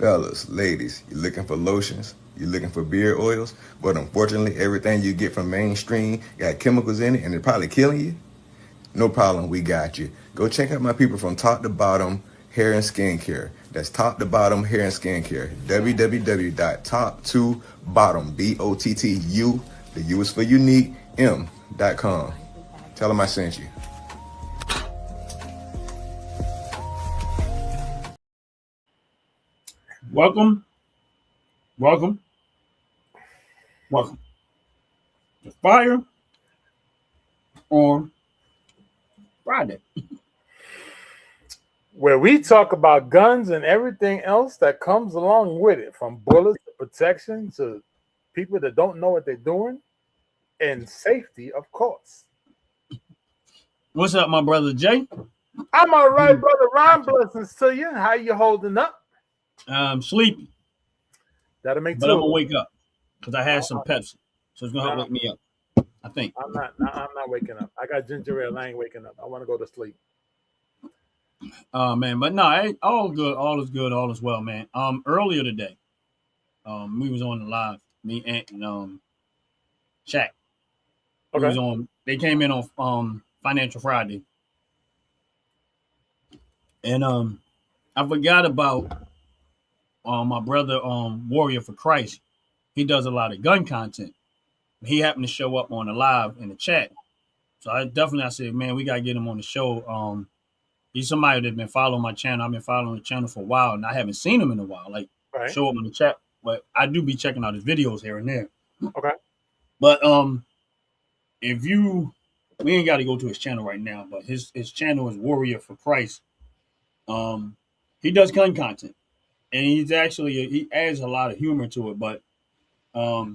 Fellas, ladies, you looking for lotions? You looking for beard oils? But unfortunately, everything you get from mainstream got chemicals in it and they're probably killing you? No problem, we got you. Go check out my people from Top to Bottom Hair and Skincare. That's Top to Bottom Hair and Skincare. www.top2bottom, BOTTU, the U is for unique, M.com. Tell them I sent you. Welcome to Firearms Friday, where we talk about guns and everything else that comes along with it, from bullets to protection to people that don't know what they're doing, and safety, of course. What's up, my brother Jay? I'm all right, brother Ron. Blessings to you. How you holding up? I'm sleepy. That'll make but two. I'm gonna wake up because I had some Pepsi, so it's gonna help wake me up. I think. I'm not waking up. I got ginger ale. I ain't waking up. I want to go to sleep. Man, but no, all good. All is good. All is well, man. Earlier today, we was on the live. Me and Shaq. Okay. Was on. They came in on Financial Friday, and I forgot about my brother Warrior for Christ. He does a lot of gun content. He happened to show up on the live in the chat. So I said, man, we got to get him on the show. He's somebody that's been following my channel. I've been following the channel for a while, and I haven't seen him in a while. Like, show up in the chat. But I do be checking out his videos here and there. Okay. But we ain't got to go to his channel right now, but his channel is Warrior for Christ. He does gun content, and he adds a lot of humor to it. But I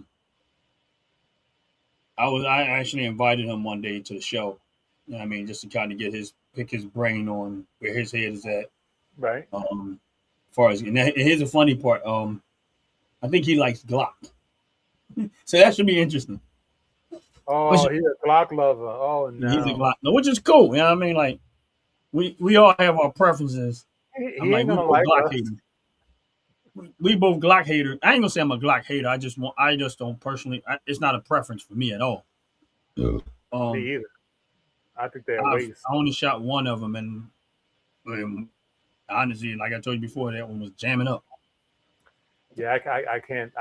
actually invited him one day to the show. You know what I mean, just to kind of pick his brain on where his head is at. Right. As far as, and here's the funny part. I think he likes Glock, so that should be interesting. Oh, he's a Glock lover. Oh no, he's a Glock, which is cool. You know what I mean? Like we all have our preferences. He ain't gonna like Glock haters. We both Glock haters. I ain't gonna say I'm a Glock hater. I just don't personally. It's not a preference for me at all. Me either. I think they're a waste. I only shot one of them, and honestly, like I told you before, that one was jamming up. Yeah, I can't.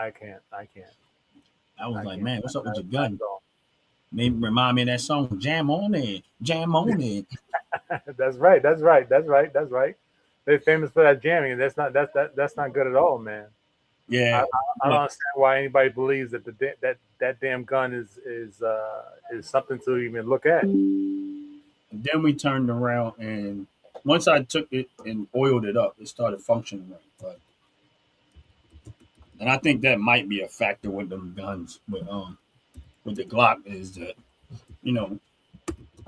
I was like, man, what's up with your gun? Maybe remind me of that song, Jam On It. Jam On It. That's right. They're famous for that jamming, and that's not good at all, man. Yeah, I don't understand why anybody believes that that damn gun is something to even look at. And then we turned around, and once I took it and oiled it up, it started functioning right. And I think that might be a factor with them guns, with the Glock, is that a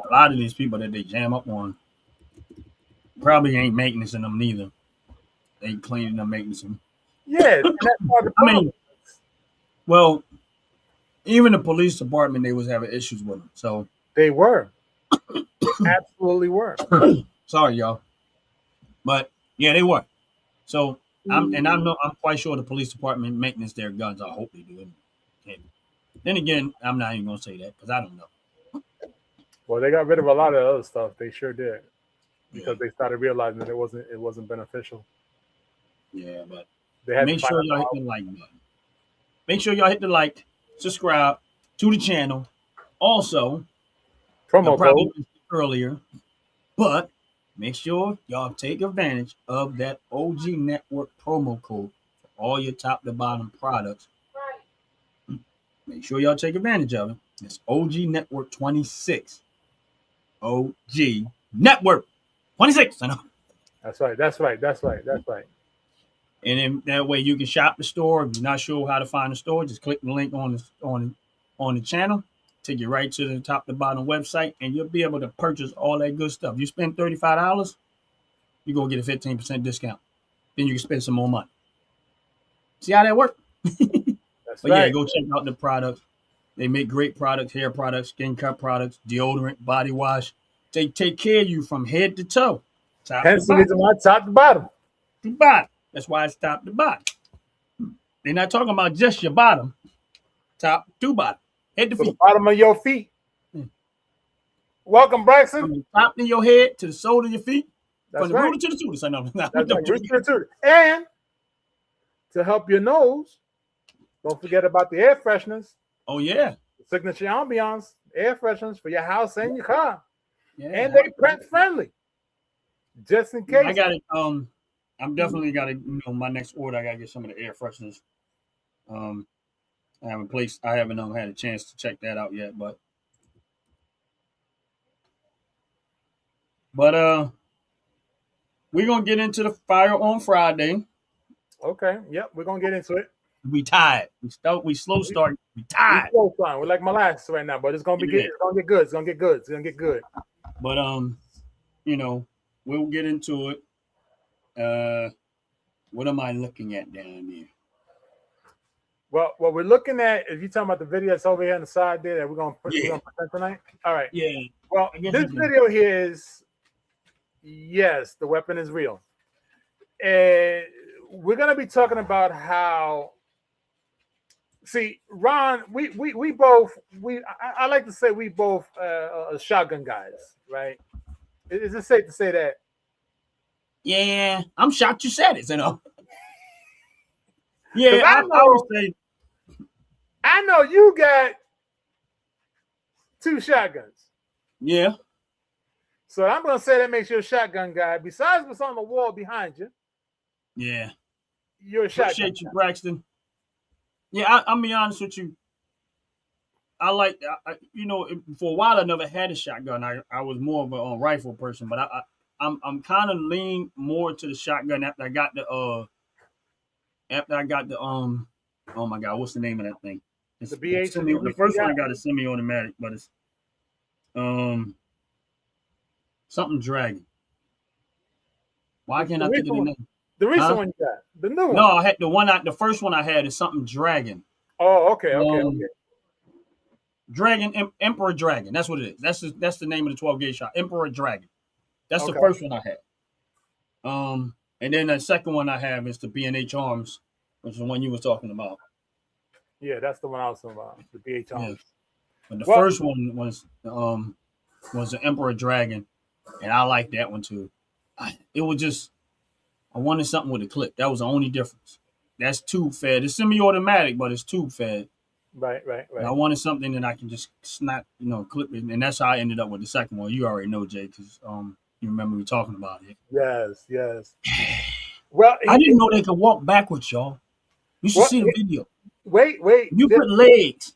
lot of these people that they jam up on probably ain't maintenance in them neither. They ain't cleaning them, maintenance them. Yeah, that's part of the problem. I mean, well, even the police department, they was having issues with them. So they were, absolutely were. Sorry, y'all, but yeah, they were. So I'm quite sure the police department maintenance their guns. I hope they do. Then again, I'm not even gonna say that because I don't know. Well, they got rid of a lot of other stuff. They sure did, because they started realizing that it wasn't beneficial. Yeah, but they had make sure y'all hit the like button. Make sure y'all hit the like, subscribe to the channel. Also, promo code earlier, but make sure y'all take advantage of that OG Network promo code for all your top to bottom products. Make sure y'all take advantage of it. It's OG Network 26. OG Network 26. I know. That's right. And then that way you can shop the store. If you're not sure how to find the store, just click the link on the channel. Take you right to the top to bottom website, and you'll be able to purchase all that good stuff. You spend $35, you're going to get a 15% discount. Then you can spend some more money. See how that works? But yeah, go check out the products. They make great products, hair products, skin care products, deodorant, body wash. They take care of you from head to toe. Hence the reason why top to bottom. To bottom. That's why it's top to bottom. They're not talking about just your bottom, top to bottom, head to So the feet. bottom of your feet. Mm. Welcome, Braxton. From the top of your head to the sole of your feet, That's from the right. rooter to the tutor. I know. That's right. And to help your nose, don't forget about the air fresheners. Oh yeah. Signature ambiance, air fresheners for your house and your car. Yeah. And they pet friendly. Just in case. I got it. I'm definitely got to, my next order. I got to get some of the air fresheners. I haven't had a chance to check that out yet, but we're gonna get into the Firearms Friday. Okay. Yep, we're gonna get into it. We tired. We slow start. We tired. We're like molasses right now, but it's gonna be good. It's gonna get good. It's gonna get good. It's gonna get good. But we'll get into it. What am I looking at down there? Well, what we're looking at, if you're talking about the video that's over here on the side there that we're gonna present tonight. All right. Yeah. Well, this video here is, yes, the weapon is real. And we're gonna be talking about how. See, Ron, we both I like to say we both are shotgun guys, right? Is it safe to say that? Yeah, I'm shocked you said it. Yeah, I would say. I know you got 2 shotguns. Yeah. So I'm gonna say that makes you a shotgun guy. Besides what's on the wall behind you. Yeah. You're a shotgun. Appreciate you, Braxton. Yeah, I'll be honest with you. I like, for a while I never had a shotgun. I was more of a rifle person, but I'm kind of lean more to the shotgun after I got the oh my God, what's the name of that thing? It's the BH. The first one I got is semi-automatic, but it's something Dragon. Why can't I think of the name? The recent one you got, the new one. No, I had the first one I had is something Dragon. Oh, okay. Dragon, Emperor Dragon. That's what it is. That's the name of the 12 gauge shot. Emperor Dragon. That's the first one I had. And then the second one I have is the B&H Arms, which is the one you were talking about. Yeah, that's the one I was talking about. The B&H Arms. Yeah. But the first one was the Emperor Dragon, and I like that one too. I wanted something with a clip. That was the only difference. That's tube fed. It's semi-automatic, but it's tube fed. Right. And I wanted something that I can just snap, clip it, and that's how I ended up with the second one. You already know, Jay, because you remember me talking about it. Yes. Well, I didn't know they could walk backwards, y'all. You should see the video. Wait. You put legs.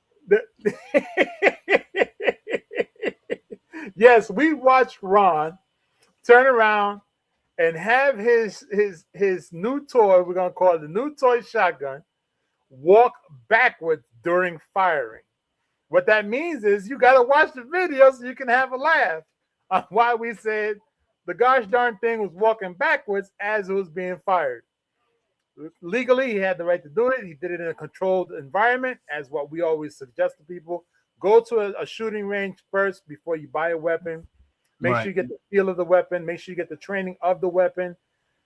Yes, we watched Ron turn around and have his new toy, we're gonna call it the new toy shotgun, walk backwards during firing. What that means is you got to watch the video so you can have a laugh on why we said the gosh darn thing was walking backwards as it was being fired. Legally, he had the right to do it. He did it in a controlled environment, as what we always suggest to people. Go to a shooting range first before you buy a weapon. Make sure you get the feel of the weapon. Make sure you get the training of the weapon,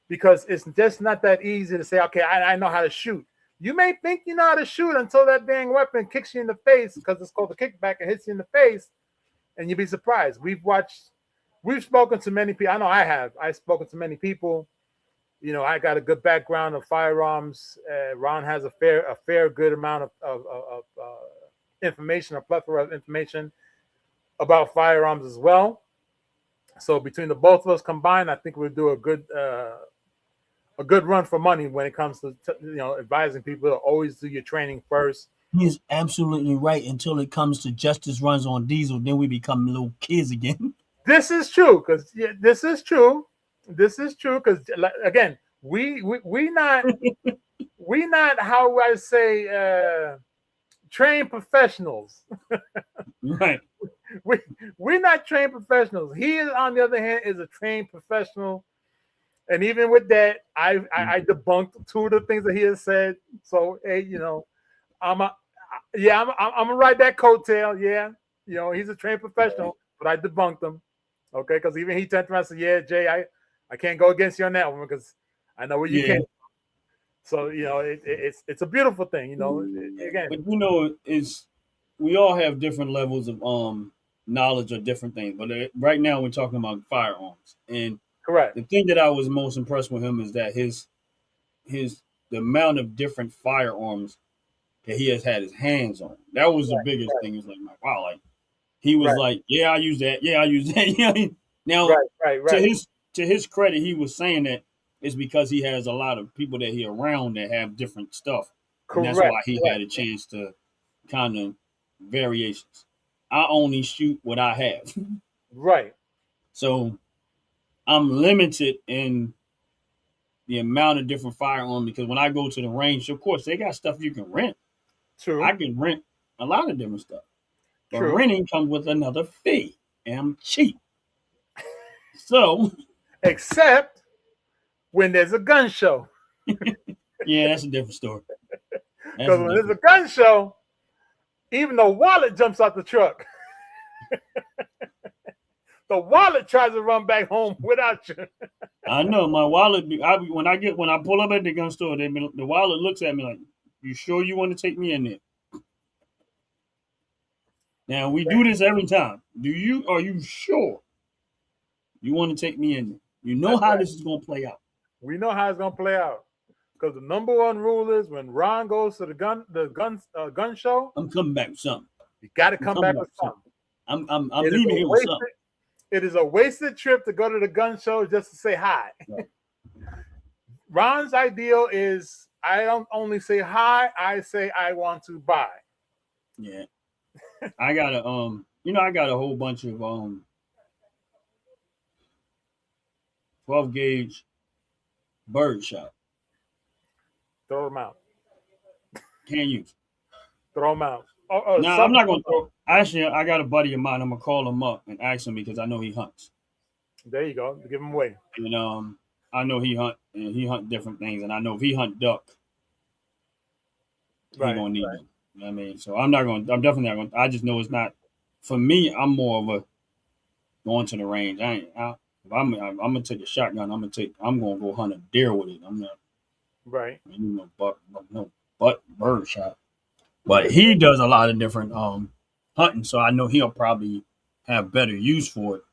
because it's just not that easy to say, okay, I know how to shoot. You may think you know how to shoot until that dang weapon kicks you in the face, because it's called a kickback, and hits you in the face, and you'll be surprised. We've spoken to many people. I know I have. I've spoken to many people. I got a good background of firearms. Ron has a fair good amount of information, a plethora of information about firearms as well. So between the both of us combined, I think we'll do a good run for money when it comes to advising people to always do your training first. He is absolutely right. Until it comes to justice runs on diesel, then we become little kids again. This is true, because this is true because again, we not how I say trained professionals. Right. We're not trained professionals. He, on the other hand, is a trained professional. And even with that, I debunked 2 of the things that he has said. So, hey, I'm gonna ride that coattail. Yeah, he's a trained professional, but I debunked him. Okay, because even he turned around and said, "Yeah, Jay, I can't go against you on that one, because I know where you came from." So it's a beautiful thing. Again, But we all have different levels of knowledge of different things. But right now we're talking about firearms, and correct. the thing that I was most impressed with him is that his the amount of different firearms that he has had his hands on. That was the biggest thing. It was like, wow, like he was Right. like, yeah, I use that. Yeah, I use that. Yeah. Now, to Right. his credit, he was saying that it's because he has a lot of people that he around that have different stuff, and that's Correct. why he had a chance to kind of variations. I only shoot what I have, Right. so I'm limited in the amount of different firearms because when I go to the range, of course, they got stuff you can rent. I True. can rent a lot of different stuff, but True. renting comes with another fee, and I'm cheap. So, Except when there's a gun show. yeah, that's a different story. That's Because a when there's a different. gun show, even the wallet jumps out the truck. The wallet tries to run back home without you. I know my wallet. When I pull up at the gun store, the wallet looks at me like, "You sure you want to take me in there?" Now we do this every time. Are you sure you want to take me in there? You know That's how right. this is going to play out. We know how it's gonna play out. Because the number one rule is when Ron goes to the gun show, I'm coming back with something. you got to I'm come coming back back with with something. something. I'm It is leaving a here with wasted. something. It is a wasted trip to go to the gun show just to say hi. Right. Ron's ideal is I don't only say hi, I say I want to buy. Yeah, I got I got a whole bunch of 12 gauge bird shot. Throw them out. Can't use. Throw them out. Oh, No, I'm not gonna throw. Actually, I got a buddy of mine. I'm gonna call him up and ask him because I know he hunts, there you go. Give them away. and I know he hunt different things, and I know if he hunt duck, he Right. gonna need them. You know what I mean? So I'm definitely not gonna. I just know it's not for me. I'm more of a going to the range. If I'm gonna take a shotgun. I'm gonna go hunt a deer with it. I'm not Right. but bird shot. But he does a lot of different hunting, so I know he'll probably have better use for it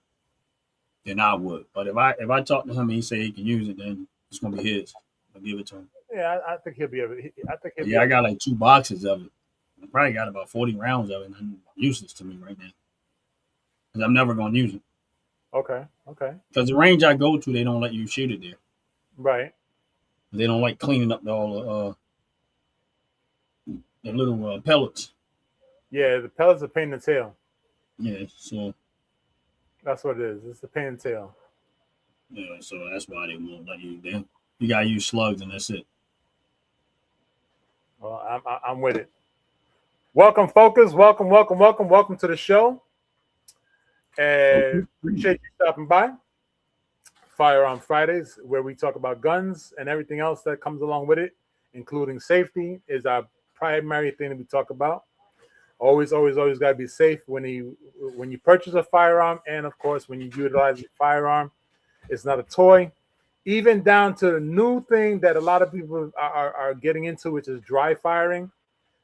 than I would. But if I talk to him and he say he can use it, then it's gonna be his. I'll give it to him. Yeah, I think he'll be able. I think he'll But be yeah, I able. got like 2 boxes of it. I probably got about 40 rounds of it, and it's useless to me right now because I'm never gonna use it. Okay. Okay. Because the range I go to, they don't let you shoot it there. Right. They don't like cleaning up all the little pellets. Yeah, the pellets are pain in the tail. Yeah, so That's what it is. It's a pain in the tail. yeah, so that's why they won't let you. You gotta use slugs, and that's it. Well, I'm with it. Welcome, focus. Welcome to the show. And appreciate you stopping by. Firearms Fridays, where we talk about guns and everything else that comes along with it, including safety, is our primary thing that we talk about. Always got to be safe when you purchase a firearm, and of course when you utilize a firearm. It's not a toy. Even down to the new thing that a lot of people are getting into, which is dry firing.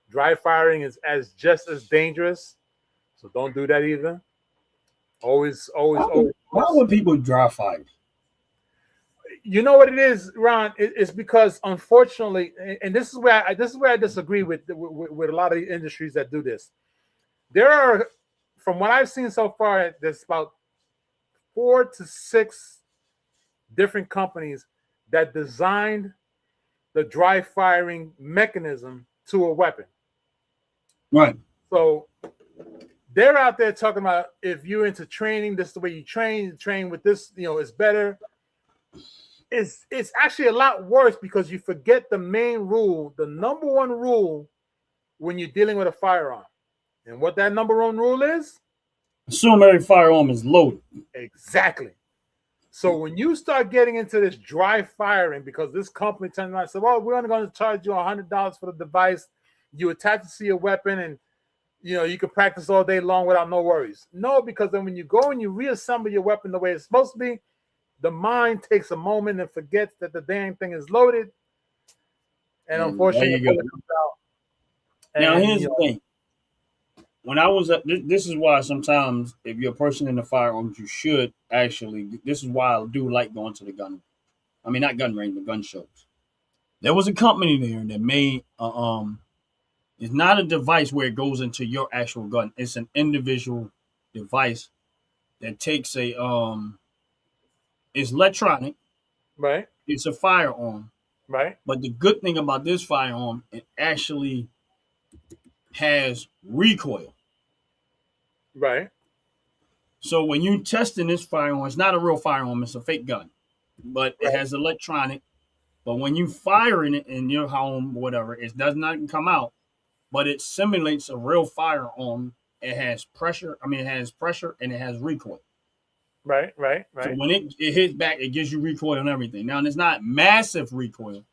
Dry firing is just as dangerous, so don't do that either. Always. Why would people dry fire? You know what it is, Ron? It's because unfortunately, and this is where I disagree with a lot of the industries that do this. There are, from what I've seen so far, there's about 4 to 6 different companies that designed the dry firing mechanism to a weapon. Right. So they're out there talking about if you're into training, this is the way you train with this, it's better. It's actually a lot worse because you forget the main rule, the number one rule when you're dealing with a firearm. And what that number one rule is? Assume every firearm is loaded. Exactly. So when you start getting into this dry firing, because this company turns around and says, well, we're only going to charge you $100 for the device. You attach it to your weapon and you can practice all day long without no worries. No, because then when you go and you reassemble your weapon the way it's supposed to be, the mind takes a moment and forgets that the damn thing is loaded. and And there unfortunately, you the go. bullet comes out. Now And here's the thing. When I was this is why sometimes if you're a person in the firearms, you should actually. This is why I do like going to the gun. I mean, not gun range, but gun shows. There was a company there that made it's not a device where it goes into your actual gun. It's an individual device that takes it's electronic. right, It's a firearm. right, But the good thing about this firearm, it actually has recoil. right, So when you testing this firearm, it's not a real firearm, it's a fake gun. But it right, has electronic. But when you firing it in your home, whatever, it does not come out. But it simulates a real firearm. It has pressure. I mean, it has pressure and it has recoil. right, right, So right, when it hits back, it gives you recoil and everything. Now, it's not massive recoil,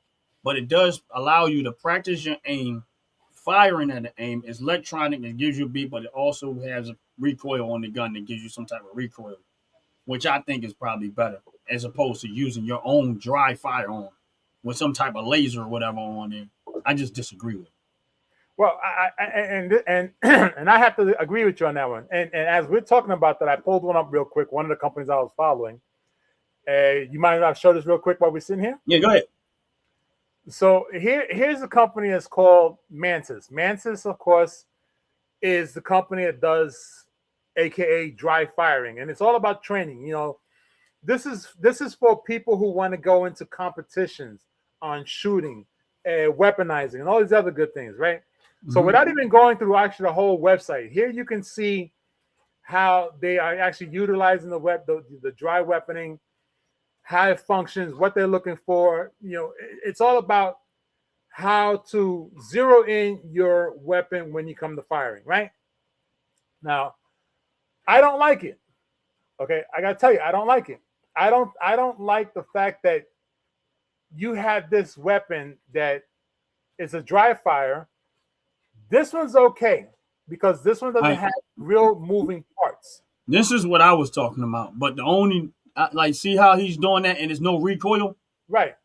but it does allow you to practice your aim. Firing at the aim is electronic. It gives you a beat, but it also has a recoil on the gun that gives you some type of recoil, which I think is probably better as opposed to using your own dry firearm with some type of laser or whatever on there. I just disagree with it. Well, and and I have to agree with you on that one. And as we're talking about that, I pulled one up real quick. One of the companies I was following. You mind if I show this real quick while we're sitting here? Yeah, go ahead. So here's a company that's called Mantis. Mantis, of course, is the company that does, AKA, dry firing, and it's all about training. This is for people who want to go into competitions on shooting, weaponizing, and all these other good things, right? So Mhm. without even going through actually the whole website, here you can see how they are actually utilizing the dry weaponing, how it functions, what they're looking for. It's all about how to zero in your weapon when you come to firing, right? Now, I don't like it. Okay, I gotta tell you, I don't like it. I don't like the fact that you have this weapon that is a dry fire. This one's okay because this one doesn't Right. have real moving parts. This is what I was talking about. But the only, like, see how he's doing that and there's no recoil? Right.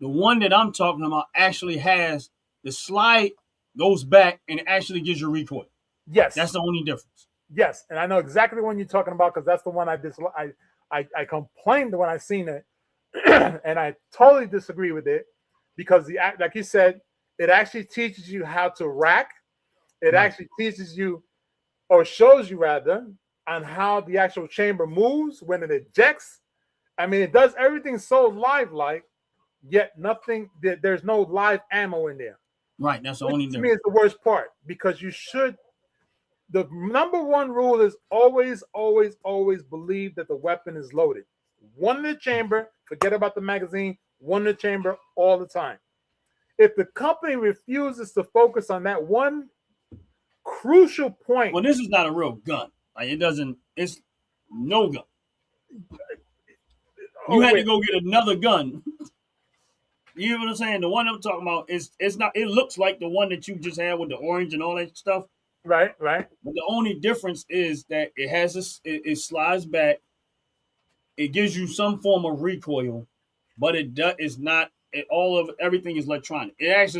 The one that I'm talking about actually has the slide goes back and it actually gives you recoil. That's Yes. the only difference. Yes. And I know exactly the one you're talking about because that's the one I dislike. I complained when I seen it, and I totally disagree with it because like you said, it actually teaches you how to rack. It Right. actually teaches you, or shows you rather, on how the actual chamber moves when it ejects. I mean, it does everything so live-like, yet nothing. There's no live ammo in there. Right. That's the Which only to me difference. is the worst part because you should. The number one rule is always, always, always believe that the weapon is loaded. One in the chamber, forget about the magazine, one in the chamber all the time. If the company refuses to focus on that one crucial point, Well, this is not a real gun. Like, it doesn't, it's no gun. You oh had to wait, go get another gun. You know what I'm saying? The one I'm talking about is it's not. It looks like the one that you just had with the orange and all that stuff. right, right, But the only difference is that it has this. It slides back. It gives you some form of recoil, but it does. It's not. It, all of everything is electronic. It has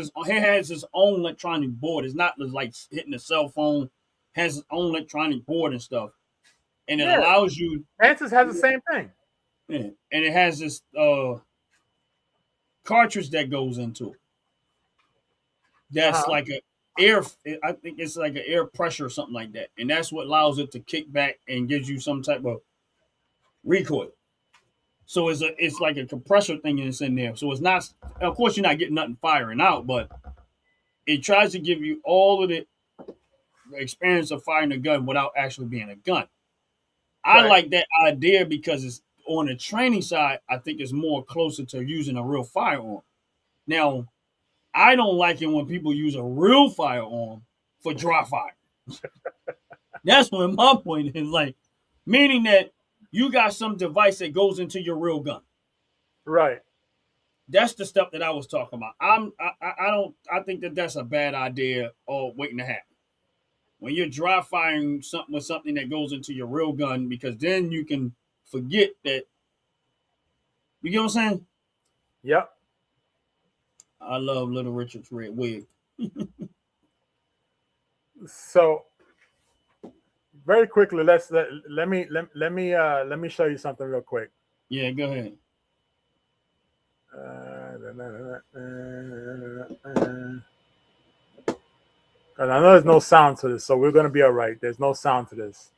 its own electronic board. It's not like hitting a cell phone. It has its own electronic board and stuff, and it yeah. allows you. Mantis has the same thing. Yeah, and it has this cartridge that goes into it. That's Uh-huh. like a air. I think it's like an air pressure or something like that, and that's what allows it to kick back and gives you some type of recoil. So it's like a compressor thing that's in there. So it's not. Of course, you're not getting nothing firing out, but it tries to give you all of the experience of firing a gun without actually being a gun. I Right. like that idea because it's on the training side. I think it's more closer to using a real firearm. Now, I don't like it when people use a real firearm for dry fire. That's what my point is. Like, meaning that you got some device that goes into your real gun. Right. That's the stuff that I was talking about. I think that that's a bad idea or waiting to happen. When you're dry firing something with something that goes into your real gun, because then you can forget that. You get what I'm saying? Yep. I love Little Richard's red wig. So very quickly, let me show you something real quick. Yeah, go ahead. I know there's no sound to this, so we're gonna be all right. There's no sound to this.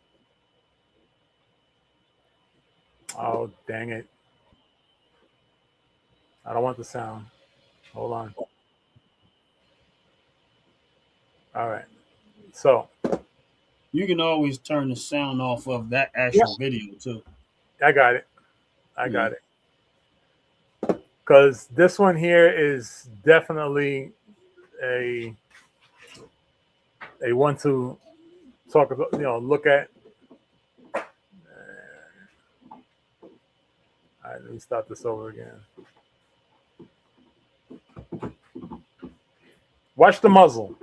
Oh, dang it. I don't want the sound. Hold on. All right. So You can always turn the sound off of that yeah, actual video too. I got it. I Yeah. got it. Because this one here is definitely a one to talk about, look at. All right, let me start this over again. Watch the muzzle.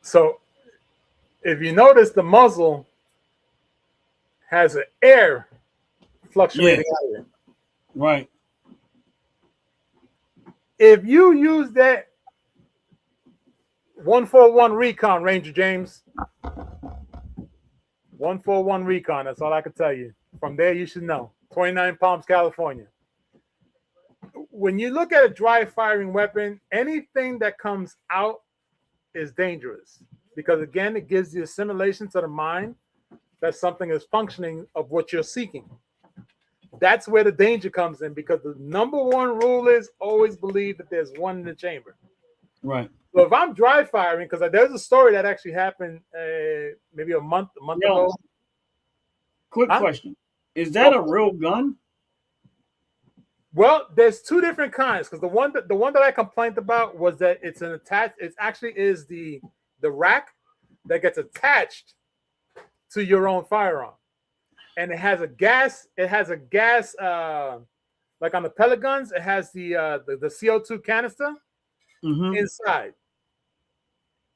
So if you notice, the muzzle has an air fluctuating Yeah. out of it. Right. If you use that 141 Recon, Ranger James, 141 Recon, that's all I can tell you. From there, you should know. 29 Palms, California. When you look at a dry firing weapon, anything that comes out is dangerous because, again, it gives you a simulation to the mind that something is functioning of what you're seeking. That's where the danger comes in, because the number one rule is always believe that there's one in the chamber. Right. So if I'm dry firing, because there's a story that actually happened maybe a month ago. Quick question: is that a real gun? Well, there's two different kinds, because the one that I complained about was that it's an attached. It actually is the rack that gets attached to your own firearm, and it has a gas. It has a gas, like on the pellet guns. It has the CO2 canister inside.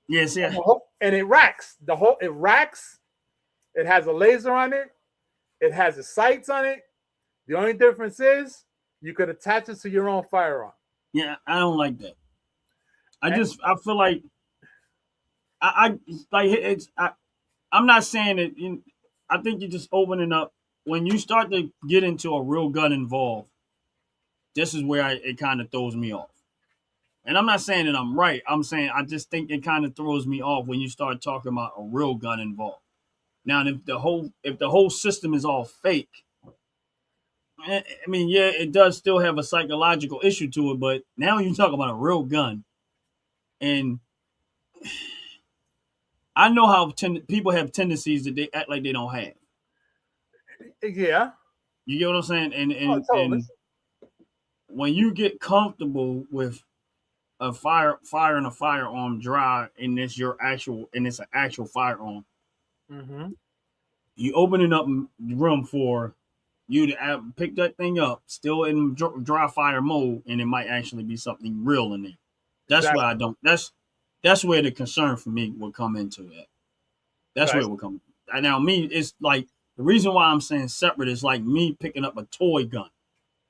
Yes, yeah. And it racks the whole. It racks. It has a laser on it. It has the sights on it. The only difference is you could attach it to your own firearm. Yeah, I don't like that. I feel like I like it's. I'm not saying it. I think you're just opening up when you start to get into a real gun involved. This is where it kind of throws me off. And I'm not saying that I'm right. I'm saying I just think it kind of throws me off when you start talking about a real gun involved. Now, if the whole system is all fake, I mean, yeah, it does still have a psychological issue to it. But now you talk about a real gun, and I know how people have tendencies that they act like they don't have. Yeah, you get what I'm saying, and totally. and when you get comfortable with firing a firearm dry, and it's an actual firearm, you opening up room for you to pick that thing up still in dry fire mode, and it might actually be something real in there. That's exactly. why I don't. That's where the concern for me would come into it. That's where it would come. Now, me, it's like the reason why I'm saying separate is like me picking up a toy gun,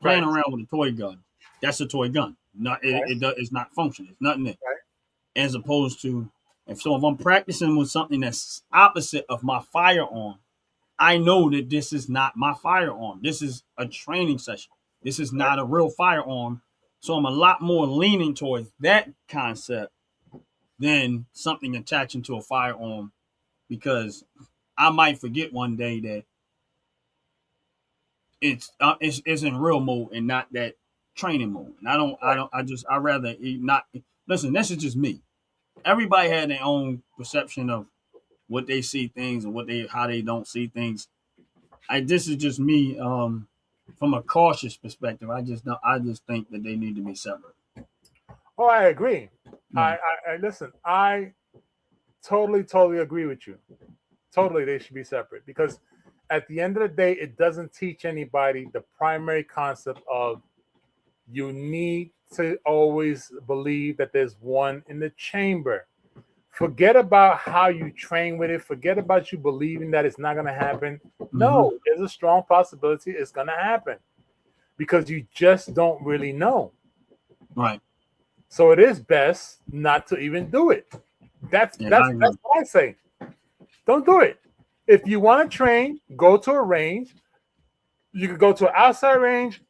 playing around with a toy gun. That's a toy gun. It's not functional. It's nothing there. Right. As opposed to if I'm practicing with something that's opposite of my firearm, I know that this is not my firearm. This is a training session. This is not a real firearm. So I'm a lot more leaning towards that concept than something attaching to a firearm, because I might forget one day that it's in real mode and not that training mode. And I rather not listen. This is just me. Everybody had their own perception of what they see things and how they don't see things. this is just me from a cautious perspective. I just think that they need to be separate. Oh, I agree. Yeah. I listen. I totally agree with you. Totally, they should be separate because at the end of the day, it doesn't teach anybody the primary concept of you need to always believe that there's one in the chamber. Forget about how you train with it. Forget about you believing that it's not going to happen. Mm-hmm. No, there's a strong possibility it's going to happen because you just don't really know. Right. So it is best not to even do it. That's Yeah, that's I agree. that's what I say. Don't do it. If you want to train, go to a range. You could go to an outside range.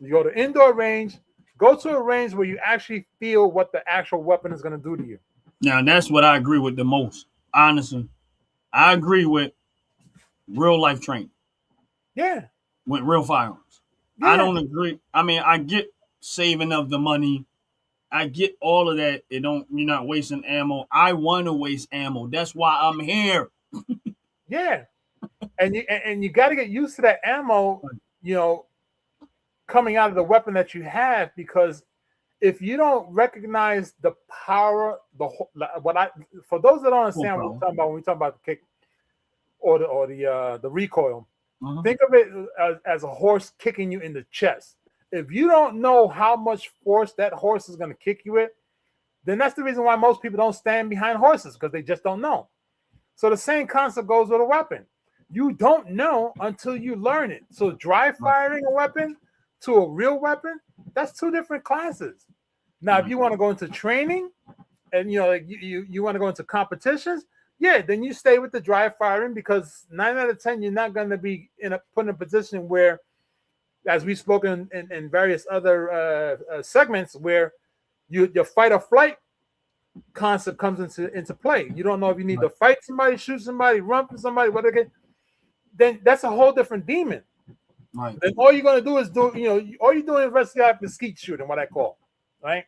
You go to indoor range. Go to a range where you actually feel what the actual weapon is going to do to you. Now that's what I agree with the most. Honestly, I agree with real life training Yeah, with real firearms. I yeah, don't agree. I mean, I get saving of the money. I get all of that. It don't. You're not wasting ammo. I want to waste ammo. That's why I'm here. yeah. And you got to get used to that ammo. You know, coming out of the weapon that you have because if you don't recognize the power, what I for those that don't No understand what we're problem. talking about when we talk about the kick or the recoil, Uh-huh. think of it as a horse kicking you in the chest. If you don't know how much force that horse is going to kick you with, then that's the reason why most people don't stand behind horses because they just don't know. So the same concept goes with a weapon. You don't know until you learn it. So dry Right. firing a weapon to a real weapon, that's two different classes. Now, if Right. you want to go into training and like you want to go into competitions, yeah, then you stay with the dry firing because 9 out of 10 you're not going to be put in a position where, as we've spoken in various other segments, where your fight or flight concept comes into play. You don't know if you need Right. to fight somebody, shoot somebody, run for somebody, whatever. Then that's a whole different demon. Right. Then all you're gonna do is all you're doing is rest of the skeet shooting, what I call, right?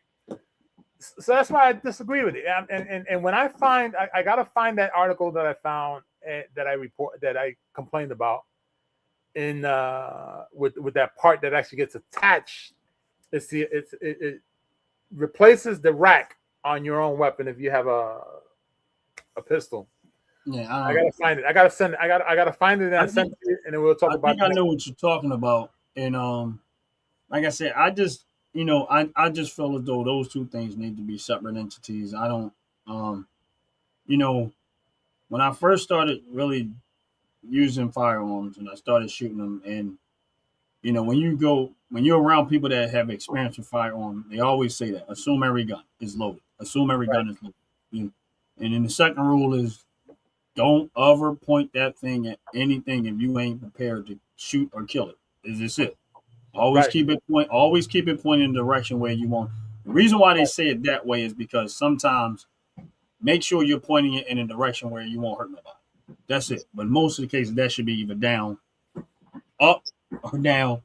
So that's why I disagree with it. And when I find, I gotta find that article that I found that I complained about in with that part that actually gets attached. It replaces the rack on your own weapon if you have a pistol. Yeah. I gotta find it. I gotta send it. I gotta find it and I send think it to you, and then we'll talk I about think I that. know what you're talking about. And like I said, I just feel as though those two things need to be separate entities. I don't um you know when I first started really using firearms and I started shooting them, and when you're around people that have experience with firearms, they always say that assume every gun is loaded. Assume every Right, gun is loaded. And then the second rule is don't ever point that thing at anything if you ain't prepared to shoot or kill it. Is this it? right, Always keep it pointing in the direction where you want. The reason why they say it that way is because sometimes make sure you're pointing it in a direction where you won't hurt nobody. That's it. But most of the cases that should be either down, up, or down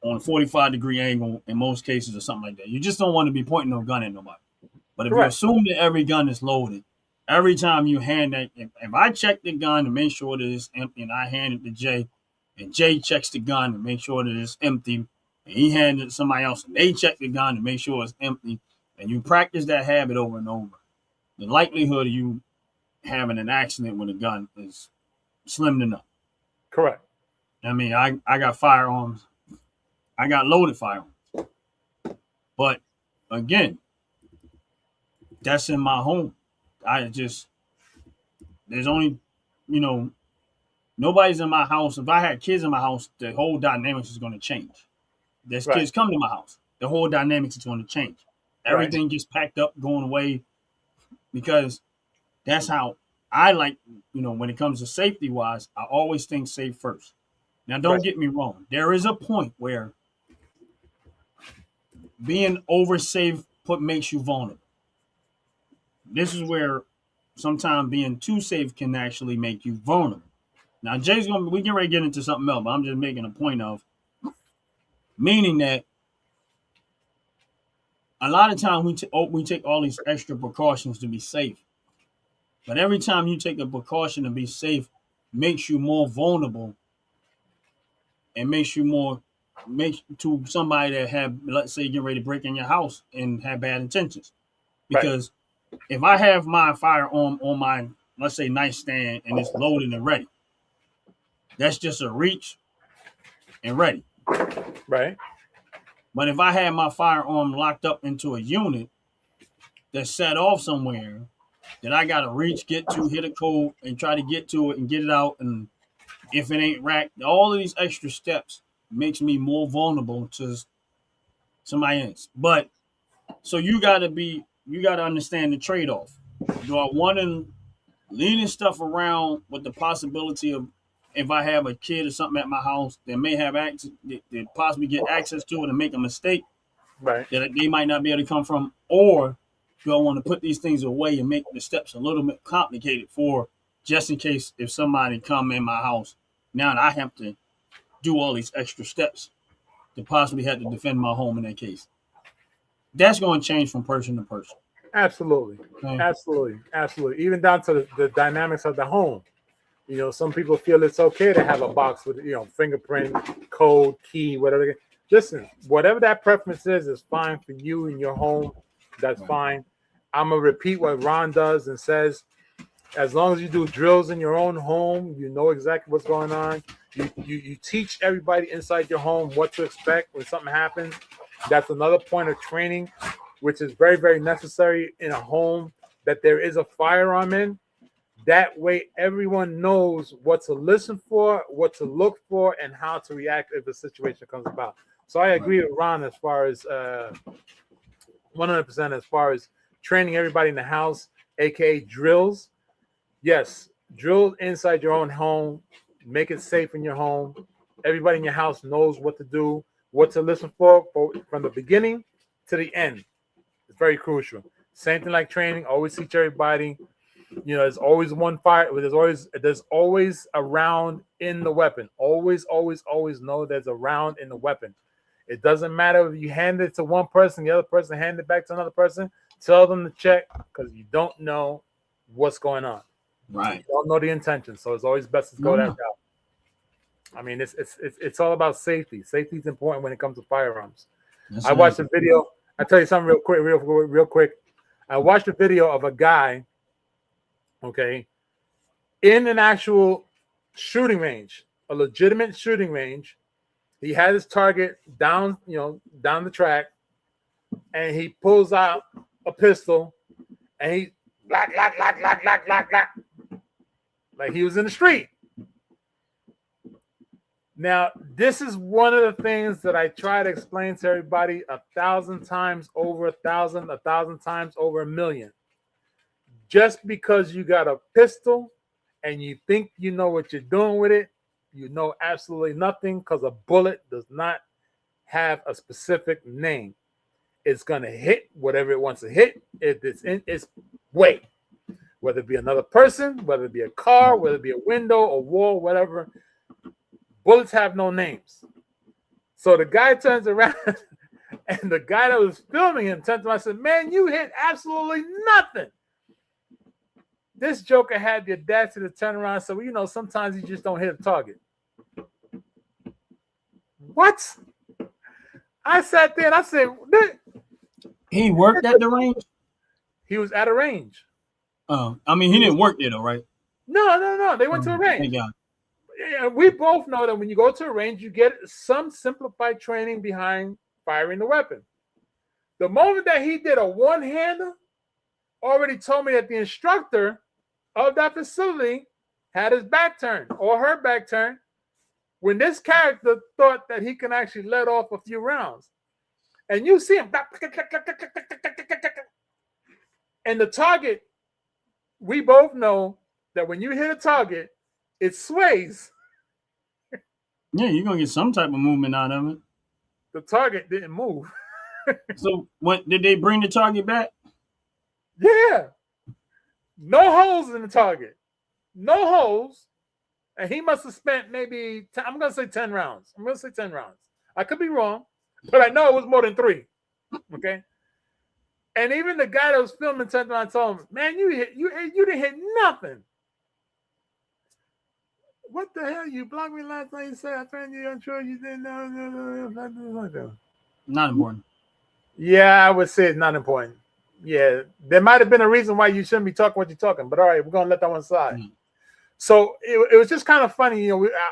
on a 45-degree angle in most cases or something like that. You just don't want to be pointing no gun at nobody. But if you correct, assume that every gun is loaded, every time you hand that, if I check the gun to make sure that it's empty and I hand it to Jay, and Jay checks the gun to make sure that it's empty, and he hands it to somebody else and they check the gun to make sure it's empty, and you practice that habit over and over, the likelihood of you having an accident with a gun is slim to none. correct. I mean, I got firearms, I got loaded firearms, but again, that's in my home. I just there's only you know nobody's in my house. If I had kids in my house, the whole dynamics is going to change. There's Right, kids come to my house, the whole dynamics is going to change. right, Everything gets packed up, going away because that's how I like. When it comes to safety wise, I always think safe first. Now, right, don't get me wrong. There is a point where being over safe makes you vulnerable. This is where sometimes being too safe can actually make you vulnerable. Now, we get ready to get into something else, but I'm just making a point of meaning that a lot of times we take all these extra precautions to be safe, but every time you take a precaution to be safe, makes you more vulnerable and makes you more makes to somebody that have, let's say, get ready to break in your house and have bad intentions. Right. Because if I have my firearm on my, let's say, nightstand and it's loaded and ready, that's just a reach and ready. Right. But if I have my firearm locked up into a unit that's set off somewhere that I gotta reach, get to, hit a code, and try to get to it and get it out, and if it ain't racked, all of these extra steps makes me more vulnerable to somebody else. But so you gotta understand the trade off. Do I want to leaving stuff around with the possibility of, if I have a kid or something at my house that may have access, that possibly get access to it and make a mistake Right. that they might not be able to come from, or do I want to put these things away and make the steps a little bit complicated for just in case if somebody come in my house, now I have to do all these extra steps to possibly have to defend my home in that case. That's going to change from person to person. Absolutely. Okay? Absolutely. Absolutely. Even down to the dynamics of the home. You know, some people feel it's okay to have a box with, you know, fingerprint, code, key, whatever. Listen, whatever that preference is fine for you and your home. That's fine. I'm going to repeat what Ron does and says, as long as you do drills in your own home, you know exactly what's going on. You teach everybody inside your home what to expect when something happens. That's another point of training, which is very, very necessary in a home that there is a firearm in. That way, everyone knows what to listen for, what to look for, and how to react if a situation comes about. So I agree with Ron as far as 100% as far as training everybody in the house, aka drills. Yes, drill inside your own home, make it safe in your home. Everybody in your house knows what to do, what to listen for from the beginning to the end. It's very crucial. Same thing like training. Always teach everybody. You know, there's always one fire. There's always a round in the weapon. Always know there's a round in the weapon. It doesn't matter if you hand it to one person, the other person hand it back to another person. Tell them to check because you don't know what's going on. Right. You don't know the intention, so it's always best to go that route. I mean, it's all about safety. Safety is important when it comes to firearms. That's I watched a video. I tell you something real quick. I watched a video of a guy, okay, in an actual shooting range, a legitimate shooting range. He had his target down, down the track, and he pulls out a pistol, and he like he was in the street. Now, this is one of the things that I try to explain to everybody 1,000 times over 1,000, 1,000 times over 1,000,000. Just because you got a pistol and you think you know what you're doing with it, you know absolutely nothing, because a bullet does not have a specific name. It's going to hit whatever it wants to hit if it's in its way. Whether it be another person, whether it be a car, whether it be a window, a wall, whatever. Bullets have no names. So the guy turns around and the guy that was filming him turns around and said, "Man, you hit absolutely nothing." This joker had the audacity to turn around and say, "Well, sometimes you just don't hit a target." What? I sat there and I said, he worked at the range? He was at a range. I mean, he didn't work there though, right? No. They went to a range. We both know that when you go to a range, you get some simplified training behind firing the weapon. The moment that he did a one-hander, already told me that the instructor of that facility had his back turned or her back turned when this character thought that he can actually let off a few rounds. And you see him, and the target, we both know that when you hit a target, it sways. Yeah, you're going to get some type of movement out of it. The target didn't move. So, did they bring the target back? Yeah. No holes in the target. No holes. And he must have spent maybe, I'm going to say 10 rounds. I could be wrong, but I know it was more than 3. Okay? And even the guy that was filming turned around and told him, "Man, you didn't hit nothing." what the hell? You blocked me last night. You said I found you unsure. You didn't know. Not important. Yeah, I would say it's not important. Yeah, there might have been a reason why you shouldn't be talking what you're talking, but all right, we're gonna let that one slide. Mm. So it was just kind of funny,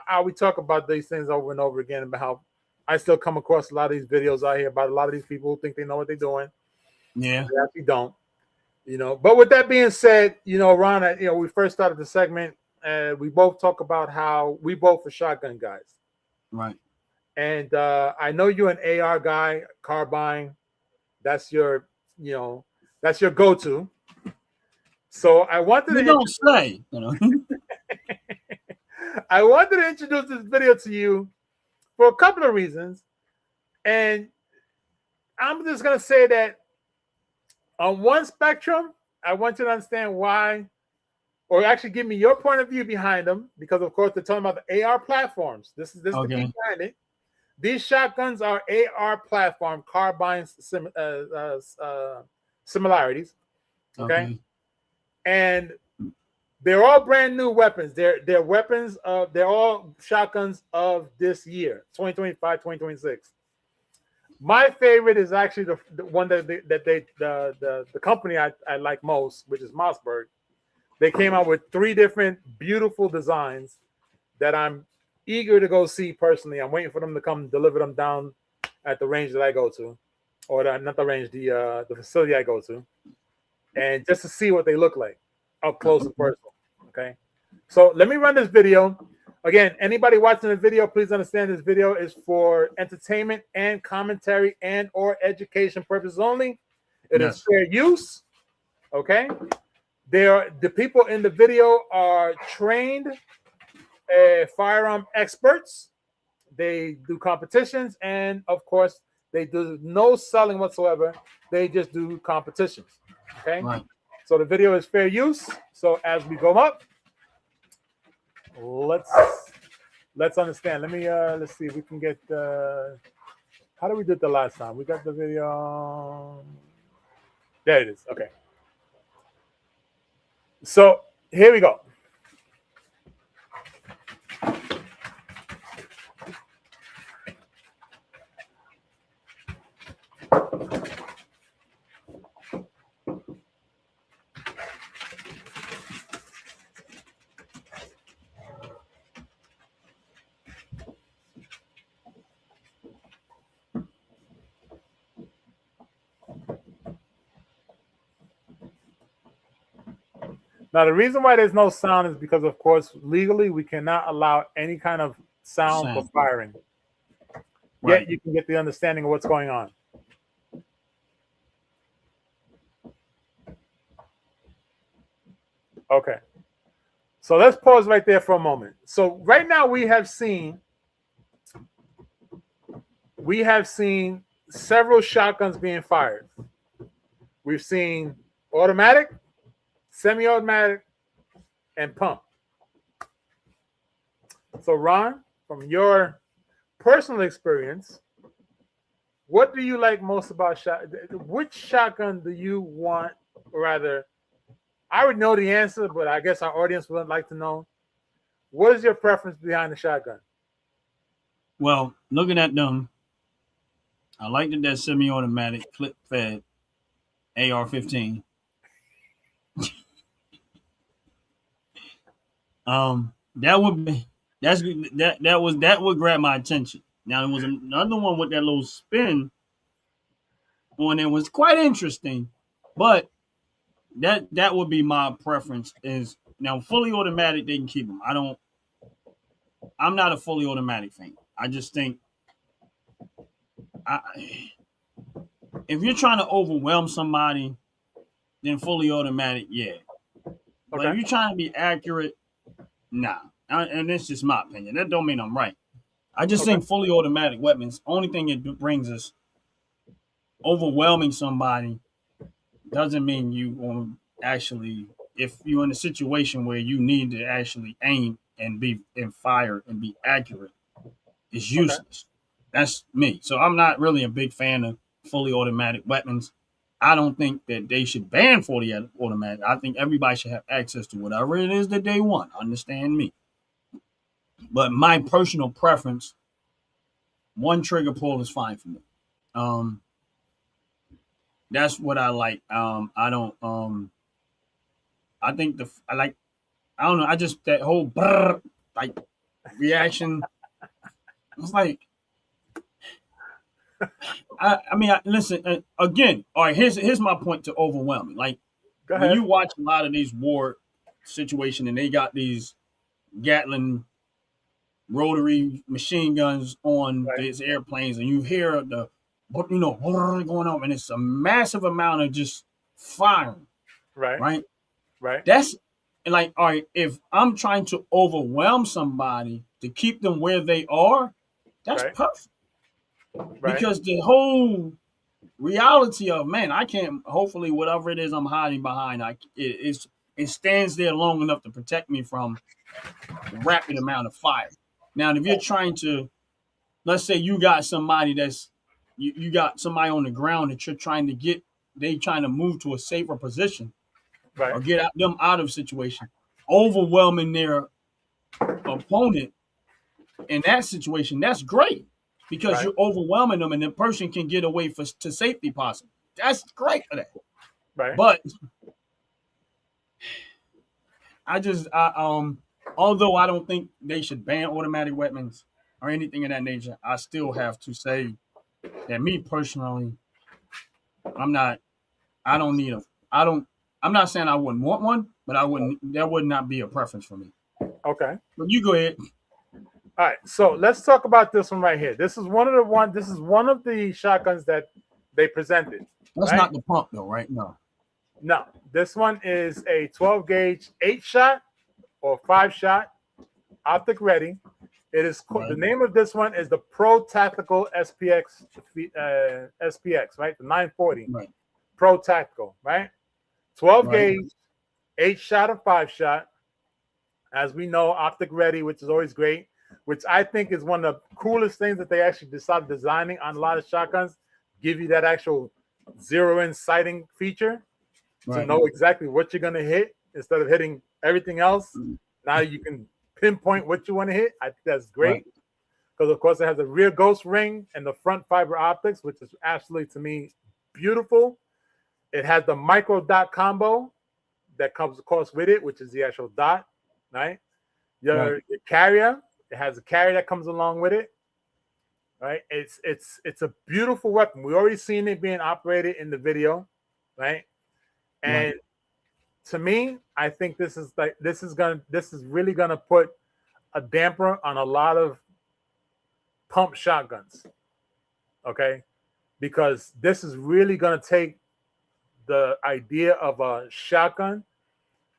how we talk about these things over and over again, about how I still come across a lot of these videos out here about a lot of these people who think they know what they're doing. Yeah. They actually don't. But with that being said, Ron, we first started the segment, and we both talk about how we both are shotgun guys. Right. And I know you're an AR guy, carbine. That's your, that's your go-to. So I wanted You to don't say. I wanted to introduce this video to you for a couple of reasons. And I'm just gonna say that on one spectrum, I want you to understand why, or actually give me your point of view behind them, because of course they're talking about the AR platforms. This is the key behind it. These shotguns are AR platform carbines similarities. Okay. And they're all brand new weapons. They're weapons of, they're all shotguns of this year, 2025, 2026. My favorite is actually the one that the company I like most, which is Mossberg. They came out with 3 different beautiful designs that I'm eager to go see personally. I'm waiting for them to come deliver them down at the range that I go to, or not the range, the facility I go to, and just to see what they look like up close and personal. Okay, so let me run this video. Again, anybody watching the video, please understand this video is for entertainment and commentary and or education purposes only. It is fair use. Okay, the people in the video are trained firearm experts. They do competitions, and of course, they do no selling whatsoever. They just do competitions. Okay, Right. So the video is fair use. So as we go up, let's understand. Let's see if we can get how did we do it the last time? We got the video. There it is. Okay. So here we go. Now, the reason why there's no sound is because, of course, legally we cannot allow any kind of sound for firing. Right. Yet you can get the understanding of what's going on. Okay. So let's pause right there for a moment. So right now we have seen several shotguns being fired. We've seen automatic, semi-automatic, and pump. So Ron, from your personal experience, what do you like most about which shotgun do you want? Or rather, I would know the answer, but I guess our audience would like to know. What is your preference behind the shotgun? Well, looking at them, I like that semi-automatic clip-fed AR-15. That would grab my attention. Now there was another one with that little spin on it, was quite interesting, but that would be my preference. Is now fully automatic, they can keep them. I'm not a fully automatic fan. I just think if you're trying to overwhelm somebody, then fully automatic, yeah. But if you're trying to be accurate, nah. And it's just my opinion. That don't mean I'm right. I just think fully automatic weapons, only thing it brings is overwhelming somebody doesn't mean you will actually, if you're in a situation where you need to actually aim and fire and be accurate, it's useless. That's me. So I'm not really a big fan of fully automatic weapons. I don't think that they should ban fully automatic. I think everybody should have access to whatever it is that they want. Understand me. But my personal preference, one trigger pull is fine for me. Um, that's what I like. I don't. I think I like. I don't know. I just that whole brrr, like reaction. It's like I mean, listen again. All right, here's my point to overwhelming. Like Go when ahead. you watch a lot of these war situation and they got these Gatling rotary machine guns on Right. these airplanes, and you hear the going on, and it's a massive amount of just firing, Right. right? Right. That's like, all right, if I'm trying to overwhelm somebody to keep them where they are, that's Right. perfect. Right. Because the whole reality of, man, I can't, hopefully whatever it is I'm hiding behind, it stands there long enough to protect me from the rapid amount of fire. Now, if you're trying to, let's say you got somebody you got somebody on the ground that you're trying to get, they trying to move to a safer position Right. or get them out of a situation, overwhelming their opponent in that situation, that's great because Right. you're overwhelming them and the person can get away to safety possible. That's great for that. Right. But although I don't think they should ban automatic weapons or anything of that nature, I still have to say that me personally, I'm not. I don't need a. I don't. I'm not saying I wouldn't want one, but I wouldn't. That would not be a preference for me. Okay. But you go ahead. All right. So let's talk about this one right here. This is one of the one. This is one of the shotguns that they presented. That's Right. not the pump though, right? No. No, this one is a 12 gauge 8-shot or 5-shot optic ready. It is Right. the name of this one is the Pro Tactical SPX SPX, right? The 940 Right. Pro Tactical, right? 12 Right. gauge, 8-shot or 5-shot. As we know, optic ready, which is always great, which I think is one of the coolest things that they actually decided designing on a lot of shotguns, give you that actual zero-in sighting feature to Right. know exactly what you're going to hit instead of hitting everything else. Now you can pinpoint what you want to hit. I think that's great because, of course, it has a rear ghost ring and the front fiber optics, which is absolutely, to me, beautiful. It has the micro dot combo that comes, of course, with it, which is the actual dot, right? Your carrier, it has a carrier that comes along with it, right? It's a beautiful weapon. We already seen it being operated in the video, right? And to me, I think this is really gonna put a damper on a lot of pump shotguns. Okay, because this is really gonna take the idea of a shotgun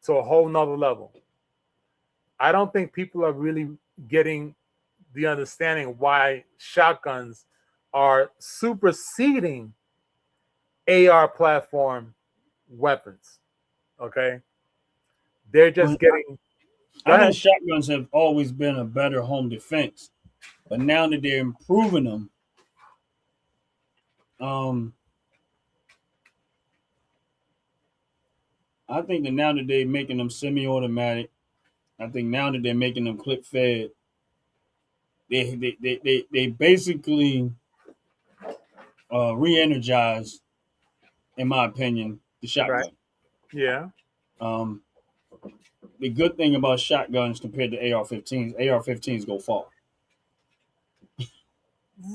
to a whole nother level. I don't think people are really getting the understanding why shotguns are superseding AR platform weapons. Okay, they're just getting. Go I think ahead. shotguns have always been a better home defense, but now that they're improving them, I think that now that they're making them semi-automatic, I think now that they're making them clip fed, they basically re-energize, in my opinion, the Right. shotgun. Yeah. Um, the good thing about shotguns compared to AR-15s, AR-15s go far.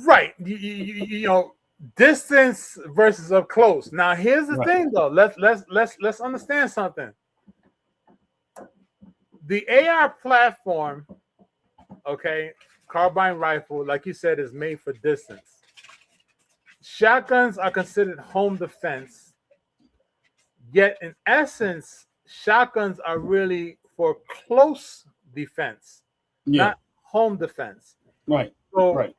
Right. You know, distance versus up close. Now, here's the thing, though. Let's understand something. The AR platform, okay, carbine rifle, like you said, is made for distance. Shotguns are considered home defense. Yet, in essence, shotguns are really for close defense, not home defense. Right. So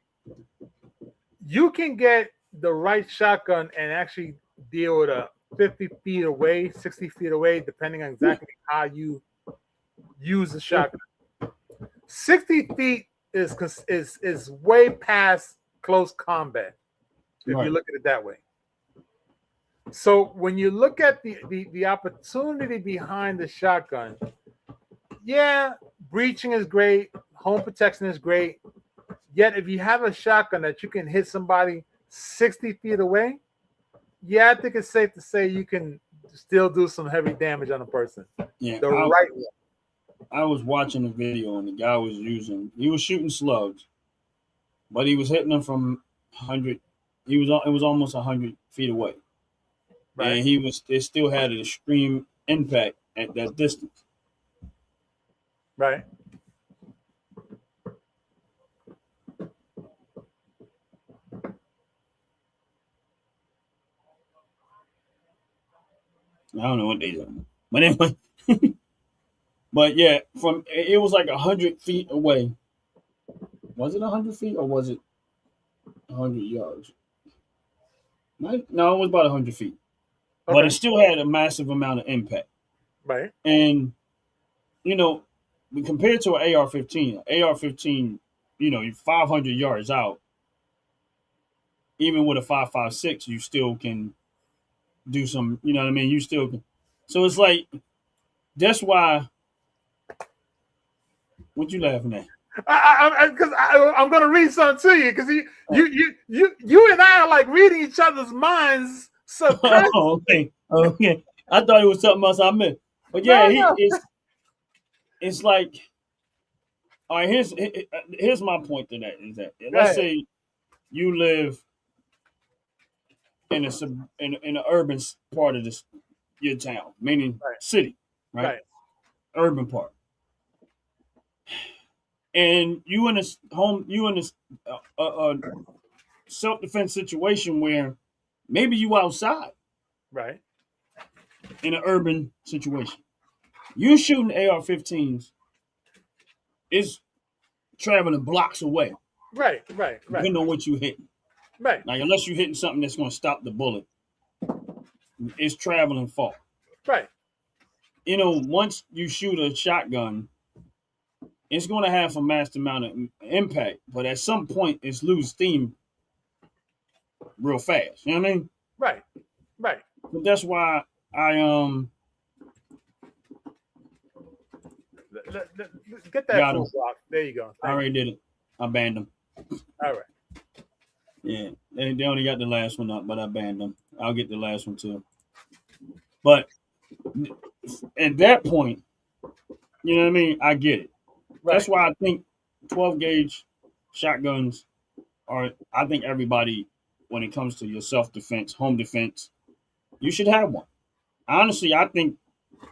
you can get the right shotgun and actually deal with a 50 feet away, 60 feet away, depending on exactly how you use the shotgun. 60 feet is way past close combat, if you look at it that way. So when you look at the opportunity behind the shotgun, yeah, breaching is great, home protection is great. Yet, if you have a shotgun that you can hit somebody 60 feet away, yeah, I think it's safe to say you can still do some heavy damage on a person. Yeah, The right way. I was watching a video and the guy he was shooting slugs, but he was hitting them from 100. It was almost 100 feet away, Right. and it still had an extreme impact at that distance. Right. I don't know what they did, but anyway, but yeah, it was like 100 feet away. Was it 100 feet or was it 100 yards? No, it was about 100 feet, but Okay. it still had a massive amount of impact. Right. And you know, compared to an AR-15, AR-15, you're 500 yards out. Even with a 5.56, you still can do some. You know what I mean? You still can. So it's like that's why. What you laughing at? Because I'm going to read something to you because you and I are like reading each other's minds subconsciously. Oh, okay, okay. I thought it was something else I meant, but yeah, No. it's like. All right, here's my point to that is that Go let's ahead. say you live in an urban part of your town, meaning Right. city, right? Right. Urban part, and you in a self defense situation where maybe you outside Right. in an urban situation, you shooting AR-15s is traveling blocks away, Right. Right. Right. depending on what you hitting. Right. Like unless you're hitting something that's going to stop the bullet, it's traveling far. Right. Once you shoot a shotgun, it's going to have a massive amount of impact, but at some point, it's lose steam real fast. You know what I mean? Right. Right. But that's why I Get that got full him. block. There you go. I already did it. I banned them. All right. Yeah, they only got the last one up, but I banned them. I'll get the last one too. But at that point, you know what I mean? I get it. Right. That's why I think 12 gauge shotguns are. I think everybody, when it comes to your self defense, home defense, you should have one. Honestly, I think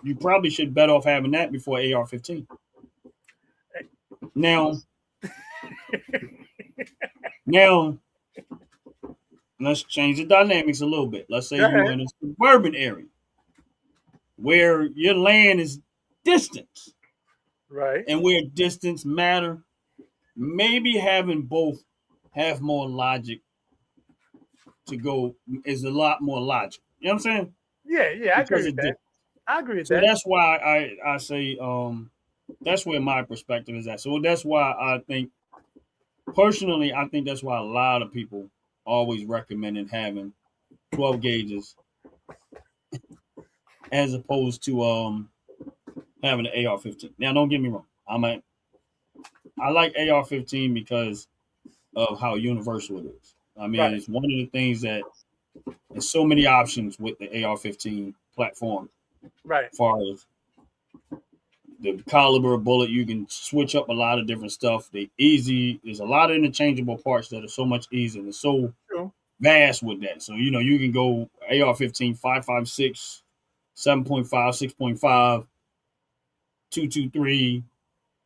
you probably should bet off having that before AR-15. Now, let's change the dynamics a little bit. Let's say Go you're ahead. in a suburban area where your land is distance, Right. and where distance matter. Maybe having both have more logic to go is a lot more logic. You know what I'm saying? Yeah. Yeah. I agree Because with it that. did. I agree with So that. that's why I say that's where my perspective is at. So that's why I think personally I think that's why a lot of people always recommending having 12 gauges as opposed to having an AR-15. Now don't get me wrong. I like AR-15 because of how universal it is. I mean, Right. it's one of the things that there's so many options with the AR-15 platform. Right. As far as the caliber of bullet, you can switch up a lot of different stuff. There's a lot of interchangeable parts that are so much easier and so True. vast with that. So you can go AR-15, 5.56, 7.5, 6.5, 223,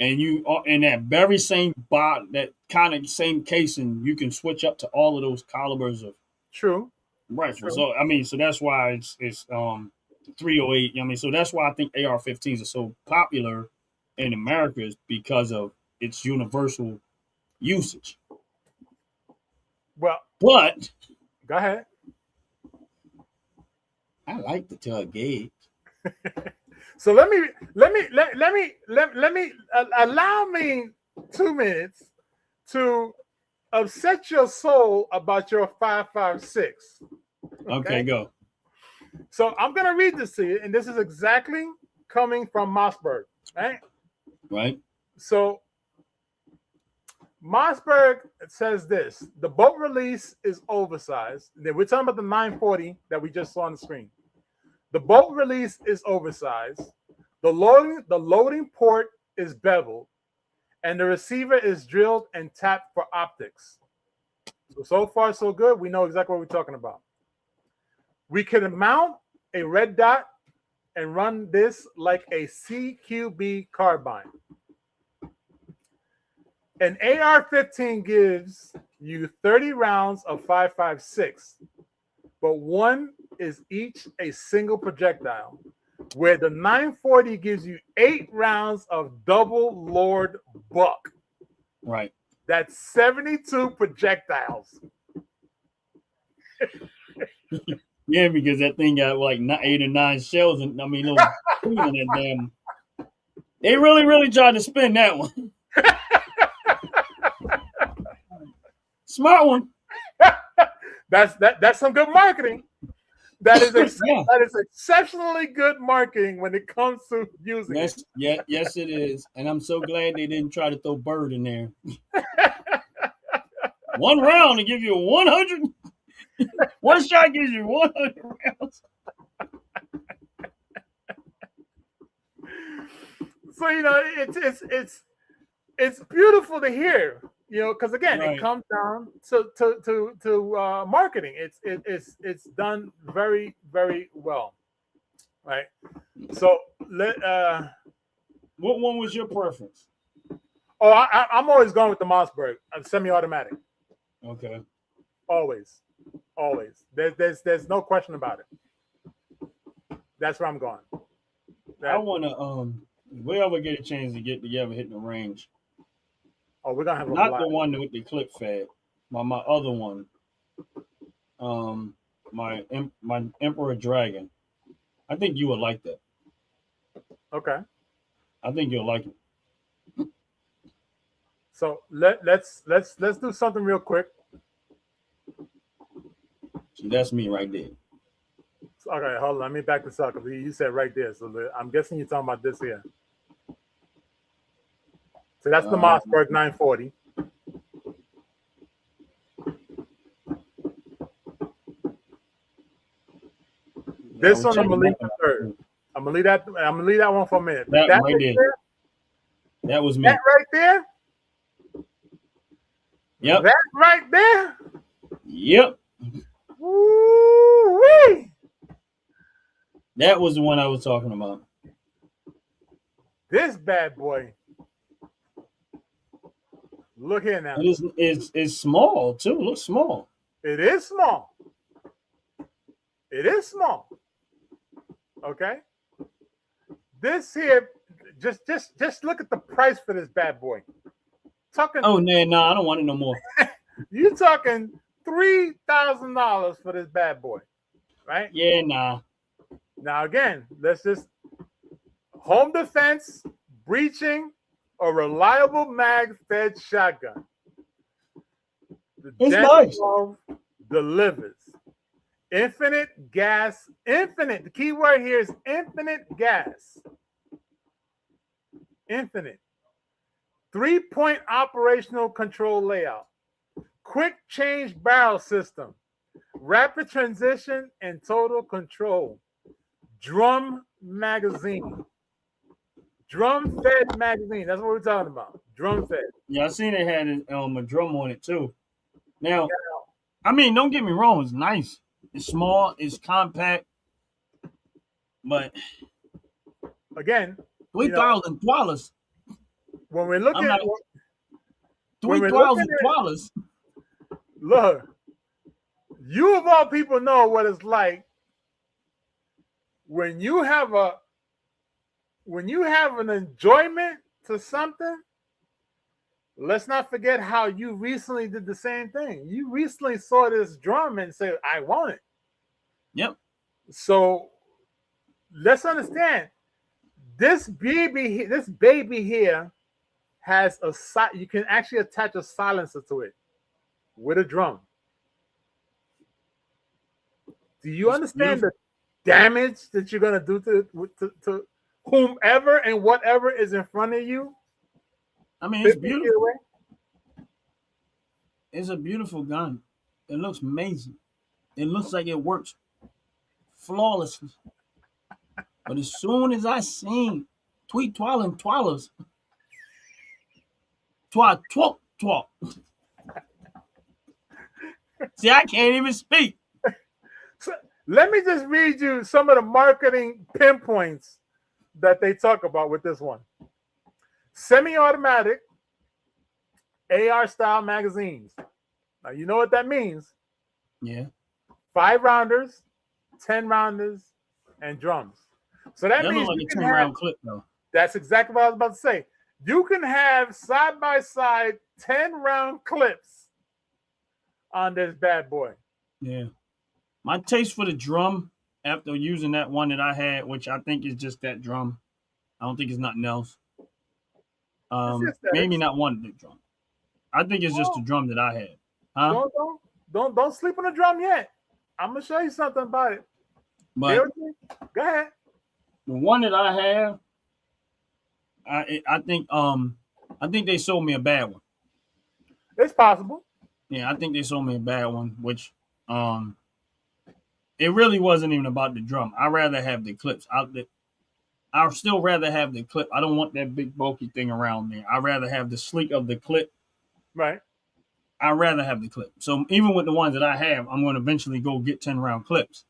and you in that very same that kind of same casing, you can switch up to all of those calibers of True. rifles. True. So I mean, so that's why it's 308. I mean, so that's why I think AR-15s are so popular in America is because of its universal usage. Well, But go ahead. I like the 12 gauge. So allow me 2 minutes to upset your soul about your 5.56. Okay, go. So I'm gonna read this to you, and this is exactly coming from Mossberg, right? Right. So Mossberg says this: the bolt release is oversized. We're talking about the 940 that we just saw on the screen. The bolt release is oversized. The loading port is beveled, and the receiver is drilled and tapped for optics. So far, so good. We know exactly what we're talking about. We can mount a red dot and run this like a CQB carbine. An AR-15 gives you 30 rounds of 5.56, but one is each a single projectile, where the 940 gives you 8 rounds of double Lord Buck. Right. That's 72 projectiles. Yeah, because that thing got like 8 or 9 shells, and I mean, little in that damn. They really tried to spin that one. Smart one. That's some good marketing. That is Yeah. that is exceptionally good marketing when it comes to using it. Yes, it is, and I'm so glad they didn't try to throw Bird in there. One round to give you 100. One shot gives you 100 rounds. So it's beautiful to hear, because again, Right. it comes down to marketing. It's done very, very well, right? So What one was your preference? I'm always going with the Mossberg, semi-automatic. Okay. Always. There's no question about it. That's where I'm going. I want to if we ever get a chance to get together, hitting the range. Oh, we're gonna have Not the one with the clip fed, my other one. My Emperor Dragon. I think you would like that. Okay. I think you'll like it. So let's do something real quick. See, that's me right there. Okay, hold on. Let me back this up because you said right there. So I'm guessing you're talking about this here. So that's the Mossberg 940. This one I'm gonna leave for third. I'm gonna leave that one for a minute. That right there. That was me. That right there. Yep. That right there. Yep. Woo-wee. That was the one I was talking about. This bad boy. Look here now. It's small too. It looks small. It is small. It is small. Okay. This here, just look at the price for this bad boy. Talking. Oh no, I don't want it no more. You talking $3,000 for this bad boy, right? Yeah, nah. Now again, let's just home defense, breaching, a reliable mag-fed shotgun. It's nice. 12 delivers. Infinite gas. Infinite. The key word here is infinite gas. Infinite. 3-point operational control layout. Quick change barrel system. Rapid transition and total control. Drum magazine. Drum fed magazine. That's what we're talking about. Drum fed. Yeah, I seen it had a drum on it too. Now, I mean, don't get me wrong. It's nice. It's small. It's compact. But again, $3,000. When we look at $3,000. Look, you of all people know what it's like when you have an enjoyment to something. Let's not forget how you recently did the same thing. You recently saw this drum and said, I want it. Yep. So let's understand this baby here has you can actually attach a silencer to it with a drum. Do you understand the damage that you're gonna do to whomever and whatever is in front of you? I mean, it's 50 feet beautiful. away. It's a beautiful gun. It looks amazing. It looks like it works flawlessly. But as soon as I seen tweet twirl and twirlers, twat twat twat. See, I can't even speak. So, let me just read you some of the marketing pinpoints that they talk about with this one. Semi-automatic AR style magazines. Now you know what that means. Yeah. 5 rounders, 10 rounders, and drums. So that That means look like you a can 10 have, round clip though. that's exactly what I was about to say. You can have side by side 10 round clips on this bad boy. Yeah. My taste for the drum after using that one that I had, which I think is just that drum. I don't think it's nothing else. It's just Maybe aesthetics. not one big drum. I think it's just the Oh, drum that I had. Huh? don't sleep on the drum yet. I'm gonna show you something about it. But Go ahead. the one that I have, I think they sold me a bad one. It's possible. Yeah, I think they sold me a bad one, which it really wasn't even about the drum. I'd rather have the clips. I'd still rather have the clip. I don't want that big bulky thing around there. I'd rather have the sleek of the clip. Right. I'd rather have the clip. So even with the ones that I have, I'm going to eventually go get 10 round clips.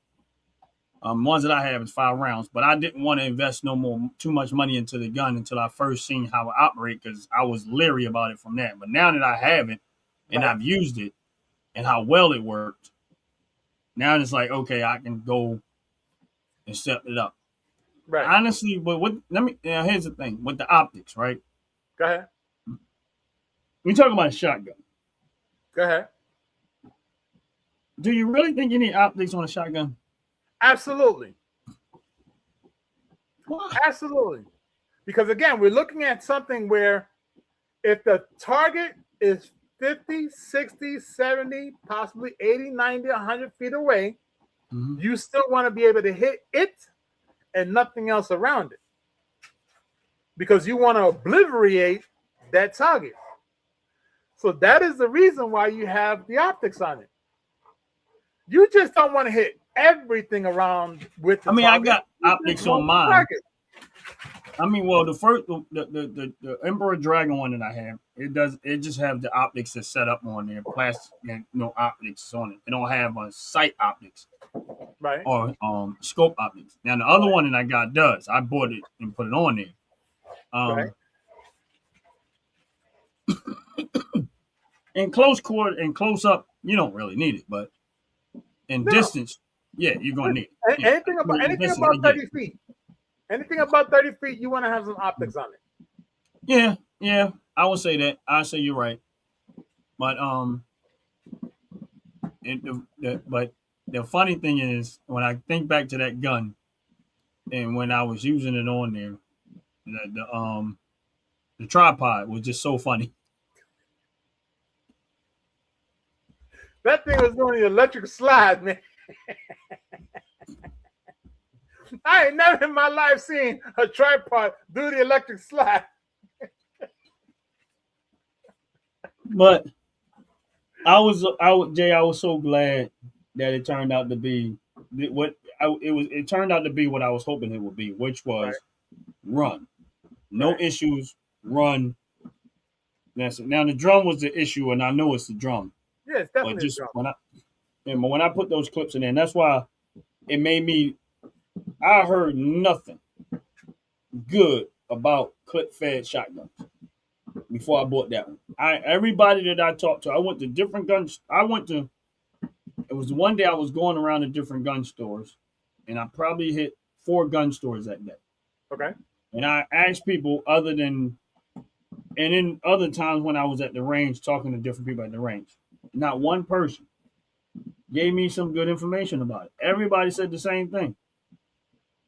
Ones that I have is 5 rounds, but I didn't want to invest too much money into the gun until I first seen how it operate because I was leery about it from that. But now that I have it and Right. I've used it and how well it worked, now it's like, okay, I can go and step it up. Right. Honestly, but here's the thing with the optics, right? Go ahead. We talk about a shotgun. Go ahead. Do you really think you need optics on a shotgun? Absolutely. Why? Absolutely. Because again, we're looking at something where if the target is 50, 60, 70, possibly 80, 90, 100 feet away, you still want to be able to hit it and nothing else around it. Because you want to obliterate that target. So that is the reason why you have the optics on it. You just don't want to hit everything around with the target. I got optics on mine. Target. Well, the first the Emperor Dragon one that I have, it just have the optics that's set up on there, plastic and no optics on it. It don't have a sight optics, right? Or scope optics. Now the other one that I got does. I bought it and put it on there. Right. In close quarter and close up, you don't really need it, but in distance, yeah, you're gonna need it. Anything about 30 feet. Anything about 30 feet, you want to have some optics on it. Yeah, I would say that. I say you're right. But but the funny thing is, when I think back to that gun, and when I was using it on there, the tripod was just so funny. That thing was doing the electric slide, man. I ain't never in my life seen a tripod do the electric slide. But I was so glad that it turned out to be it turned out to be what I was hoping it would be, which was run. No issues, run. Now the drum was the issue, and I know it's the drum. Yeah, it's definitely the drum. When I put those clips in there, and that's why it made me. I heard nothing good about clip-fed shotguns before I bought that one. Everybody that I talked to, I went to different guns. It was the one day I was going around to different gun stores, and I probably hit 4 gun stores that day. Okay. And I asked people and in other times when I was at the range talking to different people at the range, not one person gave me some good information about it. Everybody said the same thing.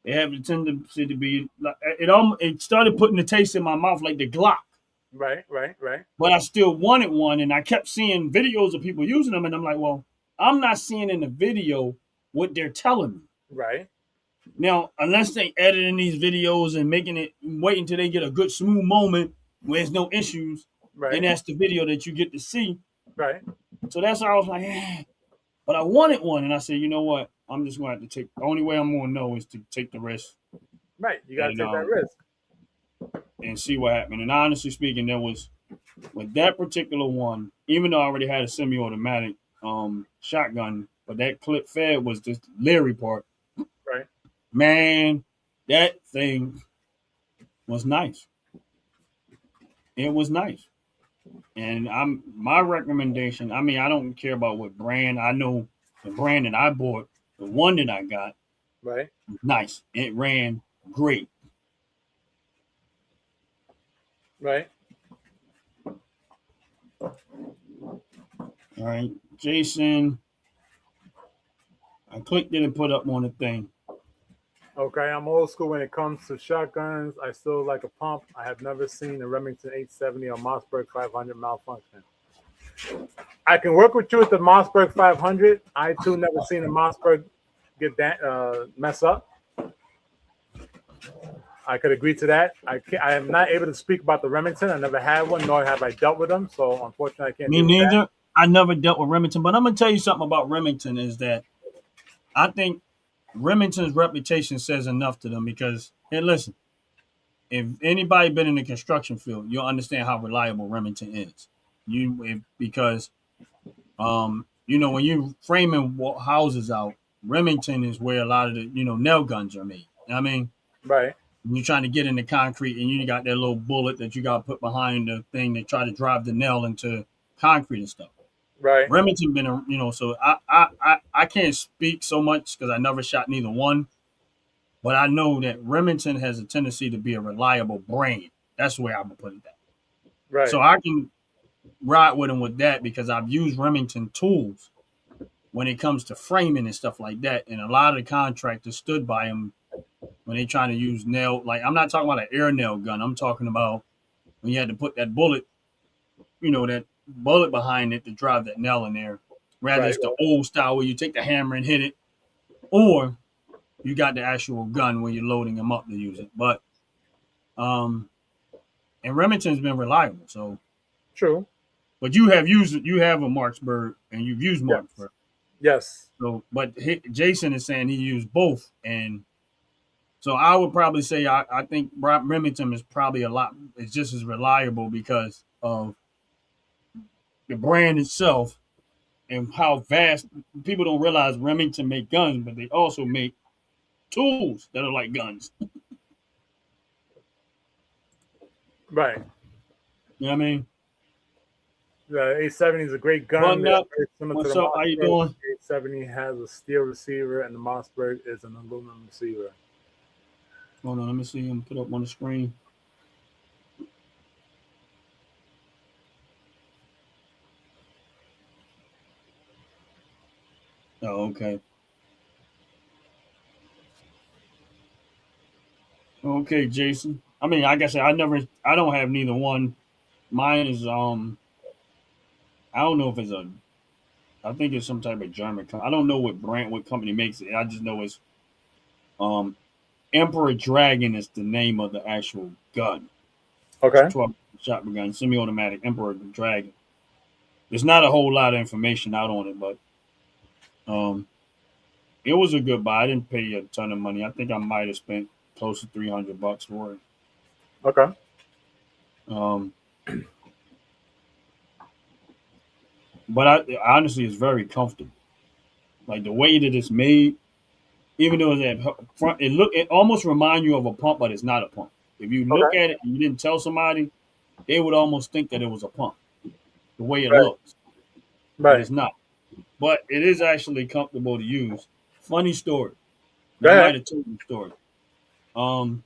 They have the tendency to be like it started putting the taste in my mouth like the Glock. Right. But I still wanted one, and I kept seeing videos of people using them, and I'm like, well, I'm not seeing in the video what they're telling me. Right. Now, unless they editing these videos and making it wait until they get a good smooth moment where there's no issues, Right. and that's the video that you get to see. Right. So that's why I was like, but I wanted one, and I said, you know what? I'm just going to have to take. The only way I'm going to know is to take the risk Right. You got to and take that risk. and see what happened. And honestly speaking, there was with that particular one, even though I already had a semi-automatic shotgun, but that clip fed was the Leary part. Right. Man, that thing was nice. It was nice. And I'm my recommendation. I mean, I don't care about what brand. I know the brand that I bought, the one that I got, Right. was nice. It ran great. Right. All right, Jason. I clicked it and put up on the thing. Okay, I'm old school when it comes to shotguns. I still like a pump. I have never seen a Remington 870 or Mossberg 500 malfunction. I can work with you with the Mossberg 500. I too never seen a Mossberg get that mess up. I could agree to that. I am not able to speak about the Remington. I never had one, nor have I dealt with them. So unfortunately, I can't. Me deal with that. neither. I never dealt with Remington, but I'm gonna tell you something about Remington is that I think Remington's reputation says enough to them because, hey, listen, if anybody been in the construction field, you'll understand how reliable Remington is. Because when you're framing houses out, Remington is where a lot of the nail guns are made. I mean, Right. when you're trying to get into concrete and you got that little bullet that you got to put behind the thing to try to drive the nail into concrete and stuff. Right. Remington been so I can't speak so much because I never shot neither one, but I know that Remington has a tendency to be a reliable brand. That's the way I'm gonna put it. That Right. so I can ride with them with that because I've used Remington tools when it comes to framing and stuff like that, and a lot of the contractors stood by them when they trying to use nail. Like I'm not talking about an air nail gun. I'm talking about when you had to put that bullet, that bullet behind it to drive that nail in there. Rather Right. it's the old style where you take the hammer and hit it, or you got the actual gun where you're loading them up to use it. But and Remington's been reliable. So, True. but you have a Marksburg and you've used Yes. Marksburg. Yes. So, but Jason is saying he used both, and so I would probably say I think Remington is probably it's just as reliable because of the brand itself and how vast people don't realize Remington make guns, but they also make tools that are like guns. Right. You know what I mean? The 870 is a great gun. Button They're up. very similar What's to the up? How you Mossberg. doing? The 870 has a steel receiver, and the Mossberg is an aluminum receiver. Hold on, let me see him put up on the screen. Oh, okay. Okay, Jason. I mean, like I said, I don't have neither one. Mine is I don't know if I think it's some type of German. I don't know what company makes it. I just know it's um Emperor Dragon is the name of the actual gun. It's Okay. 12 shotgun, semi-automatic Emperor Dragon. There's not a whole lot of information out on it, but it was a good buy. I didn't pay a ton of money. I think I might have spent close to $300 for it. Okay. Um, but I honestly, it's very comfortable. Like the way that it's made, even though it's at front, it almost reminds you of a pump, but it's not a pump. If you look Okay. at it and you didn't tell somebody, they would almost think that it was a pump. The way it Right. looks, but Right. it's not. But it is actually comfortable to use. Funny story. Go I ahead. might have told you the story. Um,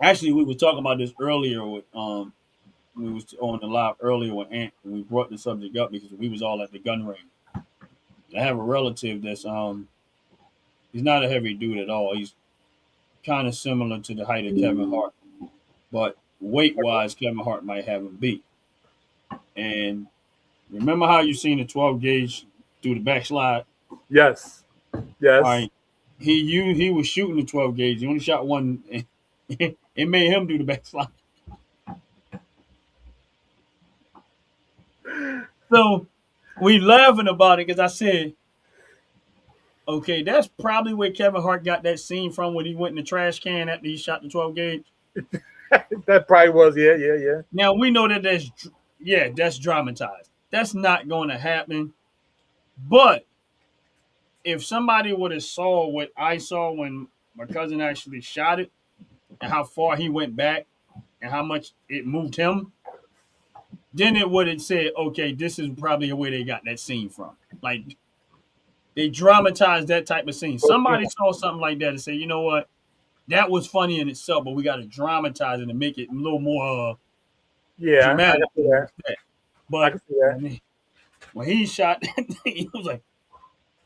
Actually, we were talking about this earlier with we was on the live earlier with Ant, and we brought the subject up because we was all at the gun range. I have a relative that's he's not a heavy dude at all. He's kind of similar to the height of Kevin Hart, but weight wise, Kevin Hart might have him beat. And remember how you seen the 12 gauge through the backslide? Yes. All Yes. right, he was shooting the 12 gauge. He only shot one. It made him do the backslide. So we laughing about it because I said, okay, that's probably where Kevin Hart got that scene from when he went in the trash can after he shot the 12 gauge. That probably was, yeah. Now we know that that's dramatized. That's not going to happen. But if somebody would have saw what I saw when my cousin actually shot it and how far he went back and how much it moved him, then it would have said, okay, this is probably where they got that scene from. Like they dramatized that type of scene. Somebody saw something like that and say, you know what, that was funny in itself, but we got to dramatize it and make it a little more Yeah, I can dramatic. see that. I But can see that. when he shot that thing, he was like,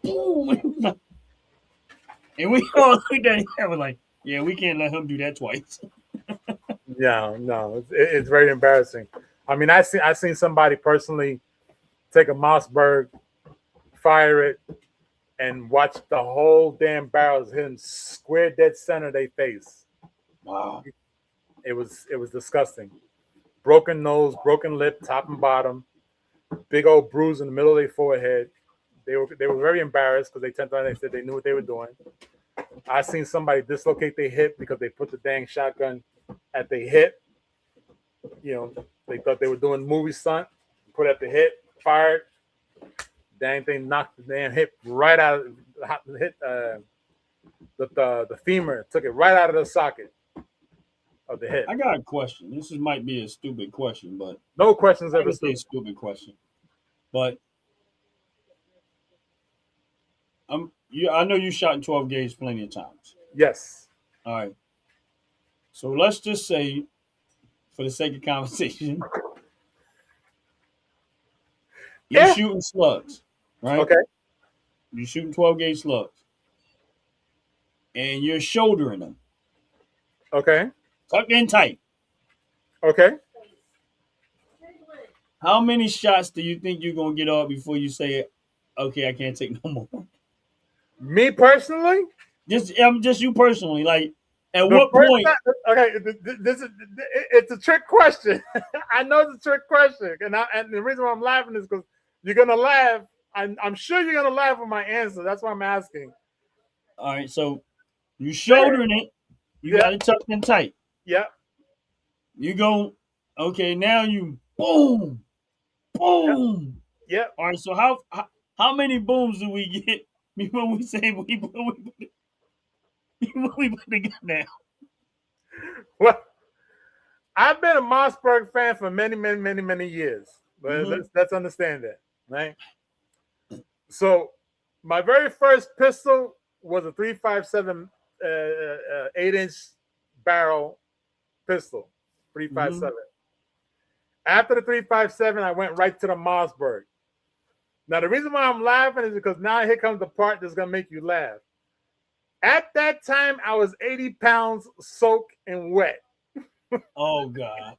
boom. And we all looked at him and were like, yeah, we can't let him do that twice. No, it's very embarrassing. I mean, I seen somebody personally take a Mossberg, fire it, and watch the whole damn barrels hit him square dead center of their face. Wow. It was disgusting. Broken nose, broken lip, top and bottom, big old bruise in the middle of their forehead. They were very embarrassed because they said they knew what they were doing. I seen somebody dislocate their hip because they put the dang shotgun at their hip. You know, they thought they were doing movie stunt, put it at the hip, fired. Dang thing knocked the damn hip right out of hit the femur, took it right out of the socket of the hip. I got a question. This might be a stupid question, but No questions I ever can say a stupid. stupid question. But I know you shot in 12 gauge plenty of times. Yes. All right. So let's just say, for the sake of conversation, you're Yeah. shooting slugs, right? Okay. You're shooting 12 gauge slugs, and you're shouldering them, Okay. tucked in tight. Okay. How many shots do you think you're gonna get off before you say, "Okay, I can't take no more"? Me personally, Just you personally. Like, at the what first point? time. Okay, this is it's a trick question. I know it's a trick question, and the reason why I'm laughing is because you're gonna laugh. I'm sure you're gonna laugh with my answer. That's why I'm asking. All right, so you shouldering it. You Yeah. got it tucked in tight. Yeah. You go, okay, now you boom, Yeah. boom. Yeah. All right, so how many booms do we get before we say we put the gun down? Well, I've been a Mossberg fan for many years. But Mm-hmm. let's understand that, right? So, my very first pistol was a 357 8-inch barrel pistol, Mm-hmm. 357. After the 357, I went right to the Mossberg. Now, the reason why I'm laughing is because now here comes the part that's gonna make you laugh. At that time, I was 80 pounds soaked and wet. Oh God.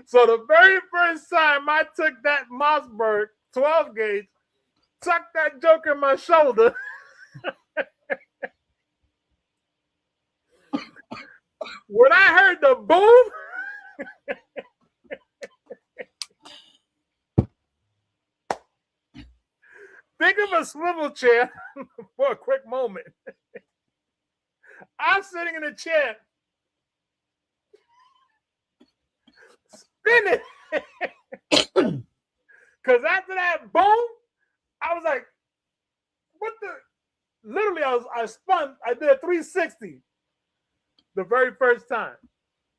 So the very first time I took that Mossberg 12 gauge, tucked that joke in my shoulder. When I heard the boom, think of a swivel chair for a quick moment. I'm sitting in a chair, spinning. Because after that boom, I was like, what the? Literally, I spun. I did a 360 the very first time.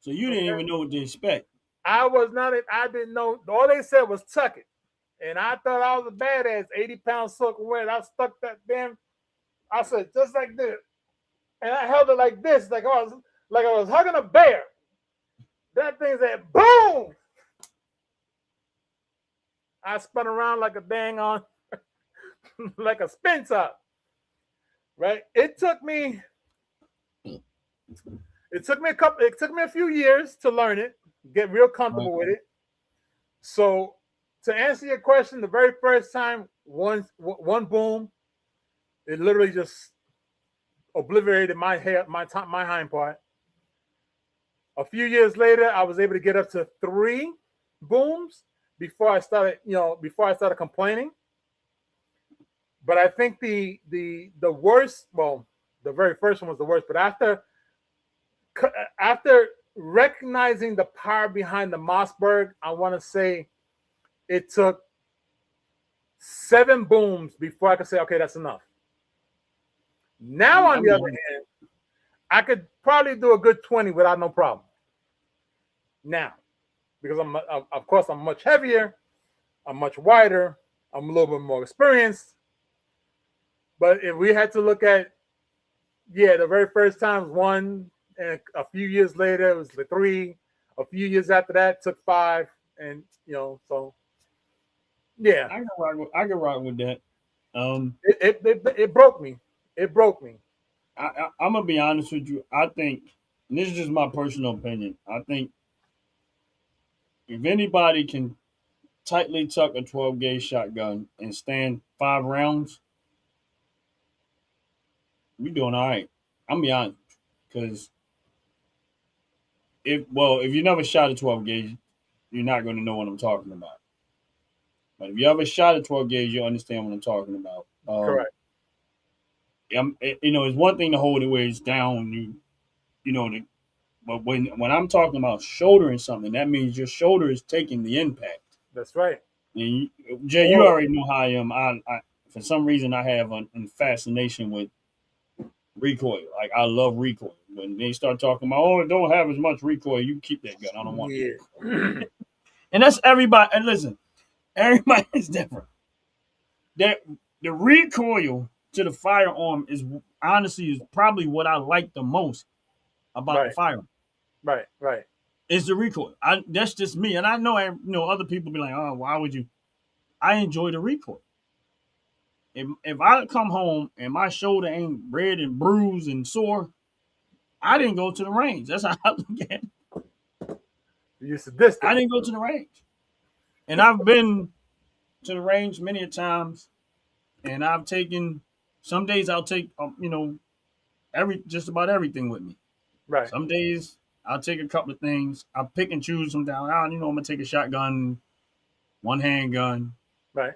So you didn't even know what to expect. I didn't know. All they said was tuck it. And I thought I was a badass, 80 pounds soaking wet. I stuck that damn, I said, just like this. And I held it like this, like I was hugging a bear. That thing said, boom! I spun around like a dang on, like a spin top. Right? It took me a few years to learn it, get real comfortable with it. So to answer your question, the very first time, one boom, it literally just obliterated my hind part. A few years later, I was able to get up to 3 booms. before I started, before I started complaining. But I think the worst, well, the very first one was the worst. But after recognizing the power behind the Mossberg, I want to say it took 7 booms before I could say, okay, that's enough. Now, on the other hand, I could probably do a good 20 without no problem. Now, because of course, I'm much heavier, I'm much wider, I'm a little bit more experienced. But if we had to look at, the very first time was 1, and a few years later it was the 3. A few years after that, took 5, and so yeah, I can rock with that. It broke me. It broke me. I'm gonna be honest with you. I think, and this is just my personal opinion. I think if anybody can tightly tuck a 12 gauge shotgun and stand 5 rounds, we doing all right. I'm be honest, because if you never shot a 12 gauge, you're not going to know what I'm talking about. But if you ever shot a 12 gauge, you understand what I'm talking about. Correct. It's one thing to hold it where it's down. But when I'm talking about shouldering something, that means your shoulder is taking the impact. That's right. And Jay, you already know how I am. I for some reason I have a fascination with recoil. Like, I love recoil. When they start talking about, it don't have as much recoil, you keep that gun. I don't want it. And that's everybody. And listen, everybody is different. That the recoil to the firearm is probably what I like the most about the firearm. Right. It's the recoil. That's just me. And I know other people be like, oh, why would you? I enjoy the recoil. If I come home and my shoulder ain't red and bruised and sore, I didn't go to the range. That's how I look at it. You're sadistic. I didn't go to the range. And I've been to the range many a times, and I've taken, some days I'll take, just about everything with me. Right. Some days I'll take a couple of things. I'll pick and choose them down. I'm going to take a shotgun, one handgun. Right.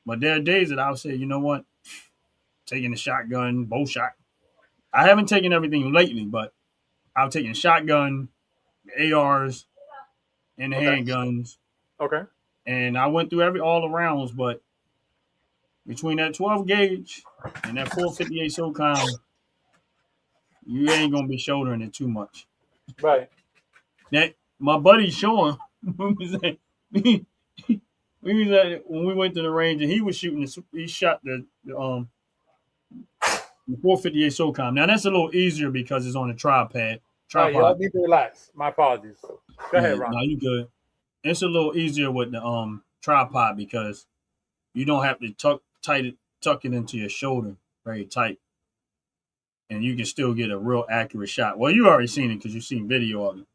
But there are days that I'll say, you know what? Taking a shotgun, bow shot. I haven't taken everything lately, but I've taken shotgun, ARs, and the handguns. Okay. And I went through all the rounds, but between that 12 gauge and that 458 SOCOM, you ain't gonna be shouldering it too much. Right. That my buddy Sean, when we went to the range and he was shooting, he shot the 458 SOCOM. Now that's a little easier because it's on a tripod. Y'all need to relax. My apologies. Go ahead, Ron. No, you good. It's a little easier with the tripod because you don't have to tuck it into your shoulder very tight, and you can still get a real accurate shot. Well, you already seen it because you've seen video of it.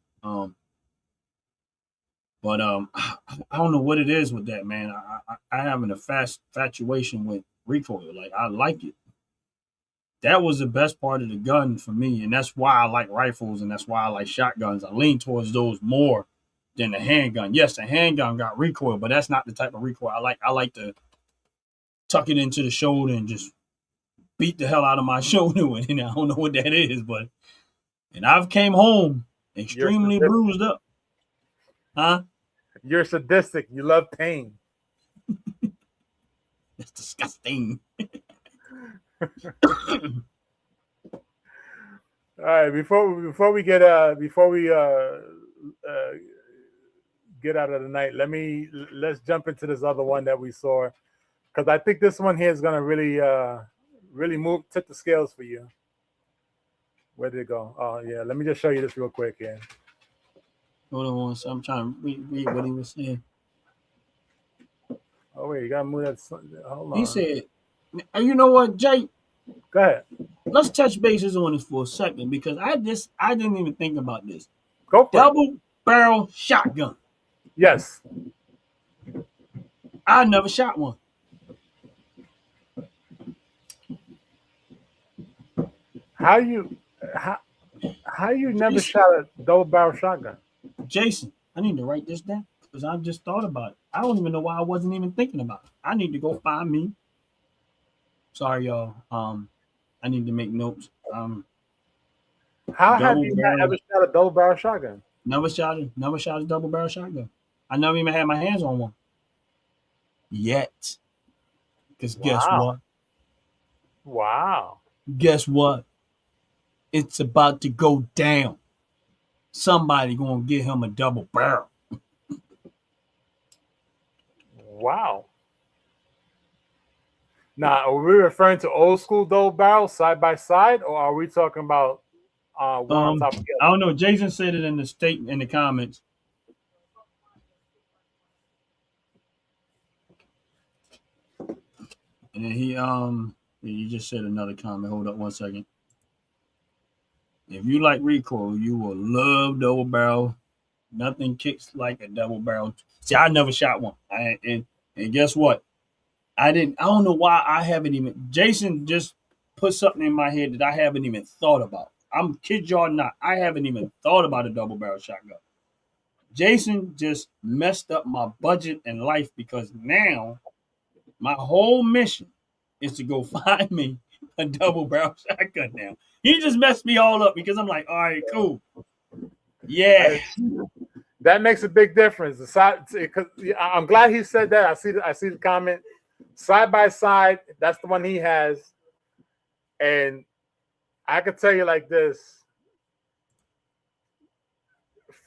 But I don't know what it is with that, man. I have an infatuation with recoil. Like, I like it. That was the best part of the gun for me, and that's why I like rifles, and that's why I like shotguns. I lean towards those more than the handgun. Yes, the handgun got recoil, but that's not the type of recoil I like. I like to tuck it into the shoulder and just beat the hell out of my shoulder with it. I don't know what that is, and I've came home extremely bruised up. Huh? You're sadistic. You love pain. It's disgusting. All right, before we get out of the night, let's jump into this other one that we saw, because I think this one here is gonna really tip the scales for you. Where did it go? Oh yeah, let me just show you this real quick here. Hold on, so I'm trying to read what he was saying. Oh wait, you gotta move that. Hold on. He said, "You know what, Jay? Go ahead. Let's touch bases on this for a second because I didn't even think about this. Go for Double barrel shotgun. Yes. I never shot one. How you never shot a double barrel shotgun? Jason, I need to write this down because I just thought about it. I don't even know why I wasn't even thinking about it. I need to go find me. Sorry, y'all. I need to make notes. How have Double you not barrel. ever shot a double barrel shotgun? Never shot a double barrel shotgun. I never even had my hands on one yet. Because guess Wow. what? Wow. Guess what? It's about to go down. Somebody gonna get him a double barrel. Wow. Now, are we referring to old school double barrel side by side, or are we talking about one on top of the I other? don't know. Jason said it in the statement in the comments, and then he just said another comment. Hold up 1 second. If you like recoil, you will love double barrel. Nothing kicks like a double barrel. See, I never shot one. And guess what? I didn't. I don't know why I haven't even. Jason just put something in my head that I haven't even thought about. I'm kid y'all not. I haven't even thought about a double barrel shotgun. Jason just messed up my budget and life because now my whole mission is to go find me a double barrel shotgun now. He just messed me all up because I'm like, all right, cool. Yeah. That makes a big difference. The side, because I'm glad he said that. I see the comment. Side by side, that's the one he has, and I could tell you like this: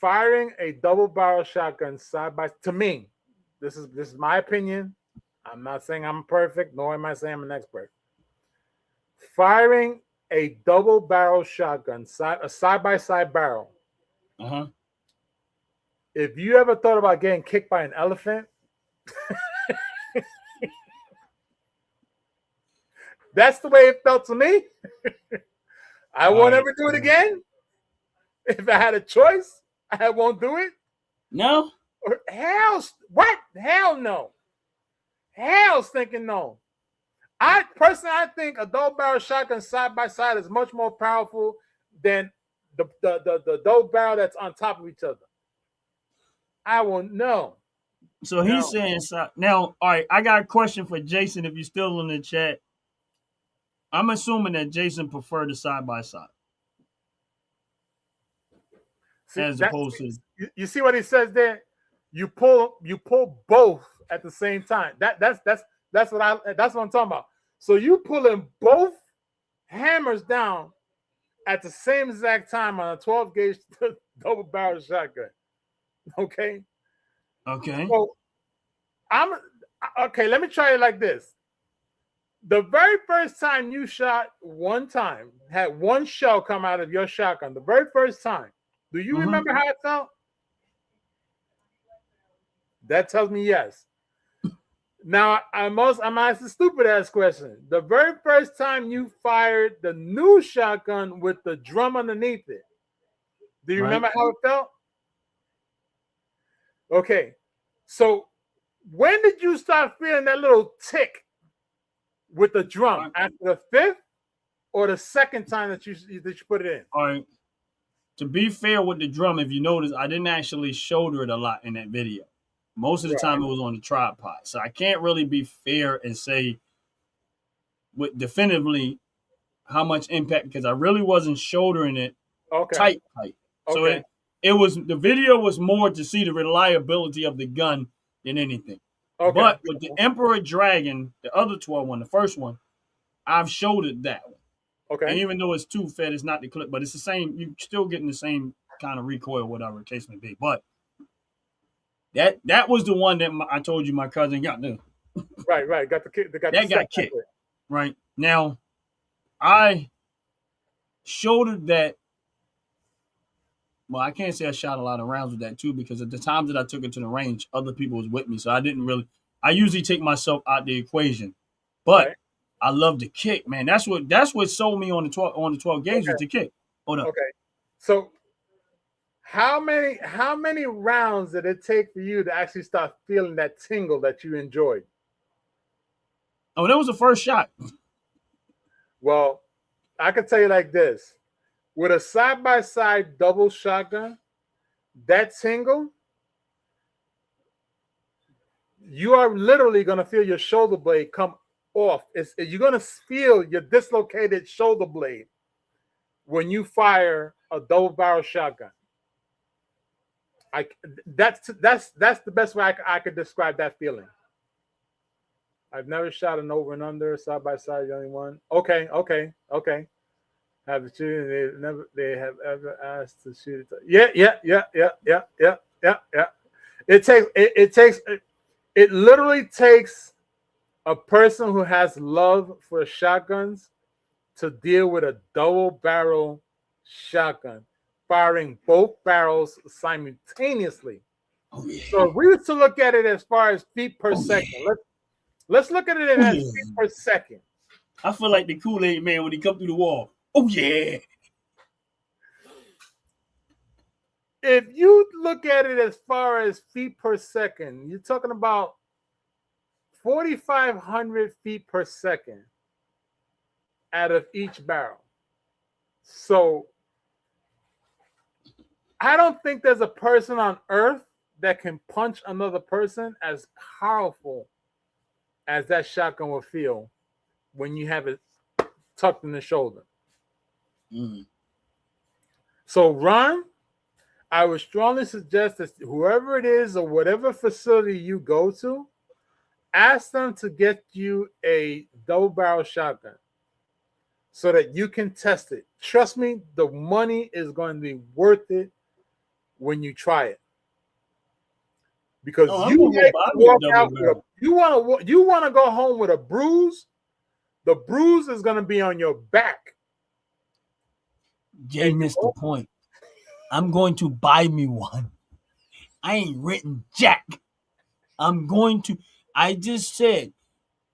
firing a double barrel shotgun side by, to me, this is my opinion. I'm not saying I'm perfect, nor am I saying I'm an expert. Firing a double barrel shotgun, a side by side barrel. Uh-huh. If you ever thought about getting kicked by an elephant, that's the way it felt to me. I All won't right. ever do it again. If I had a choice, I won't do it. No? Or hell, what? Hell no. Hell's thinking no. I think a double barrel shotgun side by side is much more powerful than the double barrel that's on top of each other. I won't know. So he's No. saying so now, all right, I got a question for Jason if you're still in the chat. I'm assuming that Jason preferred the side by side See as that opposed to you see what he says there? You pull both at the same time. That's what I'm talking about. So you pulling both hammers down at the same exact time on a 12 gauge double barrel shotgun. Okay. okay. So I'm okay. Let me try it like this. The very first time you shot one time, had one shell come out of your shotgun, the very first time, do you Mm-hmm. remember how it felt? That tells me yes. Now I'm asking a stupid ass question. The very first time you fired the new shotgun with the drum underneath it, do you Right. remember how it felt? Okay. So when did you start feeling that little tick with the drum? All After the fifth or the second time that you put it in? right. To be fair with the drum, if you notice, I didn't actually shoulder it a lot in that video. Most of the time Right. it was on the tripod. So I can't really be fair and say with definitively how much impact because I really wasn't shouldering it Okay. tight. So Okay. it was the video was more to see the reliability of the gun than anything. Okay. But with the Emperor Dragon, the other 12 one, the first one, I've shouldered that one. And Okay. even though it's two fed, it's not the clip, but it's the same. You're still getting the same kind of recoil, whatever the case may be. But that was the one that I told you my cousin got. Right. Right. Got the kick. They got the That step got back kicked. there. Right now, I shouldered that. Well, I can't say I shot a lot of rounds with that too because at the times that I took it to the range, other people was with me, so I didn't really. I usually take myself out the equation, but Right. I love the kick, man. That's what sold me on the 12 gauge was Okay. the kick. Hold up. Okay. So how many rounds did it take for you to actually start feeling that tingle that you enjoyed? Oh, that was the first shot. Well, I can tell you like this: with a side by side double shotgun, that tingle you are literally going to feel your shoulder blade come off. You're going to feel your dislocated shoulder blade when you fire a double barrel shotgun. That's the best way I could describe that feeling. I've never shot an over and under side by side. The only one. Okay. Have the shooting? They have ever asked to shoot it. Yeah. It literally takes a person who has love for shotguns to deal with a double barrel shotgun, firing both barrels simultaneously. Oh yeah. So if we were to look at it as far as feet per second, Yeah. let's look at it as feet per second. I feel like the Kool-Aid man when he come through the wall. Oh yeah. If you look at it as far as feet per second, you're talking about 4,500 feet per second out of each barrel. So I don't think there's a person on earth that can punch another person as powerful as that shotgun will feel when you have it tucked in the shoulder. Mm. So, Ron, I would strongly suggest that whoever it is or whatever facility you go to, ask them to get you a double barrel shotgun so that you can test it. Trust me, the money is going to be worth it when you try it. Because you want to go home with a bruise. The bruise is going to be on your back. Jay missed the point. I'm going to buy me one. I ain't written jack. I just said,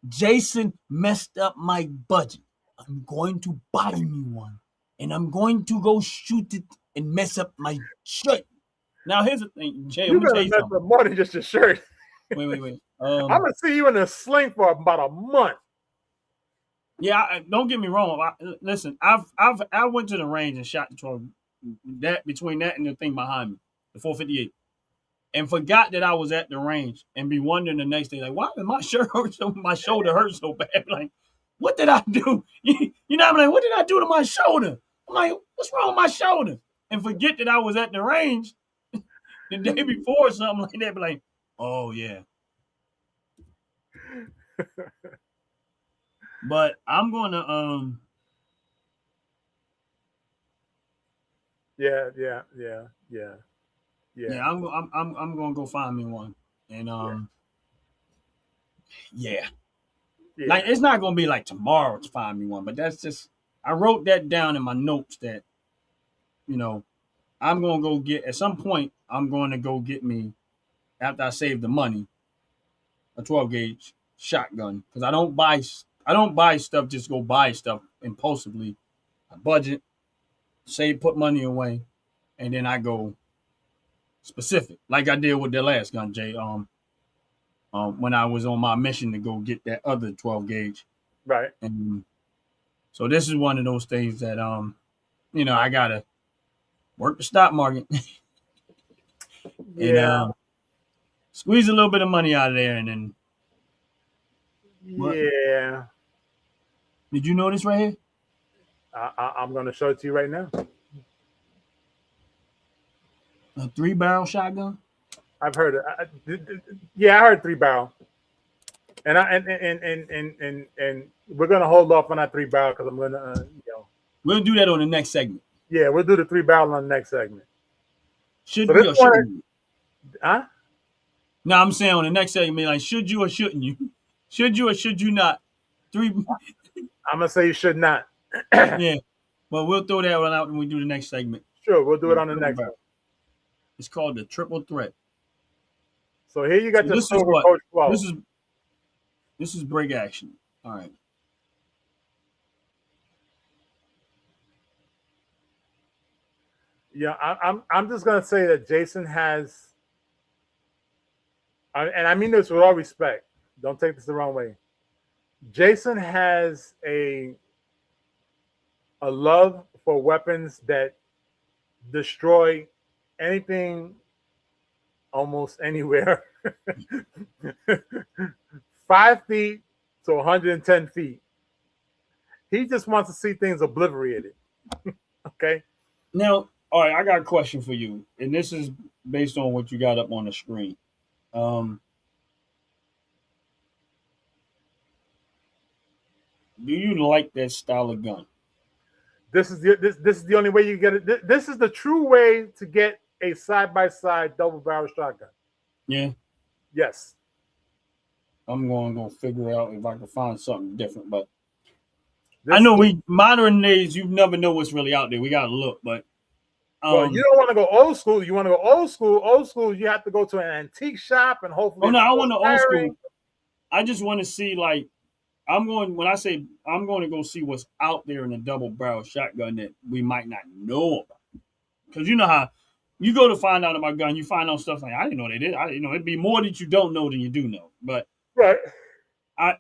Jason messed up my budget. I'm going to buy me one. And I'm going to go shoot it and mess up my shirt. Now, here's the thing, Jay. You're going to mess up more than just your shirt. Wait. I'm going to see you in a sling for about a month. Yeah, don't get me wrong. Listen, I went to the range and shot the 12. That between that and the thing behind me, the 458, and forgot that I was at the range and be wondering the next day, like, why did my shoulder hurt so bad? Like, what did I do? You know, I'm like, what did I do to my shoulder? I'm like, what's wrong with my shoulder? And forget that I was at the range the day before or something like that. Be like, oh yeah. But I'm gonna Yeah. I'm gonna go find me one, and yeah. Like it's not gonna be like tomorrow to find me one, but that's just I wrote that down in my notes that I'm gonna go get at some point. I'm going to go get me after I save the money a 12 gauge shotgun because I don't buy stuff just go buy stuff impulsively. I budget, put money away, and then I go specific, like I did with the last gun, Jay. When I was on my mission to go get that other 12 gauge, right? And so this is one of those things that I gotta work the stock market, and squeeze a little bit of money out of there, and then. Yeah. Did you notice right here? I'm going to show it to you right now. A 3-barrel shotgun. I've heard it. I heard 3-barrel, and we're going to hold off on that 3-barrel because I'm going to, We'll do that on the next segment. Yeah, we'll do the 3-barrel on the next segment. Should we or shouldn't you? Huh? No, I'm saying on the next segment, like, should you or shouldn't you? Should you or should you not? I'm gonna say you should not. Yeah, but we'll throw that one out when we do the next segment. Sure, we'll do it on the next one. It's called the triple threat. So here you got the this is what Coach Flo. This is break action. All right. Yeah, I'm just gonna say that Jason has, and I mean this with all respect. Don't take this the wrong way. Jason has a love for weapons that destroy anything almost anywhere. 5 feet to 110 feet. He just wants to see things obliterated. Okay. Now, all right, I got a question for you, and this is based on what you got up on the screen. Um, do you like that style of gun? This is the only way you get it. This is the true way to get a side-by-side double barrel shotgun. Yeah, Yes. I'm going to go figure out if I can find something different. But I This know we modern days, you never know what's really out there. We got to look, but Well, you don't want to go old school. You want to go old school. Old school, you have to go to an antique shop and hopefully. oh no, it's I want the old firing. school. I just want to see like I'm going when I say I'm going to go see what's out there in a double barrel shotgun that we might not know about. Because you know how you go to find out about gun, you find out stuff like I didn't know they did. It'd be more that you don't know than you do know. But Right.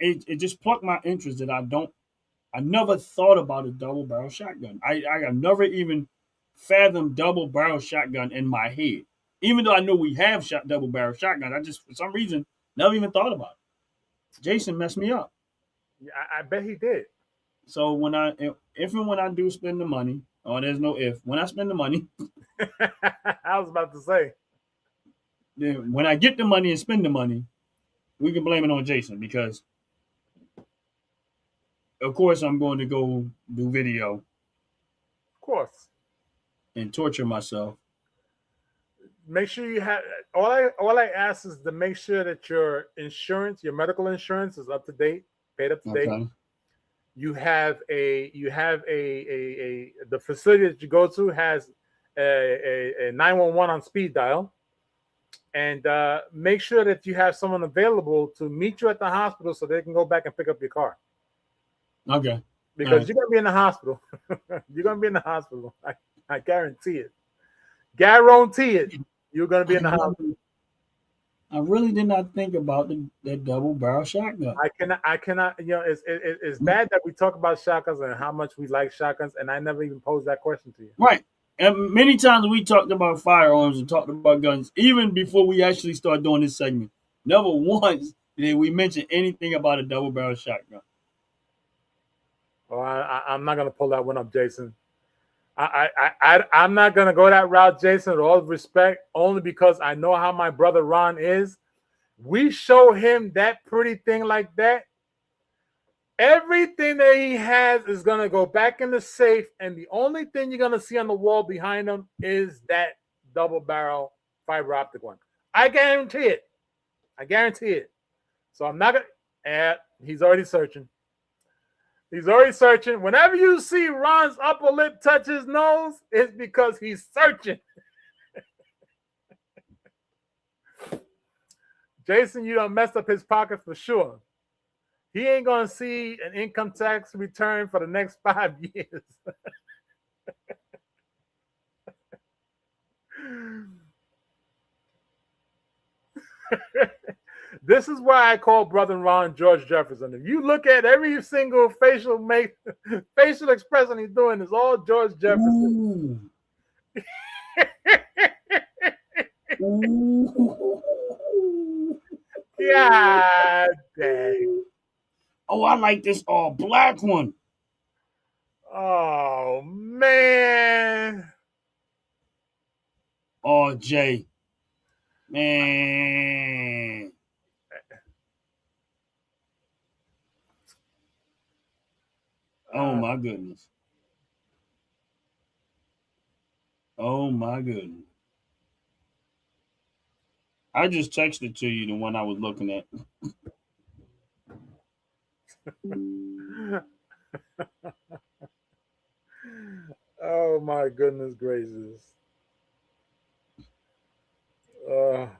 it just plucked my interest that I never thought about a double barrel shotgun. I have never even fathomed double barrel shotgun in my head. Even though I know we have double barrel shotguns, I just for some reason never even thought about it. Jason messed me up. Yeah, I bet he did. So if and when I do spend the money, oh, there's no if. When I spend the money, I was about to say. then when I get the money and spend the money, we can blame it on Jason because, of course, I'm going to go do video Of course. and torture myself. Make sure you have all I ask is to make sure that your insurance, your medical insurance is up to date, paid up to date. Okay. You have a the facility that you go to has a 911 on speed dial, and make sure that you have someone available to meet you at the hospital so they can go back and pick up your car. Okay. Because Right. you're gonna be in the hospital. You're gonna be in the hospital. I guarantee it. Guarantee it. You're gonna be in the hospital. I really did not think about that double barrel shotgun. I cannot. It's bad that we talk about shotguns and how much we like shotguns, and I never even posed that question to you. Right. And many times we talked about firearms and talked about guns, even before we actually started doing this segment. Never once did we mention anything about a double barrel shotgun. Oh, I'm not gonna pull that one up, Jason. I'm not gonna go that route, Jason. With all respect, only because I know how my brother Ron is. We show him that pretty thing like that. Everything that he has is gonna go back in the safe, and the only thing you're gonna see on the wall behind him is that double barrel fiber optic one. I guarantee it. I guarantee it. So I'm not gonna. He's already searching. He's already searching. Whenever you see Ron's upper lip touch his nose, it's because he's searching. Jason, you done messed up his pocket for sure. He ain't gonna see an income tax return for the next 5 years. This is why I call brother Ron George Jefferson. If you look at every single facial expression he's doing is all George Jefferson. Ooh. God dang. Oh, I like this all black one. Oh man. Oh, Jay. Man. Oh my goodness. Oh my goodness. I just texted to you the one I was looking at. Oh my goodness gracious. Let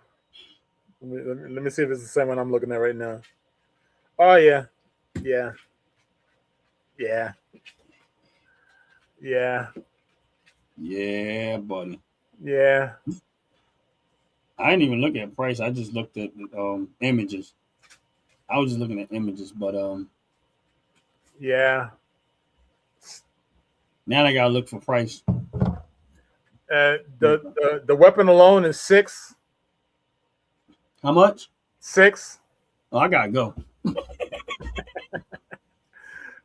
me see if it's the same one I'm looking at right now. Oh yeah. Yeah. Yeah. Yeah. Yeah, buddy. Yeah. I didn't even look at price. I just looked at images. I was just looking at images, but Yeah. now I gotta look for price. The weapon alone is $6. How much? 6. Oh, I gotta go.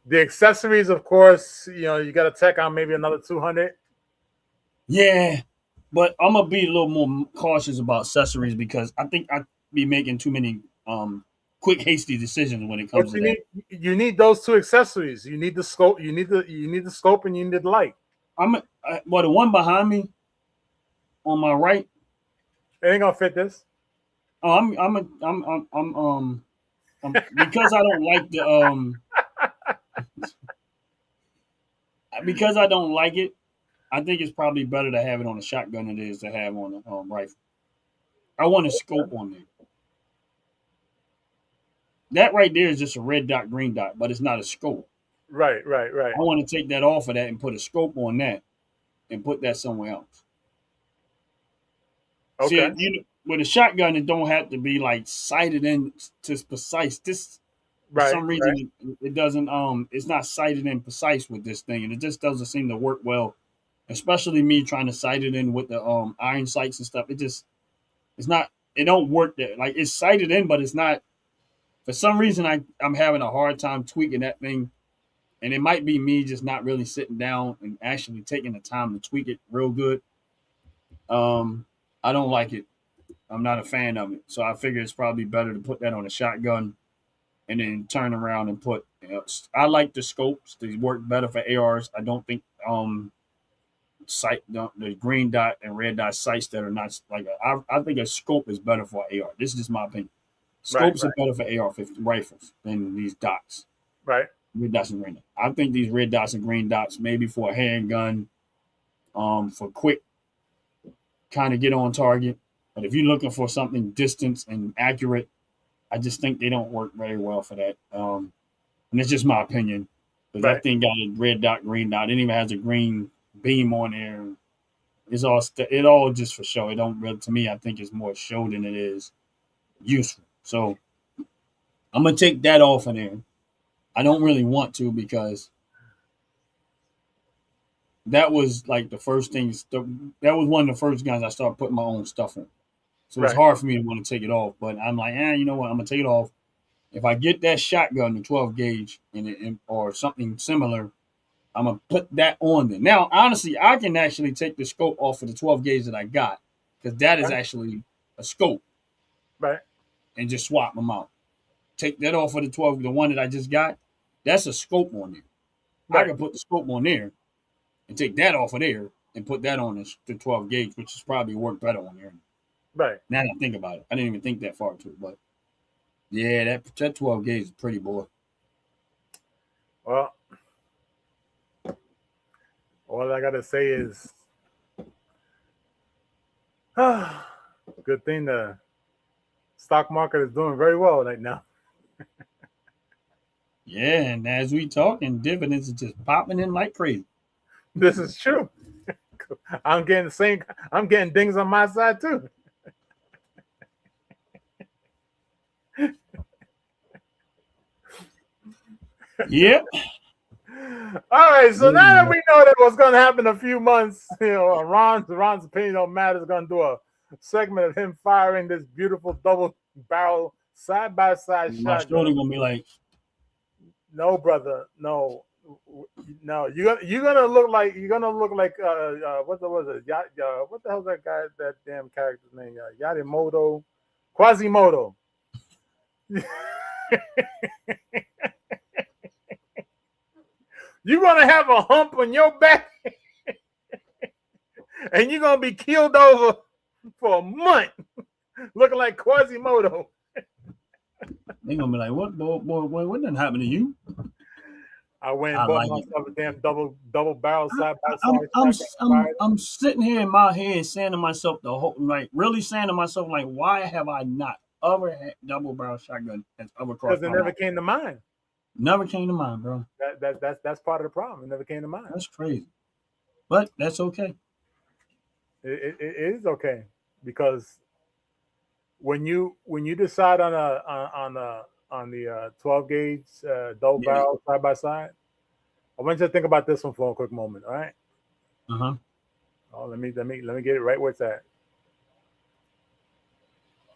The accessories, of course, you got to check out maybe another 200. Yeah, but I'm gonna be a little more cautious about accessories because I think I be making too many quick, hasty decisions when it What comes to you that. need, you need those 2 accessories. You need the scope. You need the scope, and you need the light. Well, the one behind me on my right. It ain't gonna fit this. Oh, because I don't like the because I don't like it. I think it's probably better to have it on a shotgun than it is to have on a rifle. I want a scope on there. That right there is just a red dot, green dot, but it's not a scope. Right, right, right. I want to take that off of that and put a scope on that and put that somewhere else. Okay. See, with a shotgun, it don't have to be like sighted in to precise. This for Right, some right. reason it doesn't it's not sighted in precise with this thing, and it just doesn't seem to work well. Especially me trying to sight it in with the iron sights and stuff. It's not it don't work there. Like it's sighted in, but it's not for some reason I'm having a hard time tweaking that thing. And it might be me just not really sitting down and actually taking the time to tweak it real good. Um, I don't like it. I'm not a fan of it. So I figure it's probably better to put that on a shotgun and then turn around and put. I like the scopes. They work better for ARs. I don't think sight the green dot and red dot sights that are not like I think a scope is better for AR. This is just my opinion. Right, Scopes are better for AR-50 rifles than these dots. right. Red dots and green dots. I think these red dots and green dots maybe for a handgun, for quick kind of get on target. But if you're looking for something distance and accurate, I just think they don't work very well for that. And it's just my opinion. Because Right. that thing got a red dot, green dot. It even has a green beam on there. It's all it all just for show. It don't really to me. I think it's more show than it is useful. So I'm gonna take that off of there. I don't really want to because that was like the first things. That was one of the first guns I started putting my own stuff in. So it's Right. hard for me to want to take it off. But I'm like, you know what? I'm gonna take it off. If I get that shotgun, the 12 gauge, or something similar, I'm gonna put that on there. Now, honestly, I can actually take the scope off of the 12 gauge that I got because that is Right. actually a scope, Right. and just swap them out. Take that off of the 12, the one that I just got. That's a scope on there. I Right. can put the scope on there and take that off of there and put that on the 12 gauge, which is probably work better on there. Right. Now that I think about it, I didn't even think that far to it, but yeah, that 12 gauge is pretty, boy. Well, all I gotta say is, good thing the stock market is doing very well right now. Yeah, and as we talking, dividends are just popping in like crazy. This is true. I'm getting the same. I'm getting dings on my side too. Yep. All right, so now that Yeah. we know that what's going to happen in a few months, Ron's opinion don't matter. Is going to do a segment of him firing this beautiful double barrel side by side My shotgun. shorty gonna be like, No, brother, no, no. You're gonna look like what was it? What the hell's that guy? That damn character's name? Yadimoto, Quasimodo. You're gonna have a hump on your back, and you're gonna be keeled over for a month, looking like Quasimodo. they gonna be like, what, boy, what done happened to you? I went I and bought like it. myself a damn double barrel side by I'm, side I'm, shotgun. I'm sitting here in my head saying to myself the whole, like, really saying to myself, like, why have I not ever had double barrel shotgun that's ever Because crossed it my never mind? came to mind. Never came to mind, bro. That's part of the problem. It never came to mind. That's crazy, but that's okay. It is okay because when you decide on the 12 gauge double Yeah. barrel side by side, I want you to think about this one for a quick moment. All right. Uh huh. Oh, let me get it right where it's at.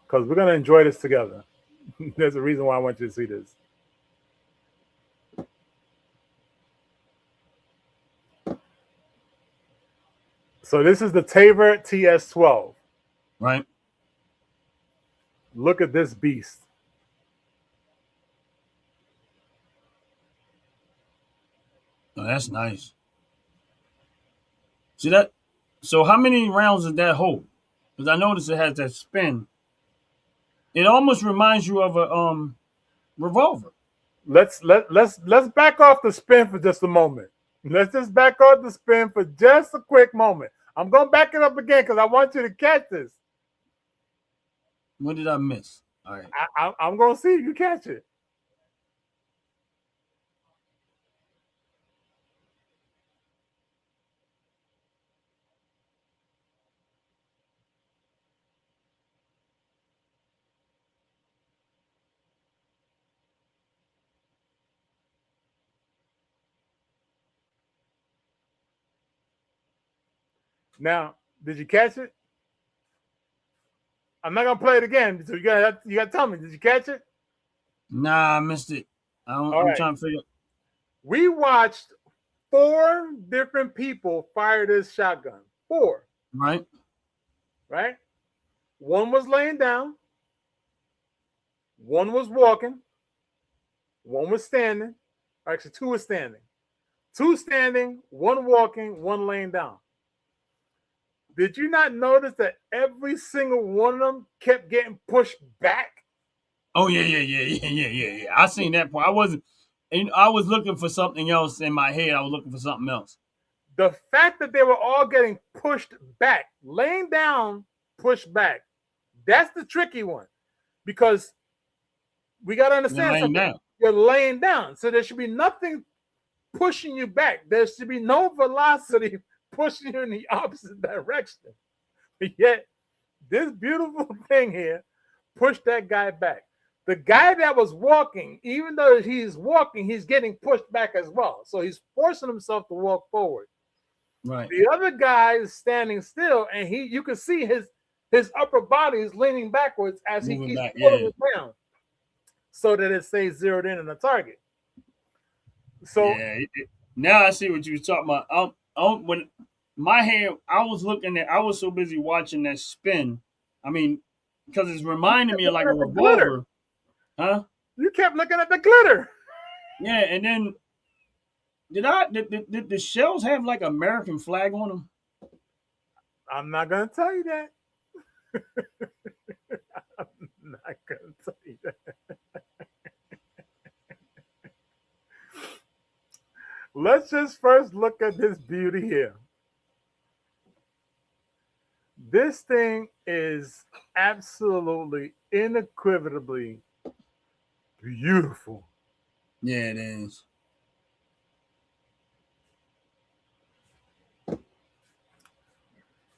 because we're gonna enjoy this together. There's a reason why I want you to see this. So this is the Taver TS12. Right. Look at this beast. Oh, that's nice. See that? So how many rounds does that hold? Because I noticed it has that spin. It almost reminds you of a revolver. Let's back off the spin for just a moment. Let's just back off the spin for just a quick moment. I'm gonna back it up again because I want you to catch this. What did I miss? All right. I'm gonna see if you catch it. Now, did you catch it? I'm not gonna play it again, so you gotta tell me. Did you catch it? Nah, I missed it. I'm trying to figure. We watched 4 different people fire this shotgun. 4. Right. Right? One was laying down. One was walking. One was standing. Actually, 2 was standing. 2 standing, 1 walking, 1 laying down. Did you not notice that every single one of them kept getting pushed back? Oh yeah. I seen that part. I was looking for something else in my head. I was looking for something else. The fact that they were all getting pushed back, laying down, pushed back, that's the tricky one. Because we got to understand something. You're laying down. So there should be nothing pushing you back. There should be no velocity pushing you in the opposite direction. But yet, this beautiful thing here pushed that guy back. The guy that was walking, even though he's walking, he's getting pushed back as well. So he's forcing himself to walk forward. Right. The other guy is standing still, and you can see his upper body is leaning backwards as he keeps pulling it down, so that it stays zeroed in on the target. So now I see what you were talking about. When my hand, I was so busy watching that spin. I mean, because it's reminding me of like a revolver. Huh? You kept looking at the glitter. Yeah, and then did the shells have like American flag on them? I'm not gonna tell you that. I'm not gonna tell you that. Let's just first look at this beauty here. This thing is absolutely, unequivocally beautiful. Yeah, it is.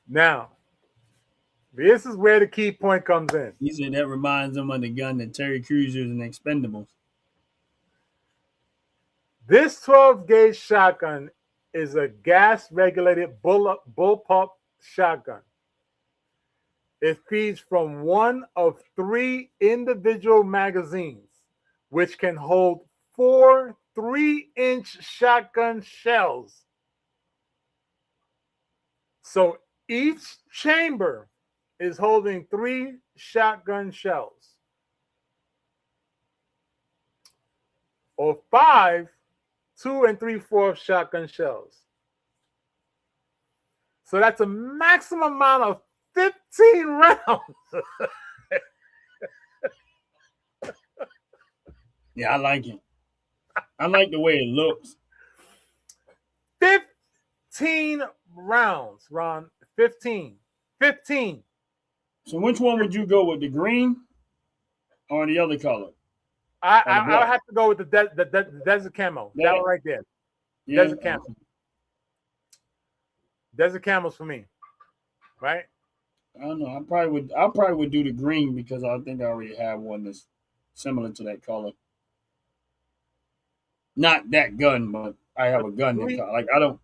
Now, this is where the key point comes in. He said that reminds him of the gun that Terry Crews used in Expendables. This 12-gauge shotgun is a gas-regulated bullpup shotgun. It feeds from one of 3 individual magazines, which can hold 4 3-inch shotgun shells. So each chamber is holding 3 shotgun shells, or 5 2 3/4 shotgun shells. So that's a maximum amount of 15 rounds. Yeah, I like it. I like the way it looks. 15 rounds, Ron. 15. 15. So which one would you go with, the green or the other color? I'll have to go with the desert camo. That one right there. Yeah, desert camo. Desert camo's for me, right? I don't know. I probably would do the green because I think I already have one that's similar to that color. Not that gun, but I have a gun that color. Like I'm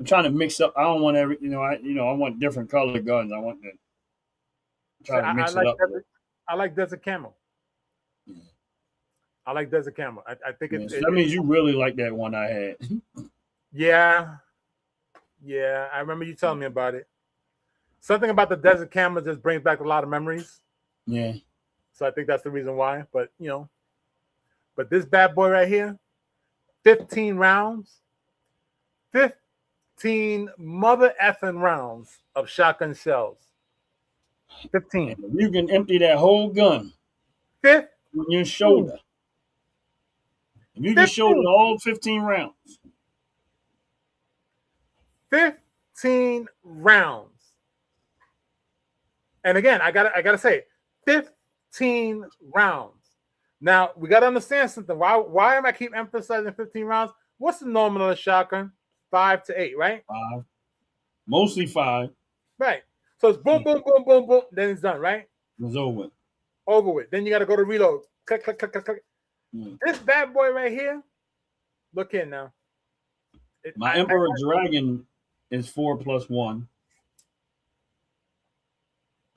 trying to mix up. I don't want I want different color guns. I want to try to mix it up. I like Desert Camo. Yeah. I like Desert Camo. I think Yeah, so that means you really like that one I had. Yeah. Yeah. I remember you telling me about it. Something about the Desert Camo just brings back a lot of memories. Yeah. So I think that's the reason why. But, but this bad boy right here, 15 rounds, 15 mother effing rounds of shotgun shells. 15. And you can empty that whole gun 15. on your shoulder. If you can shoulder all 15 rounds. 15 rounds. And again, I gotta say, 15 rounds. Now we gotta understand something. Why am I keep emphasizing 15 rounds? What's the normal of a shotgun? 5 to 8, right? 5. Mostly 5. Right. So it's boom, boom, boom, boom, boom. Then it's done, right? It's over. Over with. Then you gotta go to reload. Click, click, click, click, click. Mm. This bad boy right here. Look in now. My Emperor Dragon is 4+1.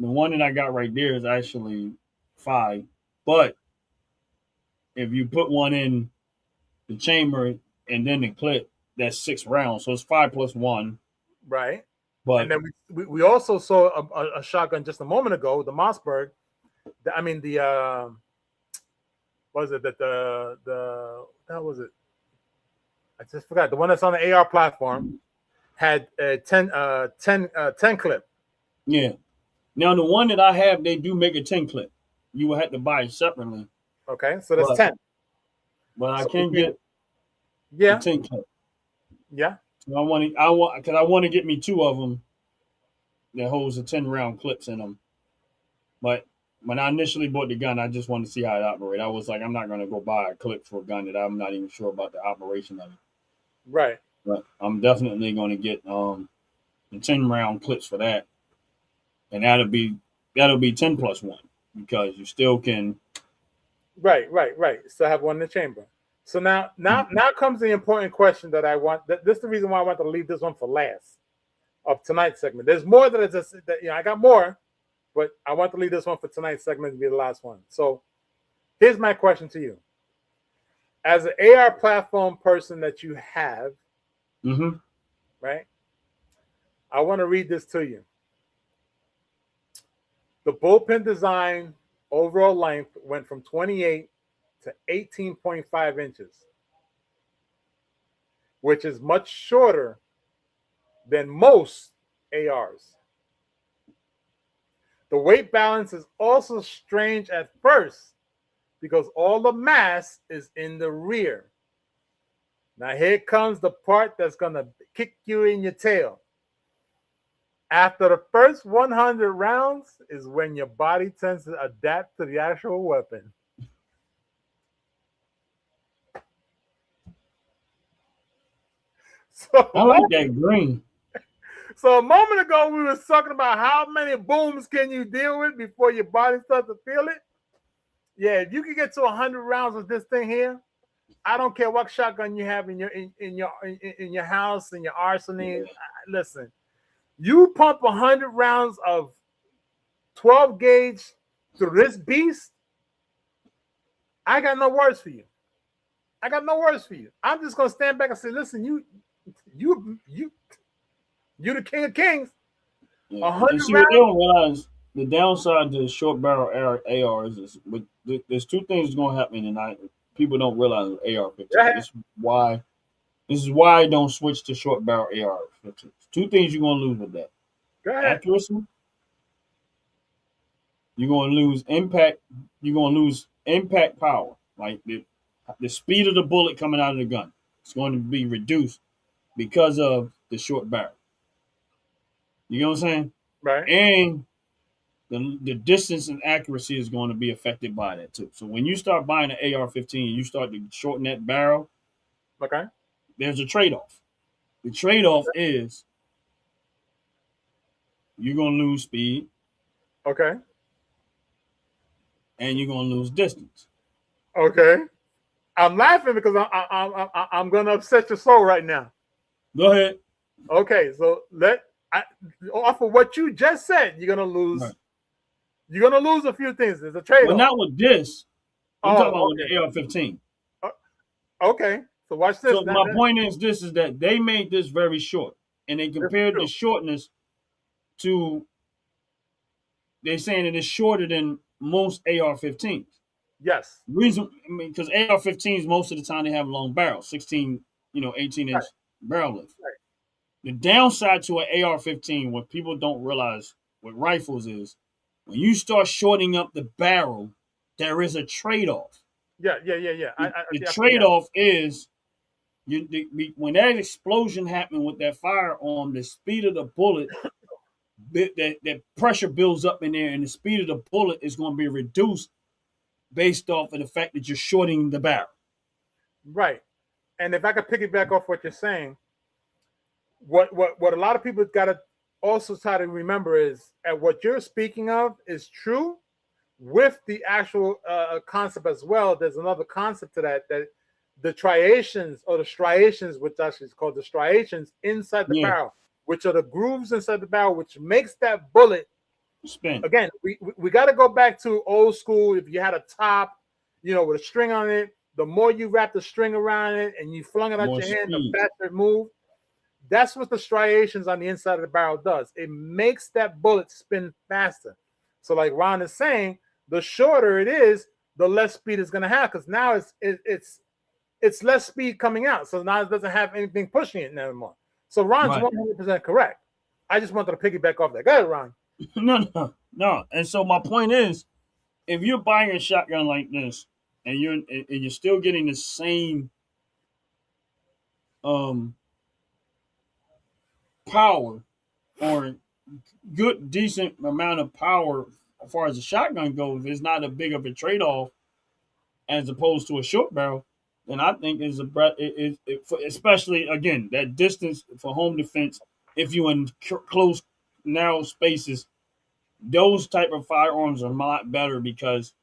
The one that I got right there is actually 5. But if you put one in the chamber and then the clip, that's 6 rounds. So it's 5+1. Right. But and then we also saw a shotgun just a moment ago, the Mossberg. What was it that the how was it? I just forgot. The one that's on the AR platform had a 10 clip. Yeah. Now the one that I have, they do make a 10 clip. You will have to buy it separately. Okay, so that's 10. But I So can get the 10 clip. Yeah. So I want to get me 2 of them that holds the 10 round clips in them. But when I initially bought the gun, I just wanted to see how it operated. I was like, I'm not going to go buy a clip for a gun that I'm not even sure about the operation of it. Right. But I'm definitely going to get the 10 round clips for that, and that'll be 10+1 because you still can. Right. So I have one in the chamber. So now comes the important question that I want. This is the reason why I want to leave this one for last of tonight's segment. There's more that I got more, but I want to leave this one for tonight's segment to be the last one. So here's my question to you. As an AR platform person that you have, right? I want to read this to you. The bullpen design overall length went from 28 to 18.5 inches, which is much shorter than most ARs. The weight balance is also strange at first because all the mass is in the rear. Now here comes the part that's going to kick you in your tail. After the first 100 rounds is when your body tends to adapt to the actual weapon. So I like that green. So a moment ago, we were talking about how many booms can you deal with before your body starts to feel it. Yeah, if you can get to 100 rounds with this thing here, I don't care what shotgun you have in your house, in your arsenal. Yeah. Listen, you pump 100 rounds of 12 gauge through this beast, I got no words for you. I'm just gonna stand back and say, listen, you the king of kings. Yeah. You see, what they don't realize, the downside to short barrel ARs is there's 2 things going to happen tonight. People don't realize with AR-15. This is why I don't switch to short barrel AR-15. 2 things you're going to lose with that. Accuracy. You're going to lose impact. You're going to lose impact power. Like the speed of the bullet coming out of the gun. It's going to be reduced because of the short barrel. You know what I'm saying? Right. And the distance and accuracy is going to be affected by that too. So when you start buying an AR-15 and you start to shorten that barrel, okay, there's a trade-off. The trade-off is you're going to lose speed. Okay. And you're going to lose distance. Okay. I'm laughing because I'm going to upset your soul right now. Go ahead. Okay, so off of what you just said, you're going to lose You're gonna lose a few things. There's a Well, trade-off. not with this. I'm talking about Oh, with the AR-15. okay. So watch this. So my point is this: is that they made this very short, and they This is compared the true. shortness to. They're saying it is shorter than most AR-15s. Yes. Reason, I mean, because AR-15s most of the time they have long barrels, 16, 18-inch Right. barrel length. Right. The downside to an AR-15, what people don't realize with rifles is when you start shortening up the barrel, there is a trade-off. Yeah. The Yeah. trade-off is when that explosion happened with that firearm, the speed of the bullet, that pressure builds up in there, and the speed of the bullet is going to be reduced based off of the fact that you're shorting the barrel. Right. And if I could piggyback off what you're saying, what a lot of people got to also try to remember is at what you're speaking of is true with the actual concept as well. There's another concept to that the striations or the striations, which actually is called the striations inside the Yeah, barrel, which are the grooves inside the barrel, which makes that bullet. spin. Again, we got to go back to old school. If you had a top, with a string on it, the more you wrap the string around it and you flung it out More your hand, the speed. faster it moved. That's what the striations on the inside of the barrel does. It makes that bullet spin faster. So, like Ron is saying, the shorter it is, the less speed it's going to have because now it's less speed coming out. So now it doesn't have anything pushing it anymore. So Ron's Right. 100% correct. I just wanted to piggyback off that. Go ahead, Ron. No. And so my point is, if you're buying a shotgun like this and you're still getting the same power or good decent amount of power as far as the shotgun goes, it's not a big of a trade off as opposed to a short barrel. Then I think especially again that distance for home defense. If you in close narrow spaces, those type of firearms are a lot better because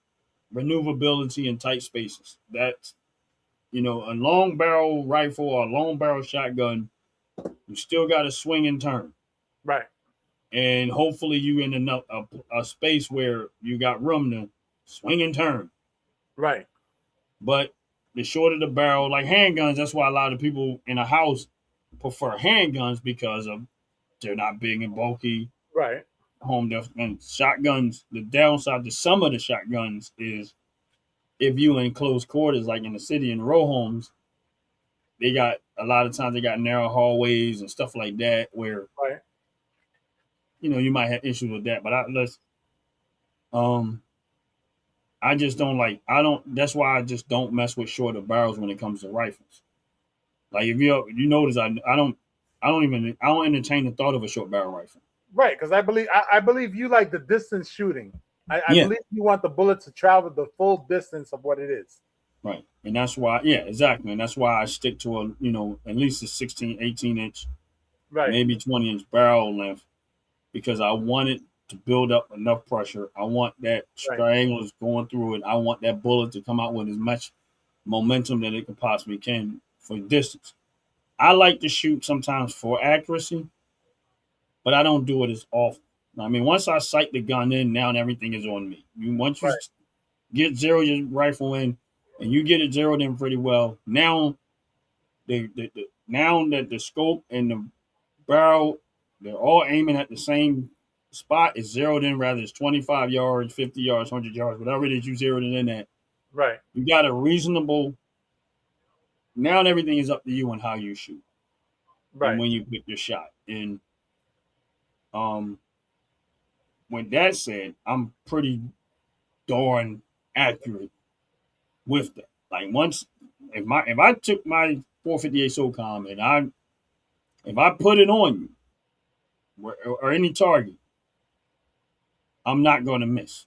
maneuverability in tight spaces. That's a long barrel rifle or a long barrel shotgun. You still got to swing and turn, Right. and hopefully you in a space where you got room to swing and turn. Right. But the shorter the barrel, like handguns, that's why a lot of people in a house prefer handguns because of they're not big and bulky. Right. Home and shotguns. The downside to some of the shotguns is if you in close quarters, like in the city in row homes, they got a lot of times they got narrow hallways and stuff like that where Right. you might have issues with that. But I just don't like. I don't. That's why I just don't mess with shorter barrels when it comes to rifles. Like if you notice, I don't entertain the thought of a short barrel rifle. Right. Because I believe you like the distance shooting. I Yeah. believe you want the bullet to travel the full distance of what it is. Right. And that's why, yeah, exactly. And that's why I stick to at least a 16, 18-inch, Right. maybe 20-inch barrel length because I want it to build up enough pressure. I want that triangles going through it. I want that bullet to come out with as much momentum that it can possibly can for distance. I like to shoot sometimes for accuracy, but I don't do it as often. I mean, once I sight the gun in, now everything is on me. Once you get zero your rifle in, and you get it zeroed in pretty well. Now, now that the scope and the barrel, they're all aiming at the same spot. It's zeroed in, rather it's 25 yards, 50 yards, 100 yards, whatever it is you zeroed it in at. Right. You got a reasonable. Now everything is up to you on how you shoot, and when you pick your shot. And with that said, I'm pretty darn accurate with that. Like once, if I took my 458 SOCOM and if I put it on you or any target, I'm not going to miss.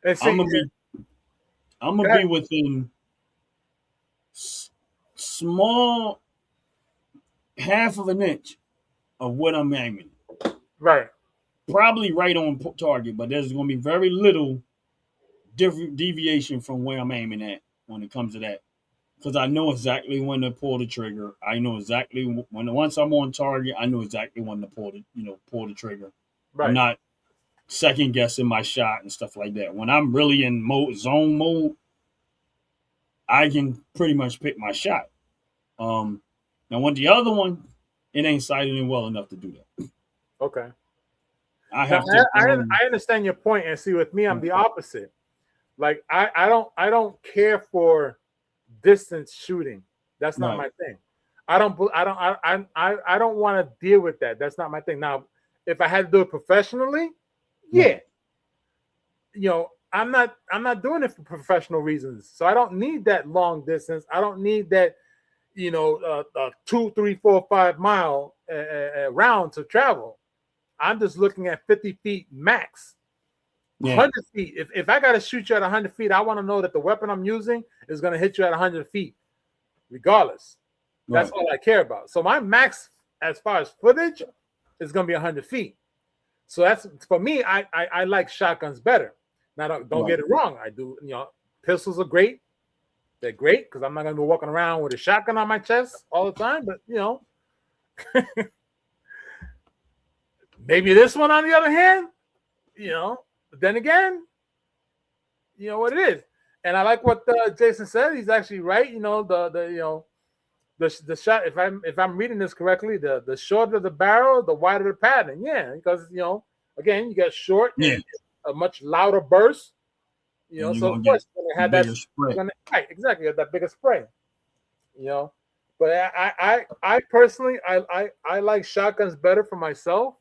And see, I'm gonna be within small half of an inch of what I'm aiming. Right. Probably right on target, but there's going to be very little different deviation from where I'm aiming at when it comes to that. Because I know exactly when to pull the trigger. I know exactly once I'm on target, I know exactly when to pull the trigger. Right. I'm not second guessing my shot and stuff like that. When I'm really in zone mode, I can pretty much pick my shot. Now with the other one, it ain't sighted in well enough to do that. Okay. I Now, have to. I understand your point, and see, with me, I'm the opposite. Like I don't care for distance shooting. That's not my thing. I don't want to deal with that. That's not my thing. Now, if I had to do it professionally, yeah. You know, I'm not doing it for professional reasons. So I don't need that long distance. I don't need that, 2, 3, 4, 5 mile round to travel. I'm just looking at 50 feet max. 100 feet. If I got to shoot you at 100 feet, I want to know that the weapon I'm using is going to hit you at 100 feet, regardless. That's all I care about. So my max, as far as footage, is going to be 100 feet. So that's, for me, I like shotguns better. Now, don't get it wrong. I do, pistols are great. They're great because I'm not going to be walking around with a shotgun on my chest all the time. But, maybe this one, on the other hand, but then again, you know what it is. And I like what Jason said. He's actually right. The shot. If I'm reading this correctly, the shorter the barrel, the wider the pattern. Yeah, because again, you got short and a much louder burst. So of course you're gonna have that spray. Right, exactly, that bigger spray. But I personally I like shotguns better for myself.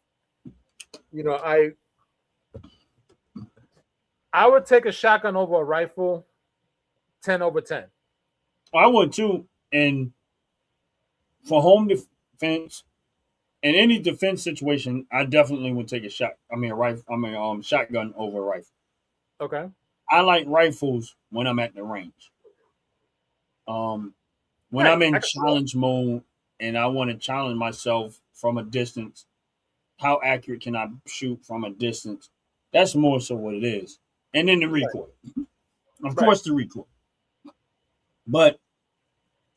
I would take a shotgun over a rifle 10 over 10. I would too. And for home defense, in any defense situation, I definitely would take a shotgun over a rifle. Okay. I like rifles when I'm at the range. When I'm in challenge mode and I want to challenge myself from a distance, how accurate can I shoot from a distance? That's more so what it is. And then the recoil. Of course, the recoil. But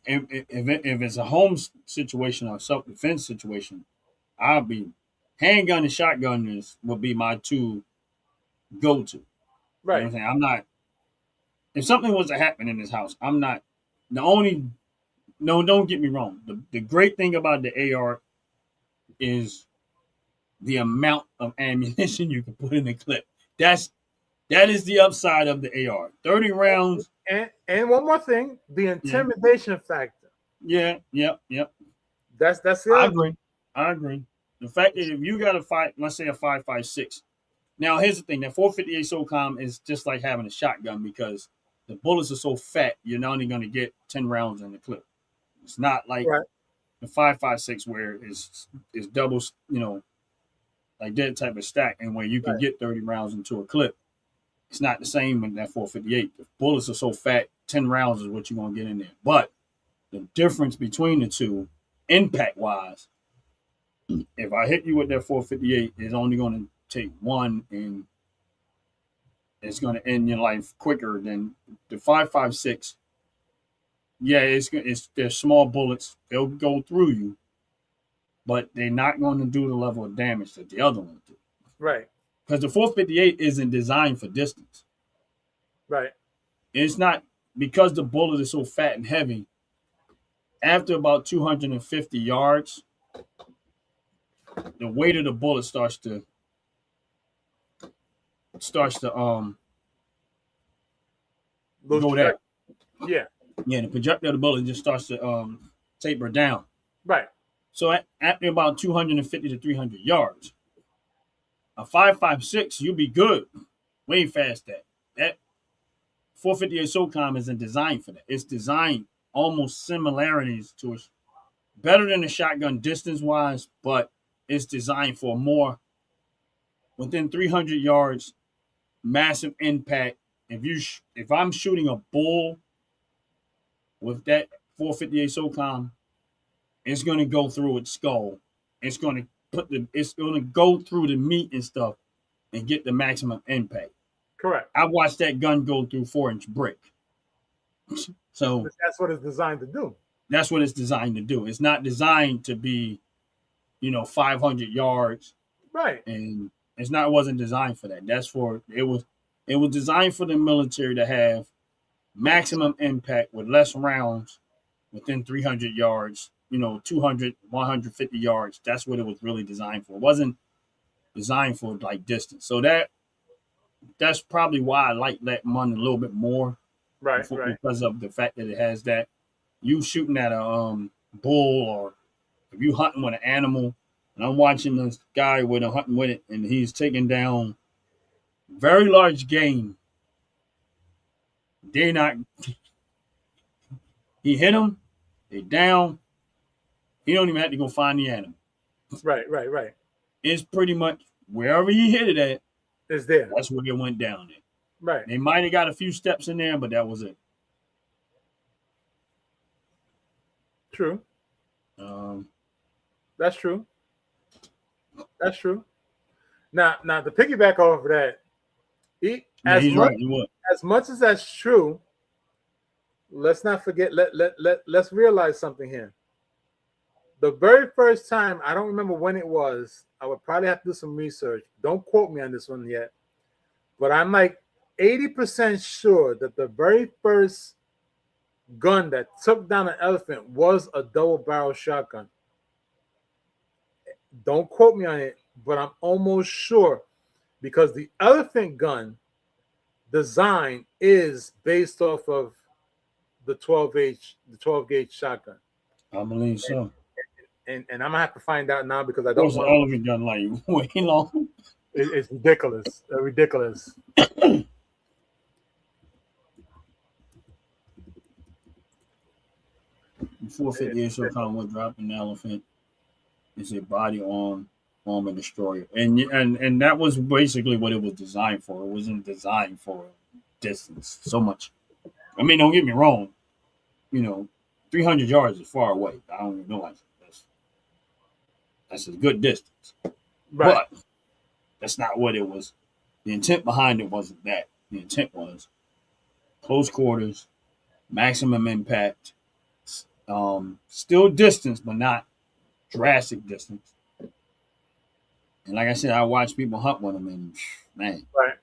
if it's a home situation or a self-defense situation, I'll be handgun and shotgun will be my two go-to. Right. You know what I'm saying? I'm not. If something was to happen in this house, I'm not the only. No, don't get me wrong. The great thing about the AR is the amount of ammunition you can put in the clip. That is the upside of the AR. 30 rounds. And one more thing, the intimidation factor. Yeah. That's it. I agree. The fact that if you got a let's say a 5.56. Now here's the thing: that 458 SOCOM is just like having a shotgun because the bullets are so fat. You're only going to get 10 rounds in the clip. It's not like the 5.56 where it's double, like that type of stack, and where you can get 30 rounds into a clip. It's not the same with that 458. The bullets are so fat, 10 rounds is what you're going to get in there. But the difference between the two, impact-wise, if I hit you with that 458, it's only going to take one, and it's going to end your life quicker than the 5.56. Yeah, they're small bullets. They'll go through you, but they're not going to do the level of damage that the other one do. Right. Because the 458 isn't designed for distance. Right. It's not, because the bullet is so fat and heavy. After about 250 yards, the weight of the bullet starts to go down. Yeah. Yeah, the projectile of the bullet just starts to taper down. Right. So after about 250 to 300 yards, a 5.56, you'll be good. Way past that. That 458 SOCOM isn't designed for that. It's designed almost similarities to it. Better than a shotgun distance-wise, but it's designed for more within 300 yards, massive impact. If I'm shooting a bull with that 458 SOCOM, it's going to go through its skull. It's going to go through the meat and stuff and get the maximum impact. Correct. I watched that gun go through 4-inch brick. So that's what it's designed to do. That's what it's designed to do. It's not designed to be, 500 yards. Right. And It's not. It wasn't designed for that. That's for it was. It was designed for the military to have maximum impact with less rounds within 300 yards. 200, 150 yards. That's what it was really designed for. It wasn't designed for like distance. So that's probably why I like that one a little bit more Right, right. because of the fact that it has that. You shooting at a bull, or if you hunting with an animal, and I'm watching this guy with a hunting with it, and he's taking down very large game. They're not. He hit them. They down. He don't even have to go find the animal. Right, right, right. It's pretty much wherever he hit it at. It's there. That's where it went down at. Right. They might have got a few steps in there, but that was it. True. Um, That's true. That's true. Now to piggyback off of that, yeah, he's right. He was. as much as that's true, let's not forget. Let's realize something here. The very first time, I don't remember when it was. I would probably have to do some research. Don't quote me on this one yet, but I'm like 80% sure that the very first gun that took down an elephant was a double barrel shotgun. Don't quote me on it, but I'm almost sure because the elephant gun design is based off of the 12 gauge shotgun. I believe so. And I'm gonna have to find out now because I don't What's the want elephant gun like? Way long. it's ridiculous. Ridiculous. 458 so come with dropping the elephant. It's a body armor destroyer, and that was basically what it was designed for. It wasn't designed for distance so much. I mean, don't get me wrong. 300 yards is far away. I don't even know that's a good distance, Right. but that's not what it was. The intent behind it wasn't that. The intent was close quarters, maximum impact, still distance, but not drastic distance. And like I said, I watch people hunt with them, and man, Right.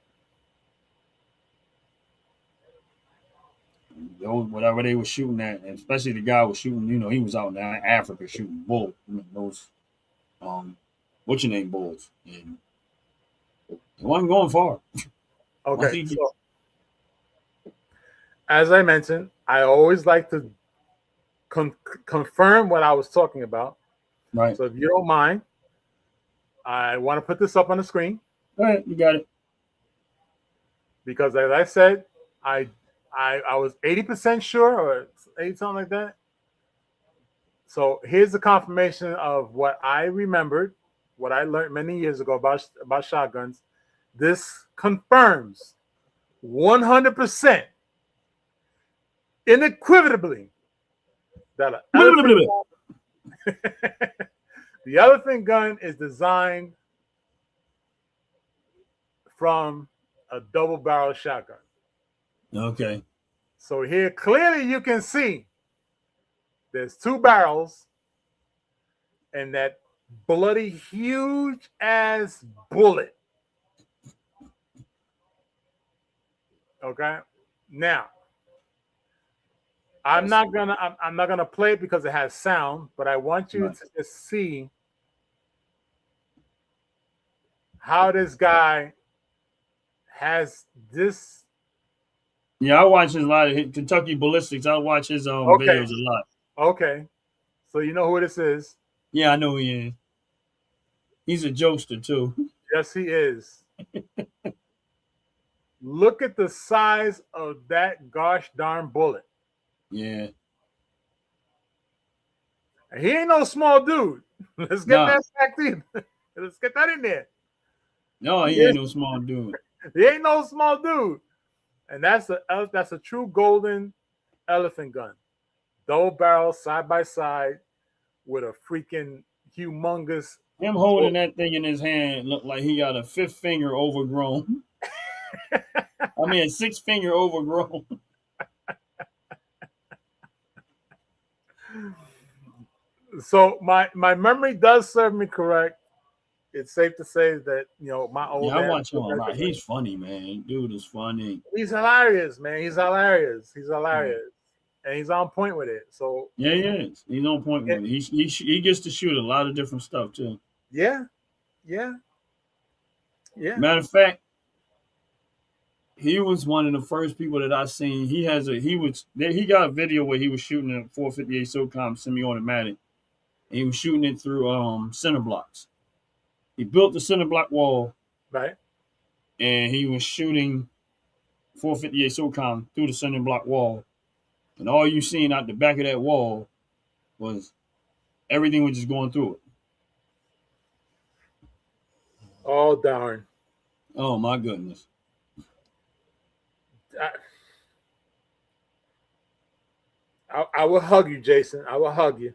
whatever they were shooting at, and especially the guy was shooting. He was out in Africa shooting bull. Those, what's your name, bulls, and it wasn't going far. Okay. So, as I mentioned, I always like to confirm what I was talking about. Right. So if you don't mind, I want to put this up on the screen. All right, you got it. Because as I said, I was 80% sure or 80 something like that. So here's the confirmation of what I remembered, what I learned many years ago about shotguns. This confirms 100% unequivocally that the elephant gun is designed from a double barrel shotgun. Okay. So here clearly you can see there's two barrels and that bloody huge ass bullet. Okay. Now, I'm not gonna play it because it has sound, but I want you to just see how this guy has this. Yeah, I watch his a lot of Kentucky Ballistics. I watch his videos a lot. Okay, so you know who this is? Yeah, I know who he is. He's a jokester too. Yes, he is. Look at the size of that gosh darn bullet. Yeah. He ain't no small dude. Let's get that fact in. Let's get that in there. No, he ain't no small dude. He ain't no small dude. And that's a true golden elephant gun. Double barrel side by side with a freaking humongous. Him holding that thing in his hand looked like he got a fifth finger overgrown. I mean, a sixth finger overgrown. So my memory does serve me correct. it's safe to say that my old Yeah, I man. watch him a lot. He's funny, man. Dude is funny. He's hilarious, man. He's hilarious. He's hilarious, and he's on point with it. So Yeah, he is. He's on point with it. He gets to shoot a lot of different stuff too. yeah, yeah, yeah. Matter of fact, he was one of the first people that I seen. He got a video where he was shooting a 458 SOCOM semi-automatic, and he was shooting it through center blocks. He built the center block wall, Right. and he was shooting 458 SOCOM through the center block wall, and all you seen out the back of that wall was everything was just going through it. Oh darn. Oh my goodness! I will hug you, Jason. I will hug you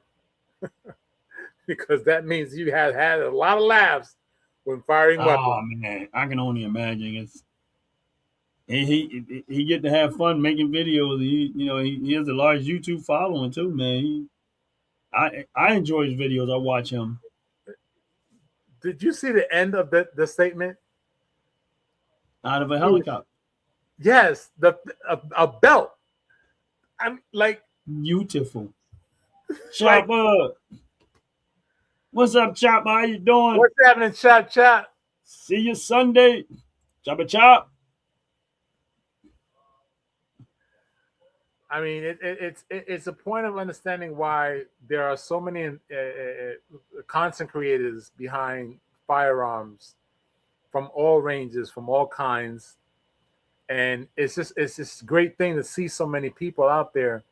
because that means you have had a lot of laughs when firing weapons. Oh man, I can only imagine. He get to have fun making videos. He has a large YouTube following too, man. I enjoy his videos. I watch him. Did you see the end of the statement? Out of a helicopter. Yes, a belt. I'm like Beautiful. Chopper. What's up, Chopper? How you doing? What's happening, Chop? See you Sunday. Chopper Chop. I mean, it's a point of understanding why there are so many content creators behind firearms from all ranges, from all kinds, and it's just a great thing to see so many people out there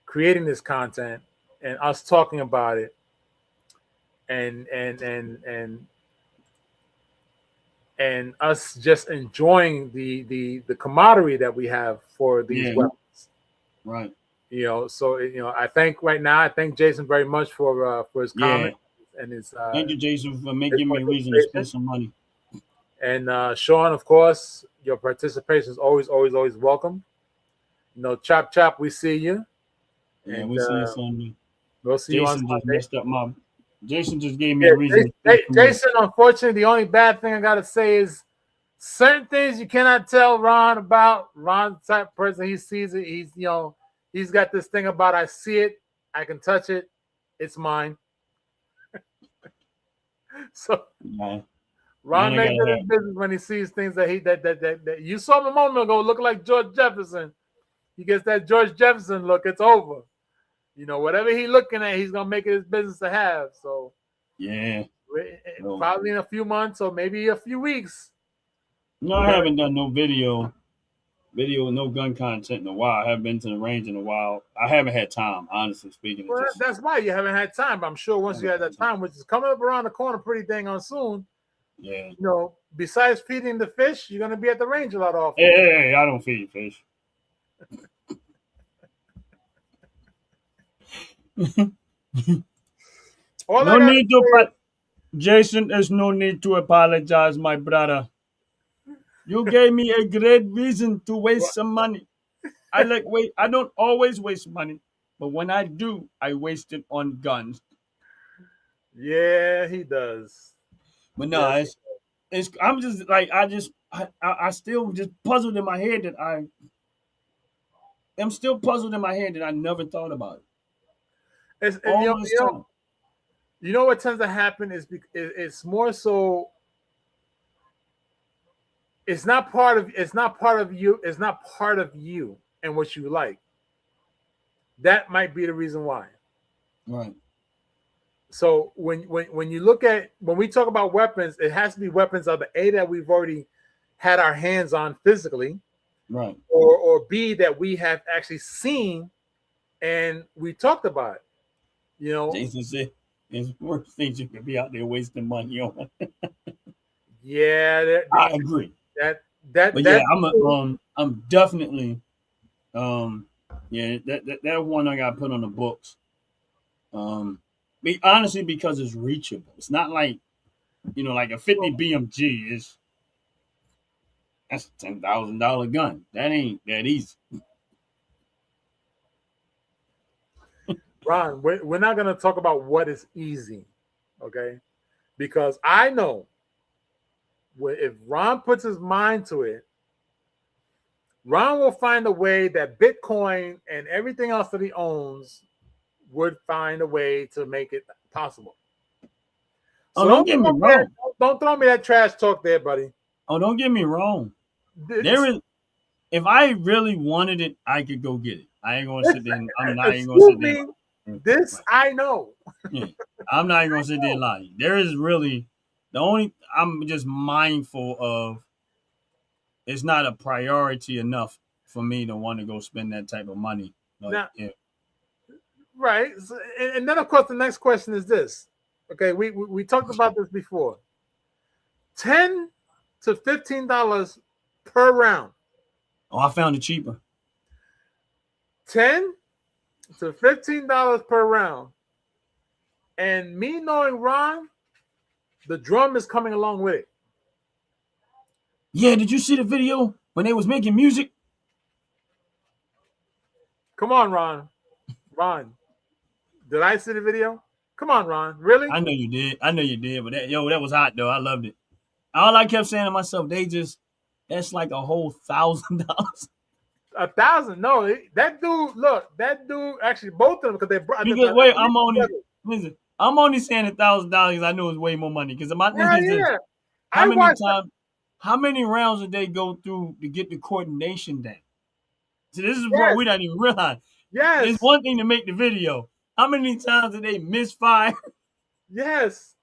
creating this content and us talking about it, and us just enjoying the camaraderie that we have for these weapons. Right. So I thank Jason very much for his comment and his. Thank you, Jason, for giving me a reason to spend some money. And Sean, of course, your participation is always welcome. Chop, we see you. Yeah, we see you Sunday. We'll see Jason you on just messed up my. Jason just gave me a reason. Jason, unfortunately, the only bad thing I gotta say is certain things you cannot tell Ron about. Ron's the type of person, he sees it. He's got this thing about I see it, I can touch it, it's mine. So yeah. Ron makes it his business when he sees things that you saw him a moment ago look like George Jefferson. He gets that George Jefferson look, it's over. Whatever he's looking at, he's gonna make it his business to have. So yeah, probably in a few months or maybe a few weeks. No, I haven't done no video with no gun content in a while. I haven't been to the range in a while. I haven't had time, honestly speaking. Well, that's why you haven't had time. But I'm sure once you have that time, which is coming up around the corner pretty dang on soon. Yeah. Besides feeding the fish, you're gonna be at the range a lot often. Hey, I don't feed fish. Jason, there's no need to apologize, my brother. You gave me a great reason to waste some money. I don't always waste money, but when I do, I waste it on guns. Yeah, he does. But no, it's I'm just like I still just puzzled in my head that I'm still puzzled in my head that I never thought about it. You know what tends to happen is it's more so. It's not part of you. It's not part of you and what you like. That might be the reason why. Right. So when we talk about weapons, it has to be weapons of the A that we've already had our hands on physically, right? Or B that we have actually seen and we talked about it. Jason said it's worse things you could be out there wasting money on. Yeah, I agree. I'm definitely that one I got put on the books. Honestly, because it's reachable. It's not like like a 50 BMG that's a $10,000 gun. That ain't that easy. Ron, we're not gonna talk about what is easy, okay? because I know if Ron puts his mind to it, Ron will find a way that Bitcoin and everything else that he owns would find a way to make it possible. Oh, So don't get me wrong. Don't throw me that trash talk there, buddy. Oh, don't get me wrong. There is, if I really wanted it, I could go get it. I ain't gonna sit there. I'm not even gonna sit there. This Right. I know. Yeah. I'm not even gonna sit there and lie. There is really the only I'm just mindful of. It's not a priority enough for me to want to go spend that type of money. Like, Now, yeah. right. So, and then of course the next question is this. Okay, we talked about this before. $10 to $15 per round. Oh, I found it cheaper. $10 to $15 per round. And me knowing Ron, the drum is coming along with it. Yeah, did you see the video when they was making music? Come on, Ron. Ron, did I see the video? Come on, Ron. Really? I know you did. But that was hot though. I loved it. All I kept saying to myself, that's like a whole $1,000. 1,000? No, that dude. Look, that dude. Actually, both of them because they brought. Because wait, I'm only saying $1,000 because I know it's way more money. Because my thing is this: how many rounds did they go through to get the coordination down? So this is what we don't even realize. Yes, it's one thing to make the video. How many times did they misfire? Yes.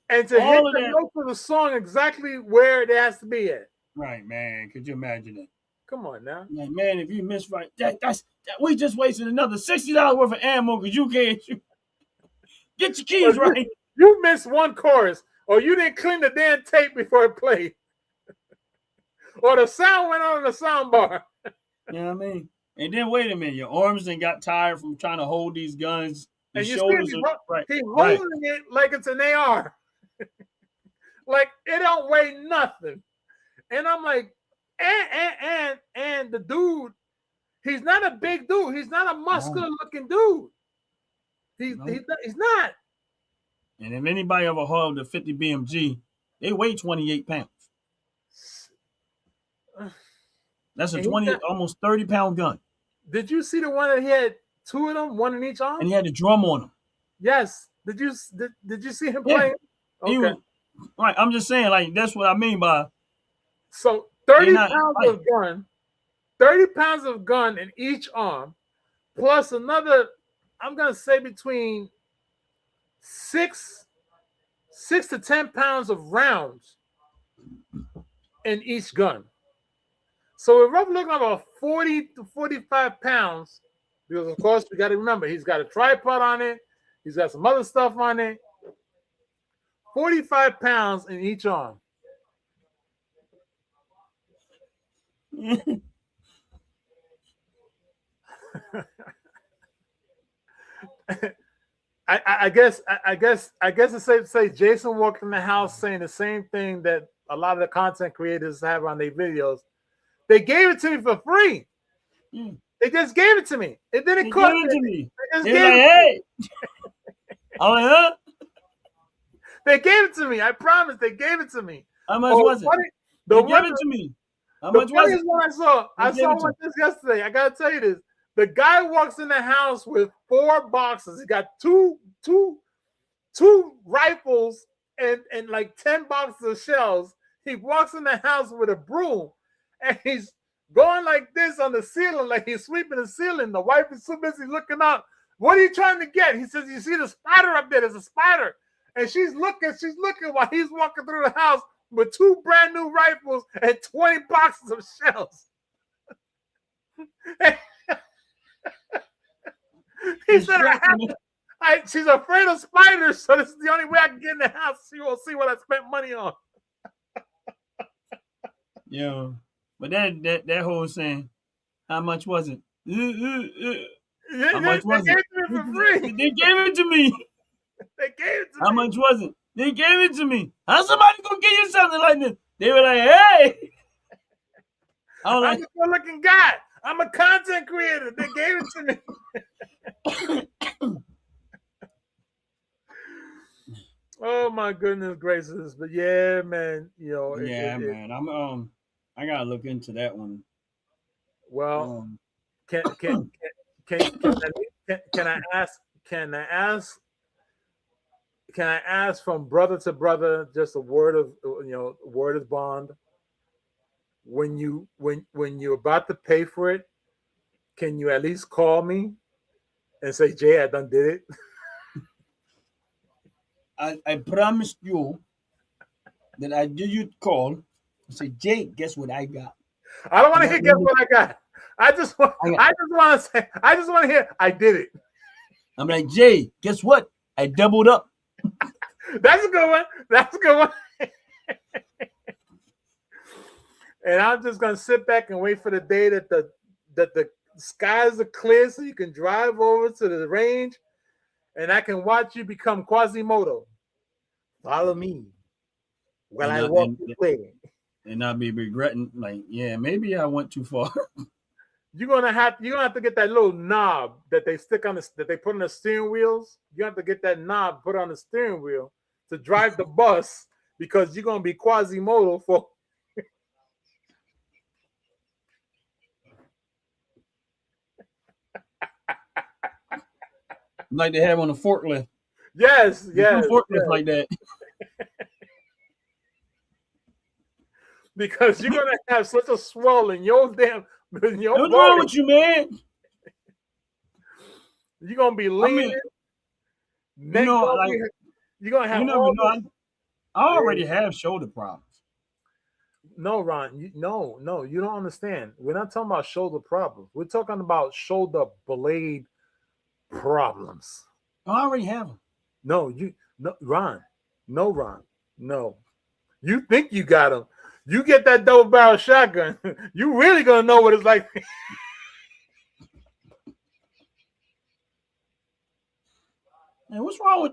And to hit the note of the song exactly where it has to be at. Right, man. Could you imagine that? Come on now. Like, man, if you misfire, we just wasted another $60 worth of ammo because you can't shoot. Get your keys right. You missed one chorus, or you didn't clean the damn tape before it played. Or the sound went on the sound bar. You know what I mean? And then wait a minute, your arms then got tired from trying to hold these guns. And you shoulders see he's holding it like it's an AR. Like it don't weigh nothing. And I'm like, and the dude, he's not a big dude. He's not a muscular looking dude. He's not. And if anybody ever hauled a 50 BMG, they weigh 28 pounds. That's a almost 30-pound gun. Did you see the one that he had two of them, one in each arm? And he had a drum on him. Yes. Did you see him playing? Okay. Right. I'm just saying, like, that's what I mean by. So 30 pounds of gun in each arm, plus another, I'm gonna say between 6 to 10 pounds of rounds in each gun. So we're roughly looking at about 40 to 45 pounds, because of course we got to remember he's got a tripod on it, he's got some other stuff on it. 45 pounds in each arm. I guess it's safe to say Jason walked in the house saying the same thing that a lot of the content creators have on their videos. They gave it to me for free. They just gave it to me. It didn't cost me. They just gave it to me. I'm like, huh? They gave it to me. I promise. They gave it to me. How much was it? They gave it to me. How much was it? I saw one this yesterday. I gotta tell you this. The guy walks in the house with 4 boxes. He got two rifles and like 10 boxes of shells. He walks in the house with a broom and he's going like this on the ceiling, like he's sweeping the ceiling. The wife is so busy looking up. What are you trying to get? He says, you see the spider up there? There's a spider. And she's looking while he's walking through the house with 2 brand new rifles and 20 boxes of shells. He said, she's afraid of spiders, so this is the only way I can get in the house. She won't see what I spent money on. Yeah, but that whole saying, how much was it? How much was it? They gave it for free. They gave it to me. They gave it to me. How much was it? They gave it to me. How's somebody gonna give you something like this? They were like, hey. I'm a good-looking guy. I'm a content creator. They gave it to me. my goodness gracious! But yeah, man, you know, Yeah, man. I gotta look into that one. well, Um, can can can I ask? Can I ask? Can I ask from brother to brother just a word of word is bond? When you're about to pay for it, can you at least call me and say, Jay, I done did it? I promised you that I give you a call and say, Jay, guess what I got? I don't want I to got hear guess one. what I got. I just want I got, I just want to say I just want to hear I did it. I'm like, Jay, guess what? I doubled up. That's a good one. That's a good one. And I'm just gonna sit back and wait for the day that the skies are clear so you can drive over to the range and I can watch you become Quasimodo. Follow me while And I I walk this way. and I'll be regretting, like, yeah, maybe I went too far. You're gonna have to get that little knob that they stick on that they put on the steering wheels. You have to get that knob put on the steering wheel to drive the bus because you're gonna be Quasimodo for. Like they have on a forklift. Yes, There's some yes, forklifts yes. like that. Because you're gonna have such a swell in your in Hey, your what's wrong body. with you, man? You're gonna be I leaning, mean, neck gonna like be. You're gonna you have never all know. this. I already have shoulder problems. No, Ron. No, you don't understand. We're not talking about shoulder problems. We're talking about shoulder blade problems. I already have them. No, Ron. No, Ron. No. You think you got them. You get that double barrel shotgun. You really gonna know what it's like. Hey, what's wrong with?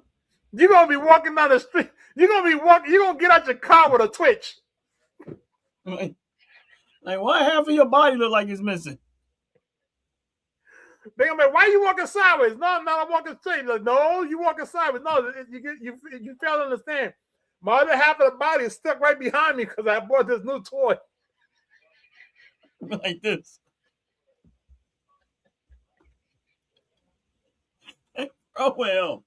You're gonna be walking down the street. You're gonna be walking. You're gonna get out your car with a twitch. Like, why half of your body look like it's missing? They're gonna be, why you walking sideways? No, I'm walking straight. Like, no, you walking sideways. No, you fail to understand. My other half of the body is stuck right behind me because I bought this new toy. Like this. Oh well.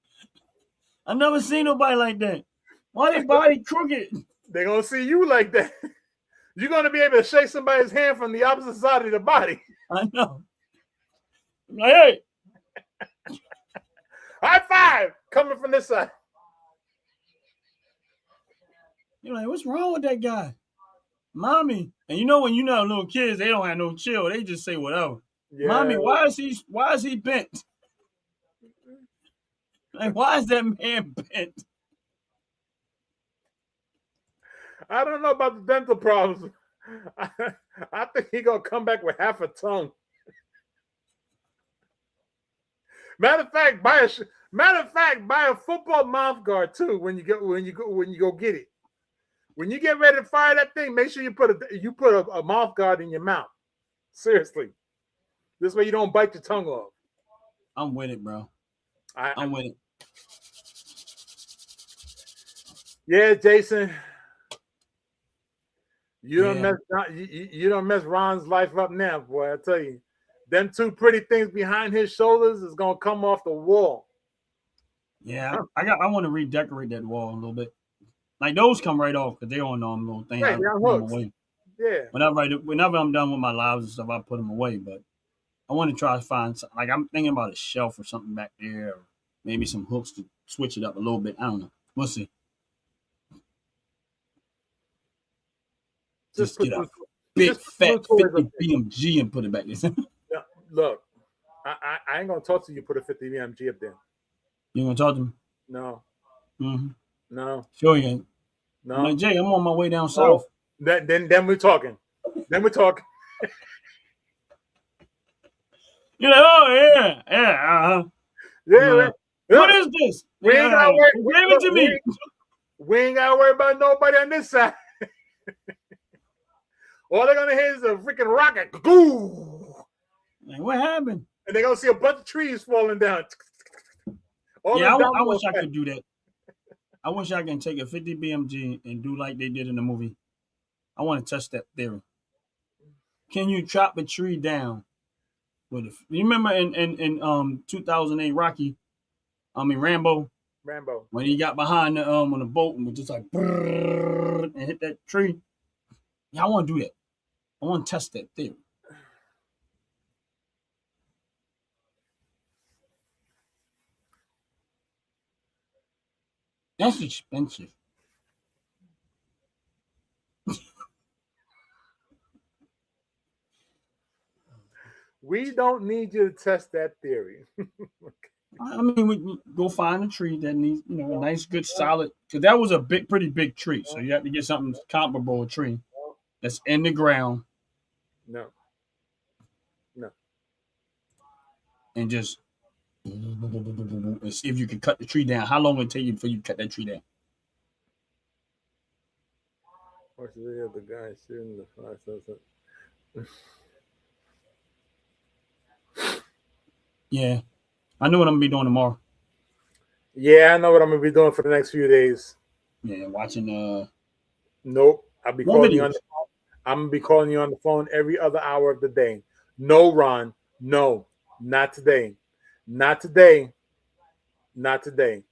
I never seen nobody like that. Why they body crooked? They're gonna see you like that. You're gonna be able to shake somebody's hand from the opposite side of the body. I know. I'm like, hey, High five coming from this side. you're like, what's wrong with that guy? Mommy. And you know when you know little kids, they don't have no chill. They just say whatever. Yeah. Mommy, why is he bent? Like, why is that man bent? I don't know about the dental problems. I think he gonna come back with half a tongue. Matter of fact, buy a football mouth guard too when you go get it. When you get ready to fire that thing, make sure you put a mouth guard in your mouth. Seriously, this way you don't bite your tongue off. I'm with it, bro. I'm with it. Yeah, Jason. You don't mess Ron's life up now, boy. I tell you, them two pretty things behind his shoulders is gonna come off the wall. Yeah, I want to redecorate that wall a little bit. Like those come right off because they're on little thing. Right, I they're on put them hooks. away. Yeah. Whenever I'm done with my lives and stuff, I put them away. But I want to try to find something. Like I'm thinking about a shelf or something back there, or maybe some hooks to switch it up a little bit. I don't know. We'll see. Just get a big fat 50 BMG and put it back there. Yeah, look, I ain't gonna talk to you. Put a 50 BMG up there. You gonna talk to me? No. Mm-hmm. No. Sure you ain't. No. I'm like, Jay, I'm on my way down south. Then we're talking. Then we're talking. You're like, oh yeah, yeah, Yeah. What is this? We ain't gotta worry. Give it to me. We ain't gotta worry about nobody on this side. All they're gonna hear is a freaking rocket. Like, what happened? And they're gonna see a bunch of trees falling down. I wish I could do that. I wish I can take a 50 BMG and do like they did in the movie. I want to test that theory. Can you chop a tree down with it? You remember in 2008 Rambo, Rambo. when he got behind the on the boat and was just like and hit that tree. Yeah, I want to do that. I want to test that theory. That's expensive. We don't need you to test that theory. I mean, we go find a tree that needs, a nice, good, solid. Because that was a pretty big tree. So you have to get something comparable to a tree that's in the ground No. No. and just and see if you can cut the tree down. How long will it take you before you cut that tree down? What's the video of the guy shooting the fly? Yeah, I know what I'm gonna be doing tomorrow. Yeah, I know what I'm gonna be doing for the next few days. Yeah, watching Nope. I'll be more calling you videos. on the phone. I'm gonna be calling you on the phone every other hour of the day. No, Ron. No, not today. Not today. Not today.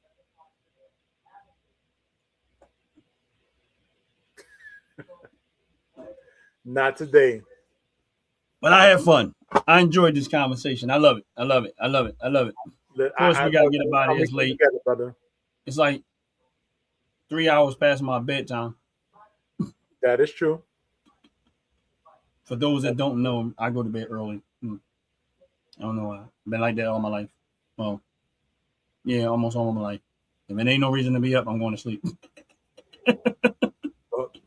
Not today. But I had fun. I enjoyed this conversation. I love it. I love it. I love it. I love it. Of course, we gotta get about it. It's late. Together, brother. It's like 3 hours past my bedtime. That is true. For those that don't know, I go to bed early. I don't know why. I've been like that all my life. Well, yeah, almost all of my life. If it ain't no reason to be up, I'm going to sleep.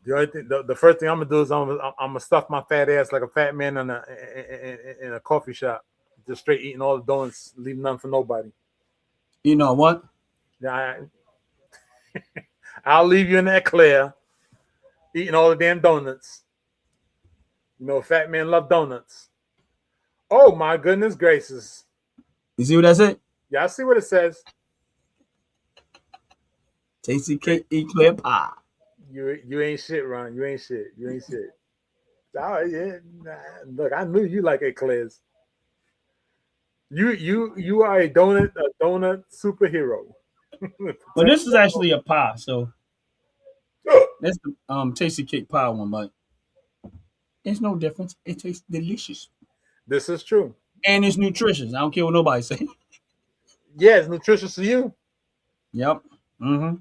The only thing, the first thing I'm gonna do is I'm gonna stuff my fat ass like a fat man in a coffee shop, just straight eating all the donuts, leaving none for nobody. You know what? Yeah, I'll leave you in that Claire, eating all the damn donuts. You know, fat men love donuts. Oh my goodness gracious! You see what that said? Yeah, I see what it says. Tasty cake, eclair pie. You ain't shit, Ron. You ain't shit. You ain't shit. Oh yeah, look, I knew you like eclairs. You are a donut superhero. Well, this is actually a pie, so that's the tasty cake pie one, but it's no difference. It tastes delicious. This is true. And it's nutritious. I don't care what nobody say. Yeah, it's nutritious to you. Yep. Mm-hmm.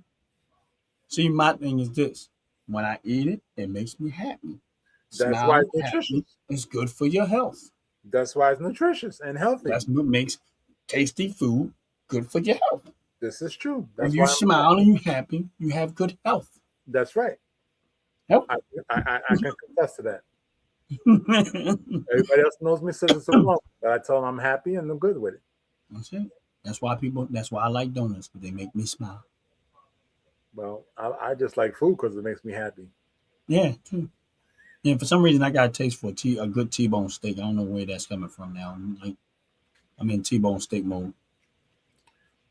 See, my thing is this. When I eat it, it makes me happy. That's why it's Smiling nutritious. happy is good for your health. That's why it's nutritious and healthy. That's what makes tasty food good for your health. This is true. If you smile and you're happy, you have good health. That's right. Yep. I can contest to that. Everybody else knows me says it's wrong, but I tell them I'm happy and I'm good with it. That's it. That's why I like donuts, because they make me smile. Well, I just like food because it makes me happy. Yeah, too. Yeah, for some reason I got a taste for a good T-bone steak. I don't know where that's coming from now. I'm in T-bone steak mode.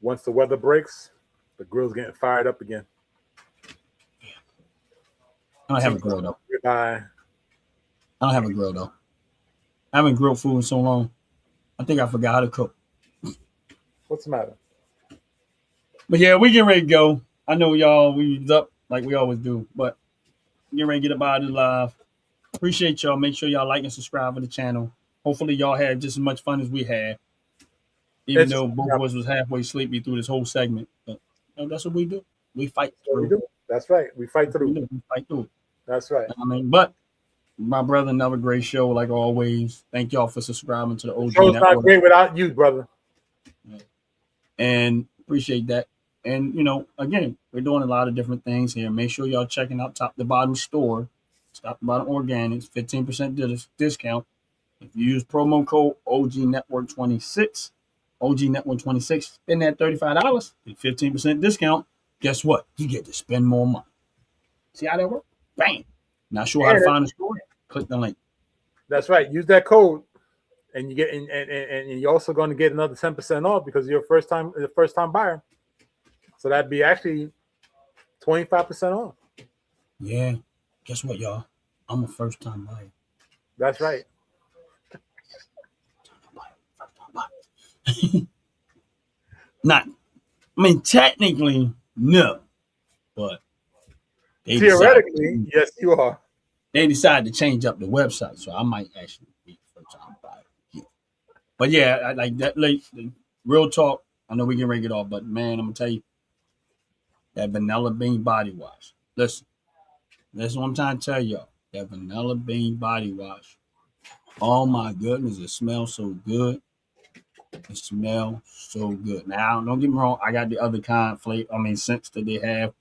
Once the weather breaks, the grill's getting fired up again. I don't have a grill though. Goodbye. I don't have a grill though. I haven't grilled food in so long. I think I forgot how to cook. What's the matter? But yeah, we getting ready to go. I know y'all, we up like we always do, but getting ready to get up out of the live. Appreciate y'all. Make sure y'all like and subscribe to the channel. Hopefully y'all had just as much fun as we had. Even though both of us was halfway sleepy through this whole segment. But that's what we do. We fight through. We do. That's right. We fight through. We fight through. That's right. I mean, but my brother, another great show, like always. Thank y'all for subscribing to the OG Show's Network. not great without you, brother. And appreciate that. And again, we're doing a lot of different things here. Make sure y'all checking out Top to Bottom Store. Top to Bottom Organics, 15% discount. If you use promo code OG Network 26, OG Network 26, spend that $35, 15% discount. Guess what? You get to spend more money. See how that works? Bam. Not sure how to find the store? Click the link. That's right. Use that code, and you get and you're also going to get another 10% off because you're a first time buyer. So that'd be actually 25% off. Yeah. Guess what, y'all? I'm a first time buyer. That's right. Not, I mean, technically, no, but they Theoretically, yes, you are. decided to change up the website, so I might actually be a first time buyer. Yeah. But yeah, I like that. Like, real talk. I know we can ring it off, but man, I'm gonna tell you that vanilla bean body wash. Listen, that's what I'm trying to tell y'all. That vanilla bean body wash. Oh my goodness, it smells so good. It smells so good. Now, don't get me wrong. I got the other kind flavor. I mean, scents that they have,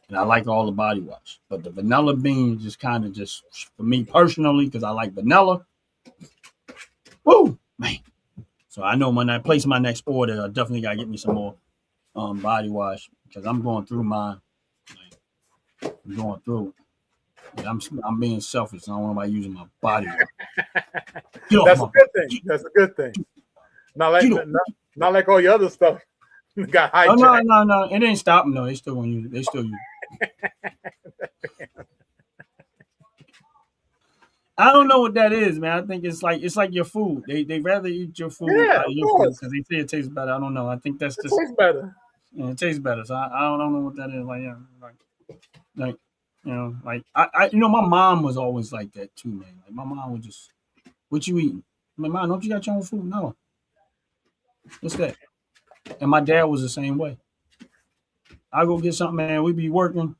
and I like all the body wash. But the vanilla bean just kind of just for me personally, because I like vanilla. Woo, man. So I know when I place my next order, I definitely gotta get me some more body wash because I'm going through mine. Like, I'm going through it. I'm being selfish. I don't want nobody using my body wash. Get off That's my a good thing. That's a good thing. Not like not like all your other stuff got Oh hijacked. no! It ain't stopping though. They still gonna use it. They still use it. I don't know what that is, man. I think it's like your food. They rather eat your food Yeah, out of of your food course. because they say it tastes better. I don't know. I think that's It just tastes better. it tastes better. So I don't know what that is. Like yeah, like you know, like I my mom was always like that too, man. Like my mom would just, what you eating? I'm like, Mom, don't you got your own food? No. What's that? And my dad was the same way. I go get something, man. We be working.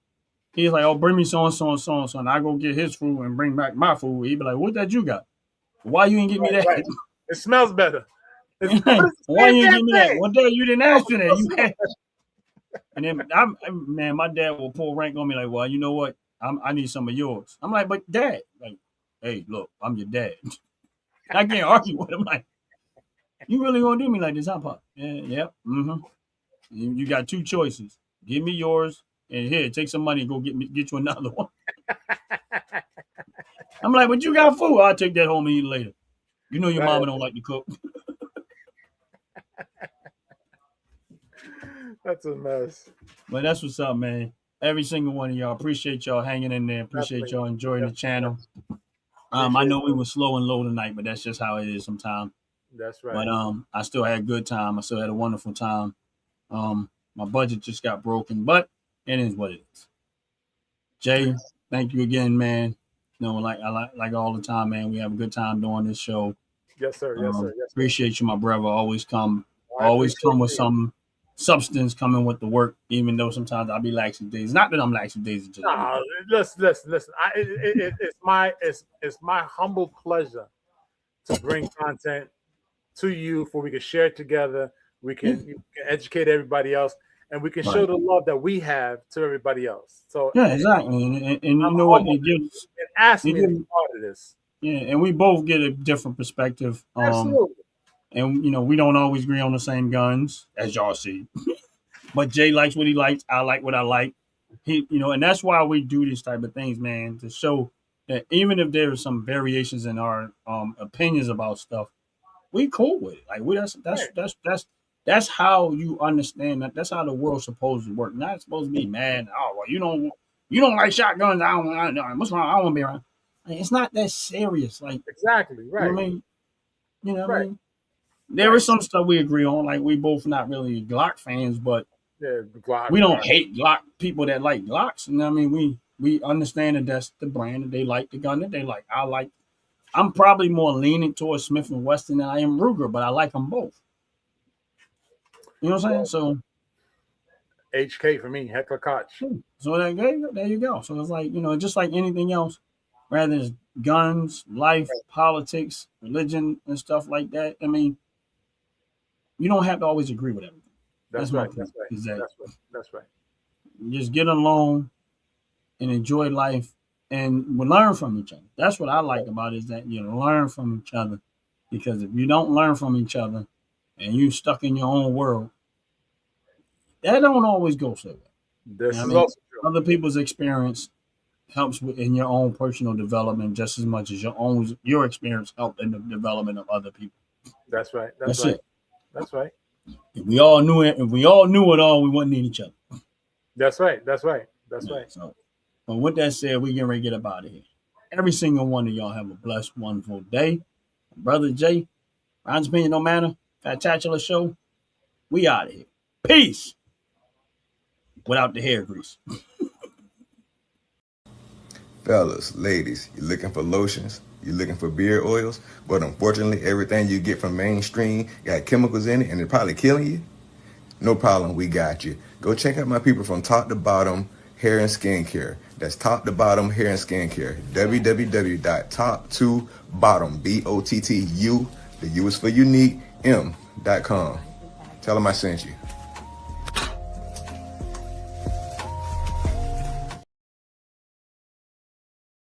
He's like, oh, bring me so and so and so and so. And I go get his food and bring back my food. He'd be like, what that you got? Why you ain't get me Right, that? right. It smells better. But it's the Why same you ain't damn give me that? thing. What day you didn't ask for that? You Smell had, and then man, my dad will pull rank on me like, well, you know what? I need some of yours. I'm like, but dad, like, hey, look, I'm your dad. I can't argue with him. Like, you really gonna do me like this, huh, Pop? Yeah, yep. Mm-hmm. You got two choices. Give me yours, and here, take some money and go get you another one. I'm like, but you got food. I'll take that home and eat it later. You know your Right. mama don't like to cook. That's a mess. But that's what's up, man. Every single one of y'all. Appreciate y'all hanging in there. Appreciate Definitely. y'all enjoying the Definitely. channel. I Appreciate know we it. were slow and low tonight, but that's just how it is sometimes. That's right. But I still had a good time. I still had a wonderful time. My budget just got broken, but it is what it is. Jay, thank you again, man. You know, like I like all the time, man. We have a good time doing this show. Yes, sir. Yes, sir. Yes, sir. Appreciate you, my brother. I Always appreciate come with you. some substance coming with the work, even though sometimes I'll be laxing days. Not that I'm laxing days, just Nah, listen. It's my humble pleasure to bring content to you for we can share it together. You can educate everybody else, and we can show right. the love that we have to everybody else. So Yeah, exactly. And you I'm know what? humbled and ask It me to be gives, part of this. yeah, and we both get a different perspective. Absolutely. And we don't always agree on the same guns, as y'all see. But Jay likes what he likes. I like what I like. And that's why we do these type of things, man, to show that even if there are some variations in our opinions about stuff, we cool with it. Like Right. that's how you understand that. That's how the world's supposed to work. Not supposed to be mad. Oh well, you don't like shotguns. I don't. What's wrong? I don't want to be around. Like, it's not that serious. Like Exactly. you know Right. what I mean. You know what I Right. mean. There is Right. some stuff we agree on. Like we both not really Glock fans, but Yeah. The Glock. we don't hate Glock people that like Glocks. You know what I mean? We understand that that's the brand that they like, the gun that they like. I'm probably more leaning towards Smith and Wesson than I am Ruger, but I like them both. You know what I'm saying? Well, So, HK for me, Heckler Koch. there you go. So it's like just like anything else, rather it's guns, life, Right. politics, religion, and stuff like that. I mean, you don't have to always agree with everything. That's That's my right. That's point. right. Is that That's right. That's right. just get along and enjoy life and we learn from each other. That's what I like about it, is that you learn from each other. Because if you don't learn from each other and you stuck in your own world, that don't always go so well. You know This what I is mean? also true. Other people's experience helps in your own personal development just as much as your experience helped in the development of other people. That's right. That's That's right. it. That's right. If we all knew it all, we wouldn't need each other. That's right. That's right. So, but with that said, we getting ready to get up out of here. Every single one of y'all have a blessed, wonderful day. Brother Jay, Ron's opinion no matter. Fantacular show. We out of here. Peace. Without the hair grease. Fellas, ladies, you looking for lotions? You looking for beard oils? But unfortunately, everything you get from mainstream got chemicals in it and it's probably killing you? No problem, we got you. Go check out my people from Top to Bottom Hair and Skincare. That's Top to Bottom Hair and Skincare. www.top2bottom, BOTTU, the U is for unique, M.com. Tell them I sent you.